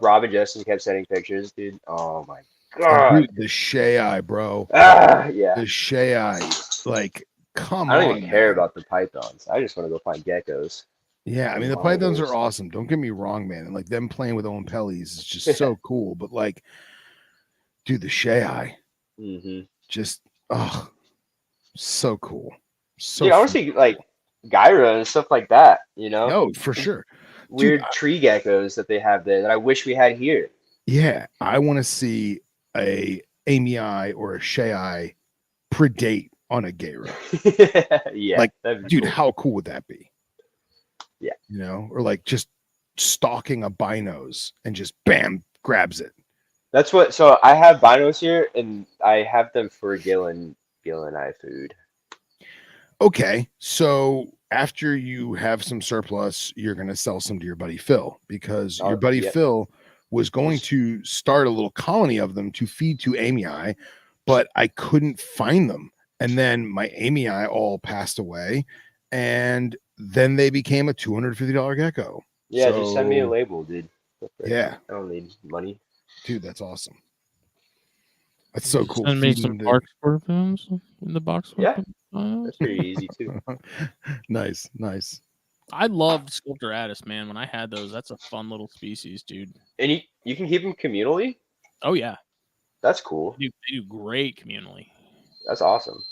C: Rob and Justin kept sending pictures, dude. Oh my god,
B: dude, the Shai, bro.
C: Yeah,
B: the Shai, like come on.
C: I don't even care about the pythons. I just want to go find geckos.
B: Yeah, I mean the pythons are awesome. Don't get me wrong, man. And like them playing with Owen Pellies is just so cool. But like, dude, the Shai, just so cool. So
C: dude, I want to see like Gyra and stuff like that.
B: no, for sure.
C: Weird
B: Dude,
C: tree geckos that they have there that I wish we had here.
B: Yeah, I want to see a Amy or a Shai predate on a Gyra.
C: Yeah,
B: Like, dude,
C: cool.
B: how cool would that be?
C: Yeah,
B: or like just stalking a binos and just bam grabs it.
C: that's what. So I have binos here, and I have them for Gillen eye food.
B: Okay, so after you have some surplus, you're going to sell some to your buddy Phil because your buddy Phil was going to start a little colony of them to feed to Amy, but I couldn't find them. And then my Amy all passed away, and then they became a $250 gecko.
C: Yeah, just send me a label, dude.
B: Yeah,
C: I don't need money.
B: Dude, that's awesome. That's so cool.
A: Send me some bark scorpions in the box.
C: Yeah, that's pretty easy too.
B: Nice.
A: I loved Sculpturatus, man. When I had those, that's a fun little species, dude.
C: And you can keep them communally?
A: Oh yeah,
C: that's cool.
A: They do great communally.
C: That's awesome.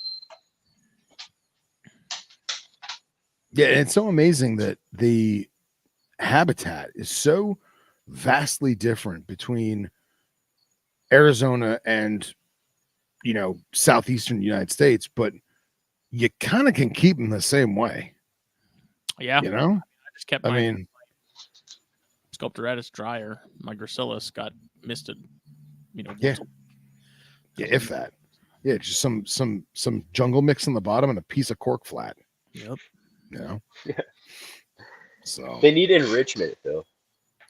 B: Yeah, and it's so amazing that the habitat is so vastly different between Arizona and southeastern United States, but you kind of can keep them the same way.
A: Yeah,
B: I
A: just kept. Sculpturatus drier. My gracilis got misted.
B: Yeah, if that. Yeah, just some jungle mix on the bottom and a piece of cork flat.
A: Yep.
C: Yeah.
B: So
C: they need enrichment, though.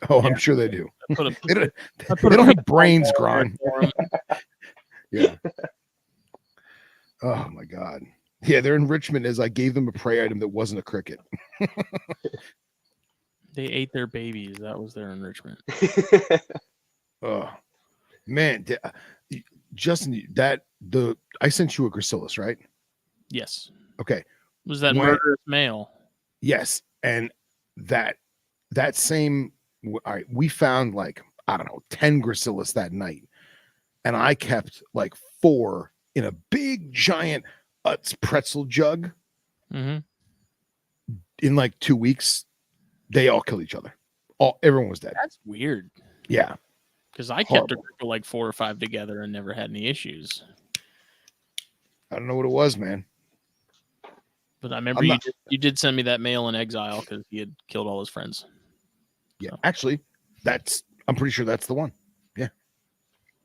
B: Oh, yeah. I'm sure they do. They don't have brains, Grahn. Yeah. Oh my God. Yeah, their enrichment is I gave them a prey item that wasn't a cricket.
A: They ate their babies. That was their enrichment.
B: Oh man, Justin, I sent you a gracilis, right?
A: Yes.
B: Okay.
A: Was that murderous male?
B: Yes, and that same. All right, we found like I don't know 10 gracilis that night, and I kept like 4 in a big giant Utz pretzel jug.
A: Mm-hmm.
B: In like 2 weeks, they all killed each other. Everyone was dead.
A: That's weird.
B: Yeah,
A: because I kept a group of like 4 or 5 together and never had any issues.
B: I don't know what it was, man.
A: But I remember you did send me that male in exile because he had killed all his friends.
B: Yeah, so. Actually, I'm pretty sure that's the one. Yeah.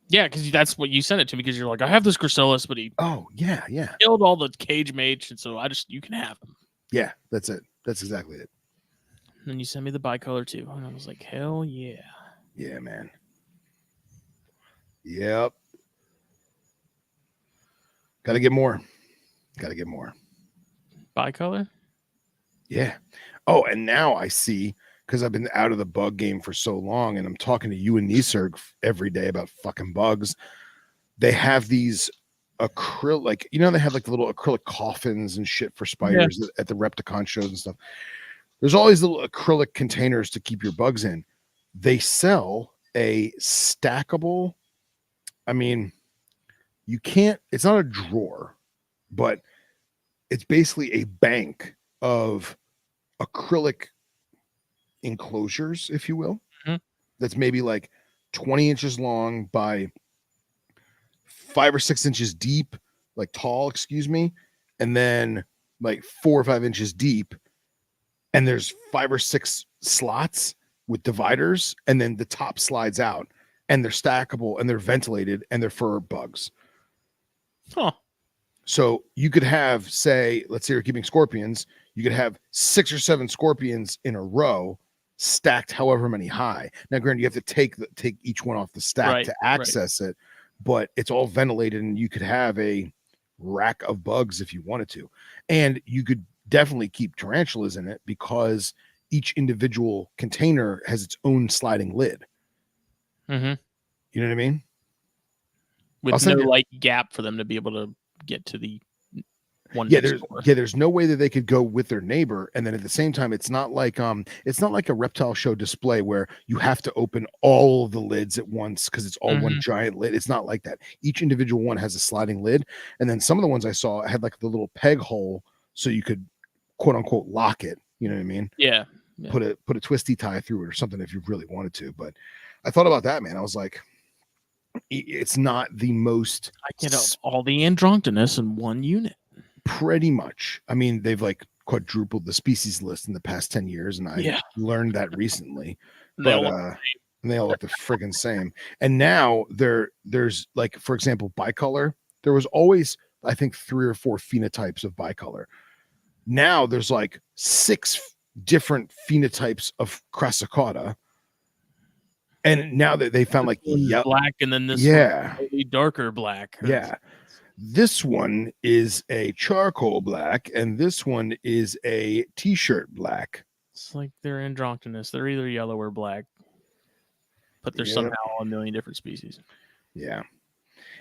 A: Yeah, because that's what you sent it to me because you're like, I have this gracilis, but he
B: killed
A: all the cage mates, and so you can have him.
B: Yeah, that's it. That's exactly it.
A: And then you sent me the bicolor too, and I was like, hell yeah.
B: Yeah, man. Yep. Got to get more.
A: Bicolor?
B: Yeah. Oh, and now I see, because I've been out of the bug game for so long, and I'm talking to you and Niserg every day about fucking bugs. They have these acrylic, they have like the little acrylic coffins and shit for spiders at the Repticon shows and stuff. There's all these little acrylic containers to keep your bugs in. They sell a stackable, it's not a drawer, but it's basically a bank of acrylic enclosures, if you will.
A: Mm-hmm.
B: That's maybe like 20 inches long by 5 or 6 inches deep, like tall, and then like 4 or 5 inches deep. And there's 5 or 6 slots with dividers, and then the top slides out, and they're stackable and they're ventilated and they're for bugs.
A: Huh.
B: So you could have, say, let's say you're keeping scorpions, you could have 6 or 7 scorpions in a row stacked however many high. Now, granted, you have to take each one off the stack to access it, but it's all ventilated, and you could have a rack of bugs if you wanted to. And you could definitely keep tarantulas in it because each individual container has its own sliding lid.
A: Mm-hmm.
B: You know what I mean?
A: With no gap for them to be able to get to the big store.
B: There's no way that they could go with their neighbor, and then at the same time, it's not like a reptile show display where you have to open all of the lids at once because it's all one giant lid. It's not like that. Each individual one has a sliding lid, and then some of the ones I saw had like the little peg hole so you could quote unquote lock it. You know what I mean?
A: Yeah.
B: Put a twisty tie through it or something if you really wanted to. But I thought about that, man. I was like, it's not the most.
A: I get all the androgynous in one unit.
B: Pretty much. I mean, they've like quadrupled the species list in the past 10 years, and I learned that recently. They all look the friggin' same. And now there's like, for example, bicolor. There was always, I think, 3 or 4 phenotypes of bicolor. Now there's like 6 different phenotypes of crassicauda. And now that they found like
A: black, and then this darker black.
B: Yeah. This one is a charcoal black, and this one is a t-shirt black.
A: It's like they're androgynous. They're either yellow or black, but they're somehow a million different species.
B: Yeah.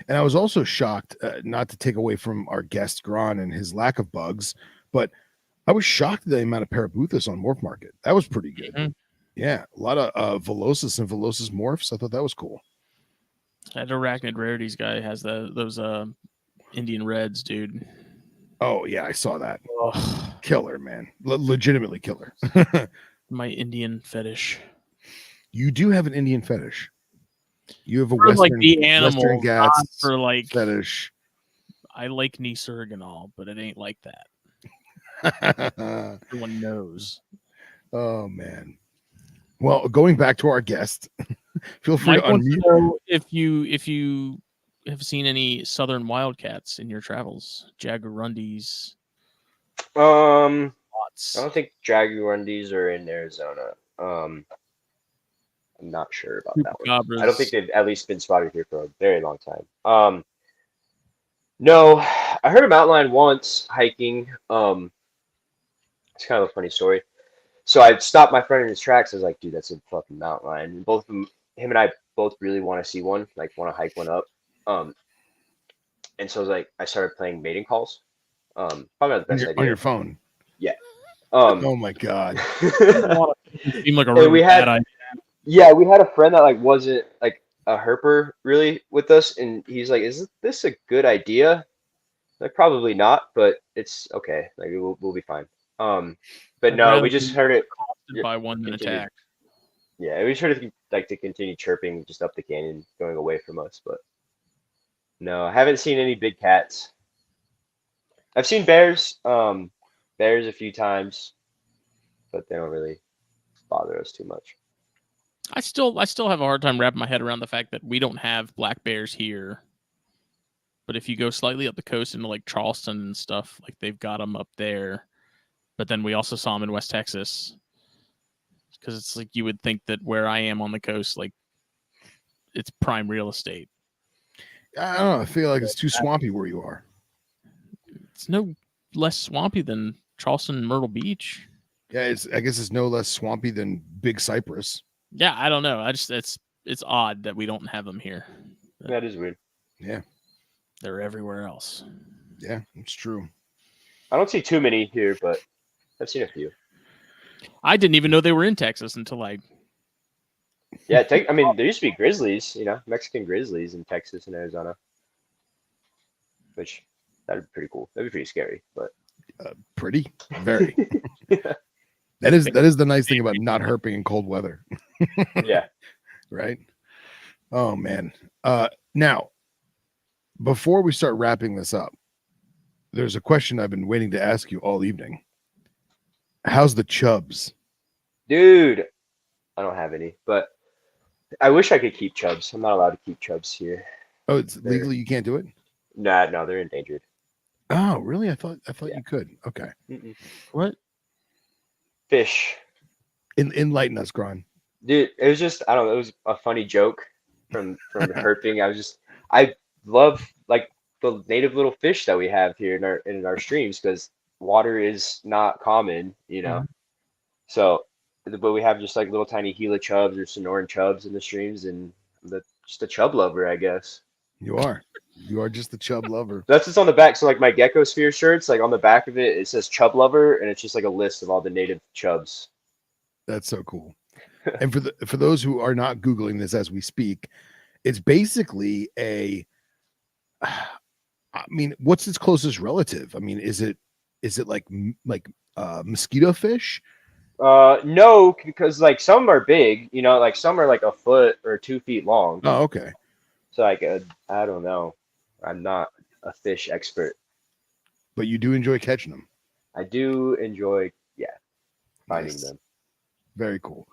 B: And I was also shocked, not to take away from our guest Grahn and his lack of bugs, but I was shocked at the amount of Parabuthus on Morph Market. That was pretty good. Yeah, a lot of Velocis and Velocis morphs. I thought that was cool.
A: That Arachnid Rarities guy has those Indian Reds, dude.
B: Oh yeah, I saw that. Killer, man. Legitimately killer.
A: My Indian fetish.
B: You do have an Indian fetish. You have a
A: for
B: Western,
A: like the animal,
B: Western Ghats
A: for like
B: fetish.
A: I like Nisurg and all, but it ain't like that. Everyone knows.
B: Oh man. Well, going back to our guest, feel free to unmute.
A: If you have seen any southern wildcats in your travels, jaguarundis.
C: I don't think jaguarundis are in Arizona. I'm not sure about that one. I don't think they've at least been spotted here for a very long time. No, I heard a mountain lion once hiking. It's kind of a funny story. So I stopped my friend in his tracks. I was like, dude, that's a fucking mountain lion. And both of them, him and I both really want to see one, like want to hike one up. And so I was like, I started playing mating calls. Probably not the best idea.
B: On your phone.
C: Yeah.
B: Oh my god.
A: Seemed like a really bad idea.
C: Yeah, we had a friend that like wasn't like a herper really with us, and he's like, "Is this a good idea?" Like, probably not, but it's okay. Like, we'll be fine. But no, we just heard it
A: by 1 minute attack.
C: Yeah, we just heard it like to continue chirping just up the canyon, going away from us. But no, I haven't seen any big cats. I've seen bears, bears a few times, but they don't really bother us too much.
A: I still have a hard time wrapping my head around the fact that we don't have black bears here. But if you go slightly up the coast into like Charleston and stuff, like they've got them up there. But then we also saw them in West Texas. Because it's like you would think that where I am on the coast, like it's prime real estate.
B: I don't know. I feel like it's too swampy where you are.
A: It's no less swampy than Charleston and Myrtle Beach.
B: Yeah, I guess it's no less swampy than Big Cypress.
A: Yeah, I don't know. It's odd that we don't have them here.
C: That is weird.
B: Yeah.
A: They're everywhere else.
B: Yeah, it's true.
C: I don't see too many here, but I've seen a few.
A: I didn't even know they were in Texas until
C: Yeah, I mean, there used to be grizzlies, Mexican grizzlies in Texas and Arizona, which that'd be pretty cool. That'd be pretty scary, but
B: pretty, very. Yeah. That is the nice thing about not herping in cold weather.
C: Yeah.
B: Right. Oh man. Now, before we start wrapping this up, there's a question I've been waiting to ask you all evening. How's the chubs?
C: Dude, I don't have any, but I wish I could keep chubs. I'm not allowed to keep chubs here.
B: Oh, it's legally you can't do it?
C: No, they're endangered.
B: Oh, really? I thought you could. Okay.
C: Mm-mm.
A: What?
C: Fish.
B: Enlighten us, Grahn.
C: Dude, it was just, I don't know, it was a funny joke from herping. I love like the native little fish that we have here in our streams because water is not common,
A: Mm-hmm.
C: So, but we have just like little tiny Gila chubs or Sonoran chubs in the streams, and just a chub lover, I guess.
B: You are. You are just the chub lover.
C: That's just on the back. So like my Gecko Sphere shirts, like on the back of it says Chub Lover, and it's just like a list of all the native chubs.
B: That's so cool. And for those who are not Googling this as we speak, it's basically I mean, what's its closest relative? I mean, is it like mosquito fish?
C: No, because like some are big, you know, like some are like a foot or 2 feet long.
B: Oh, okay.
C: So like I don't know. I'm not a fish expert.
B: But you do enjoy catching them.
C: I do enjoy, finding
B: Nice.
C: them.
B: Very cool.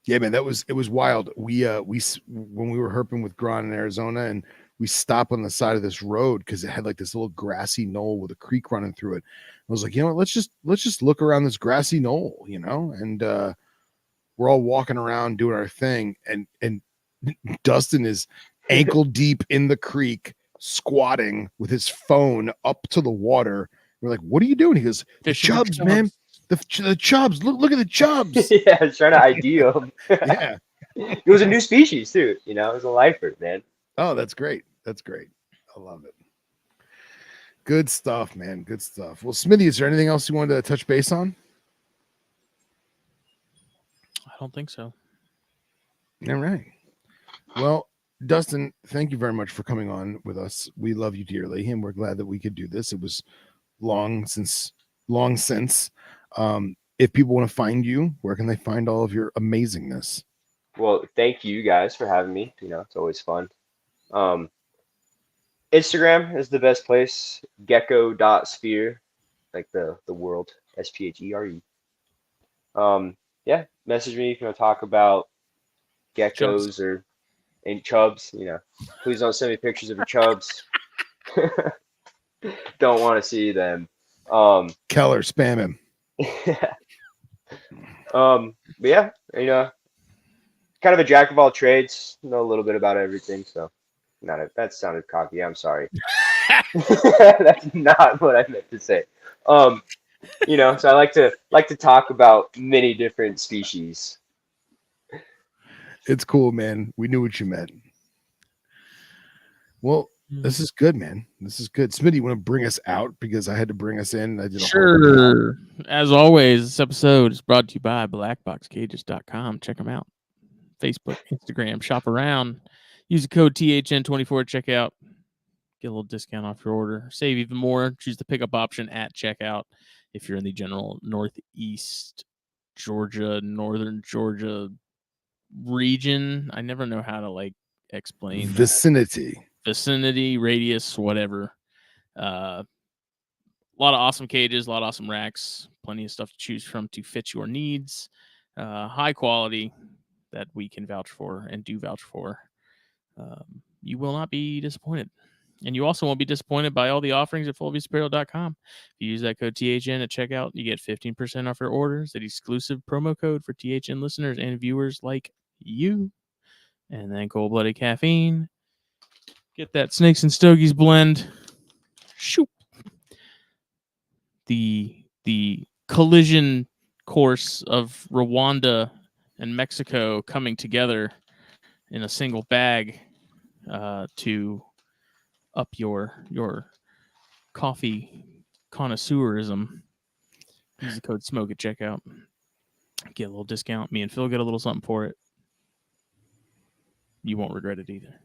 B: Yeah, man, it was wild. We when we were herping with Grahn in Arizona, and we stopped on the side of this road because it had like this little grassy knoll with a creek running through it. I was like, you know what, let's just look around this grassy knoll, you know, and we're all walking around doing our thing, and Dustin is ankle deep in the creek, squatting with his phone up to the water. We're like, what are you doing? He goes, the chubs, man. The chubs. Look at the chubs.
C: Yeah, I was trying to ID them.
B: Yeah.
C: It was a new species too, you know, it was a lifer, man.
B: Oh, that's great. That's great. I love it. Good stuff, man. Good stuff. Well, Smitty, is there anything else you wanted to touch base on?
A: I don't think so.
B: All right. Well, Dustin, thank you very much for coming on with us. We love you dearly, and we're glad that we could do this. It was long since. If people want to find you, where can they find all of your amazingness?
C: Well, thank you guys for having me. You know, it's always fun. Instagram is the best place. Gecko.sphere, like the world, SPHERE. Yeah, message me if you want to talk about geckos or chubs. You know, please don't send me pictures of your chubs. Don't want to see them.
B: Keller, spam him.
C: But yeah, you know, kind of a jack of all trades, know a little bit about everything. So, that sounded cocky. I'm sorry. That's not what I meant to say. You know, so I like to talk about many different species.
B: It's cool, man. We knew what you meant. Well, this is good, man. This is good. Smitty, you want to bring us out because I had to bring us in. I did
A: sure. As always, this episode is brought to you by blackboxcages.com. Check them out. Facebook, Instagram, shop around. Use the code THN24 at checkout. Get a little discount off your order. Save even more. Choose the pickup option at checkout if you're in the general Northeast Georgia, Northern Georgia region. I never know how to explain
B: vicinity.
A: Vicinity, radius, whatever. A lot of awesome cages, a lot of awesome racks, plenty of stuff to choose from to fit your needs. High quality that we can vouch for and do vouch for. You will not be disappointed. And you also won't be disappointed by all the offerings at fulviusapparel.com. If you use that code THN at checkout, you get 15% off your orders. That exclusive promo code for THN listeners and viewers like you. And then Cold-Blooded Caffeine. Get that Snakes and Stogies blend. Shoot. The collision course of Rwanda and Mexico coming together in a single bag to up your coffee connoisseurism. Use the code SMOKE at checkout. Get a little discount. Me and Phil get a little something for it. You won't regret it either.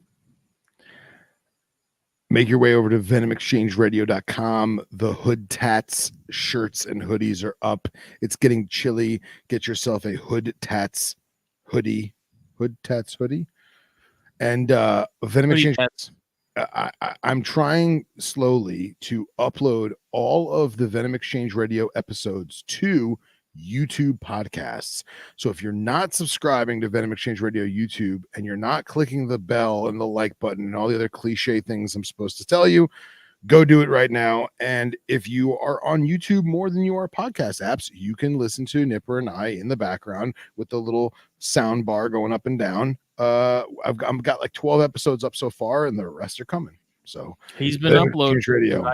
B: Make your way over to venomexchangeradio.com. The Hood Tats shirts and hoodies are up. It's getting chilly. Get yourself a Hood Tats hoodie. Hood Tats hoodie. And Venom Exchange. I'm trying slowly to upload all of the Venom Exchange Radio episodes to YouTube podcasts. So if you're not subscribing to Venom Exchange Radio YouTube and you're not clicking the bell and the like button and all the other cliche things I'm supposed to tell you, go do it right now. And if you are on YouTube more than you are podcast apps, you can listen to Nipper and I in the background with the little sound bar going up and down. I've got like 12 episodes up so far, and the rest are coming. So
A: he's been uploading. Radio.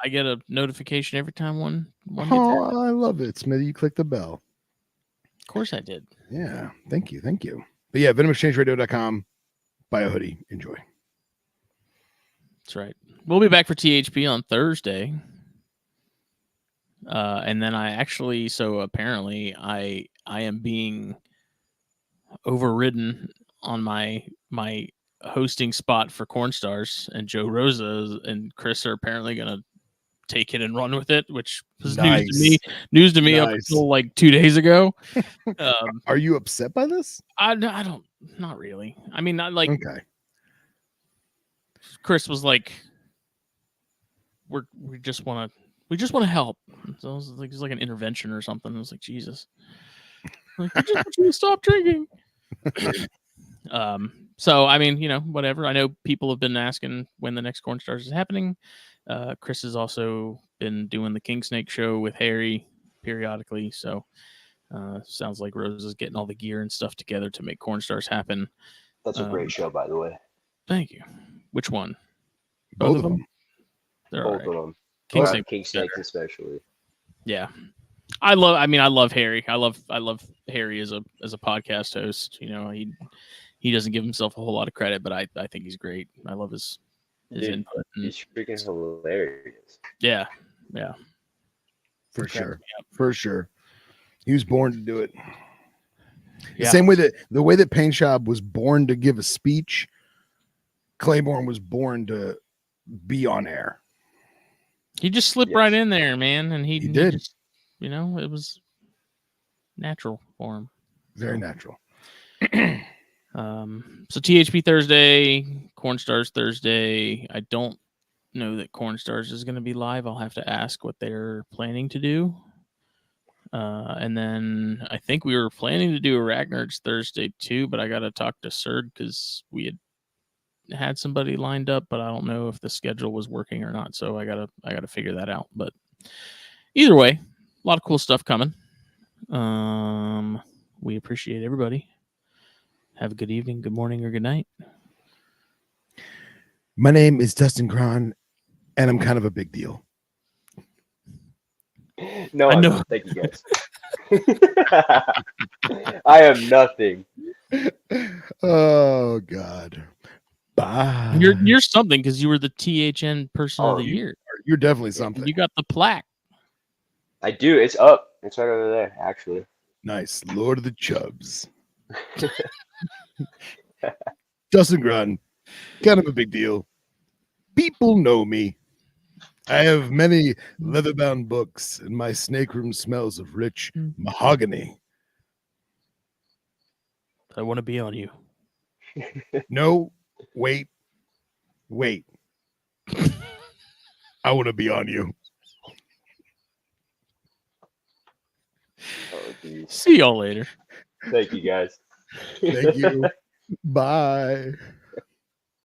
A: I get a notification every time one gets out.
B: I love it, Smitty. You click the bell.
A: Of course I did.
B: Yeah, thank you. But yeah, venomexchangeradio.com. Buy a hoodie. Enjoy.
A: That's right. We'll be back for THP on Thursday. And then apparently I am being overridden on my hosting spot for Cornstars, and Joe Rosa and Chris are apparently going to take it and run with it, which was news to me up until like 2 days ago.
B: Are you upset by this?
A: I don't, not really. I mean, not like,
B: okay.
A: Chris was like, we just want to help. So it was like an intervention or something. I was like, Jesus, like, we just want you to stop drinking. So I mean, whatever. I know people have been asking when the next Cornstars is happening. Chris has also been doing the King Snake show with Harry periodically. So sounds like Rose is getting all the gear and stuff together to make Cornstars happen.
C: That's a great show, by the way.
A: Thank you. Which one?
B: Both of them.
A: They're
C: Both of them. King Snake especially.
A: Yeah. I love Harry. I love Harry as a podcast host. He doesn't give himself a whole lot of credit, but I think he's great. I love his input.
C: He's freaking hilarious.
A: Yeah.
B: For sure. He was born to do it. The
A: Yeah.
B: same way that the way that Paint Shop was born to give a speech, Claiborne was born to be on air.
A: He just slipped right in there, man, and he
B: did.
A: Just, it was natural for him.
B: Very natural.
A: So THP Thursday, Cornstars Thursday. I don't know that Cornstars is going to be live. I'll have to ask what they're planning to do. And then I think we were planning to do a Ragnar's Thursday too, but I got to talk to Serg because we had somebody lined up, but I don't know if the schedule was working or not. So I gotta figure that out. But either way, a lot of cool stuff coming. We appreciate everybody. Have a good evening, good morning, or good night.
B: My name is Dustin Grahn, and I'm kind of a big deal.
C: No, I know. Thank you, guys. I am nothing.
B: Oh God. Bye.
A: You're something because you were the THN person of the year.
B: You're definitely something.
A: You got the plaque.
C: I do. It's up. It's right over there, actually.
B: Nice. Lord of the Chubs. Dustin Grahn, kind of a big deal. People know me. I have many leather-bound books, and my snake room smells of rich mahogany.
A: I want to be on you.
B: No, wait. I want to be on you.
C: Oh,
A: see y'all later.
C: Thank you, guys.
B: Thank you. Bye.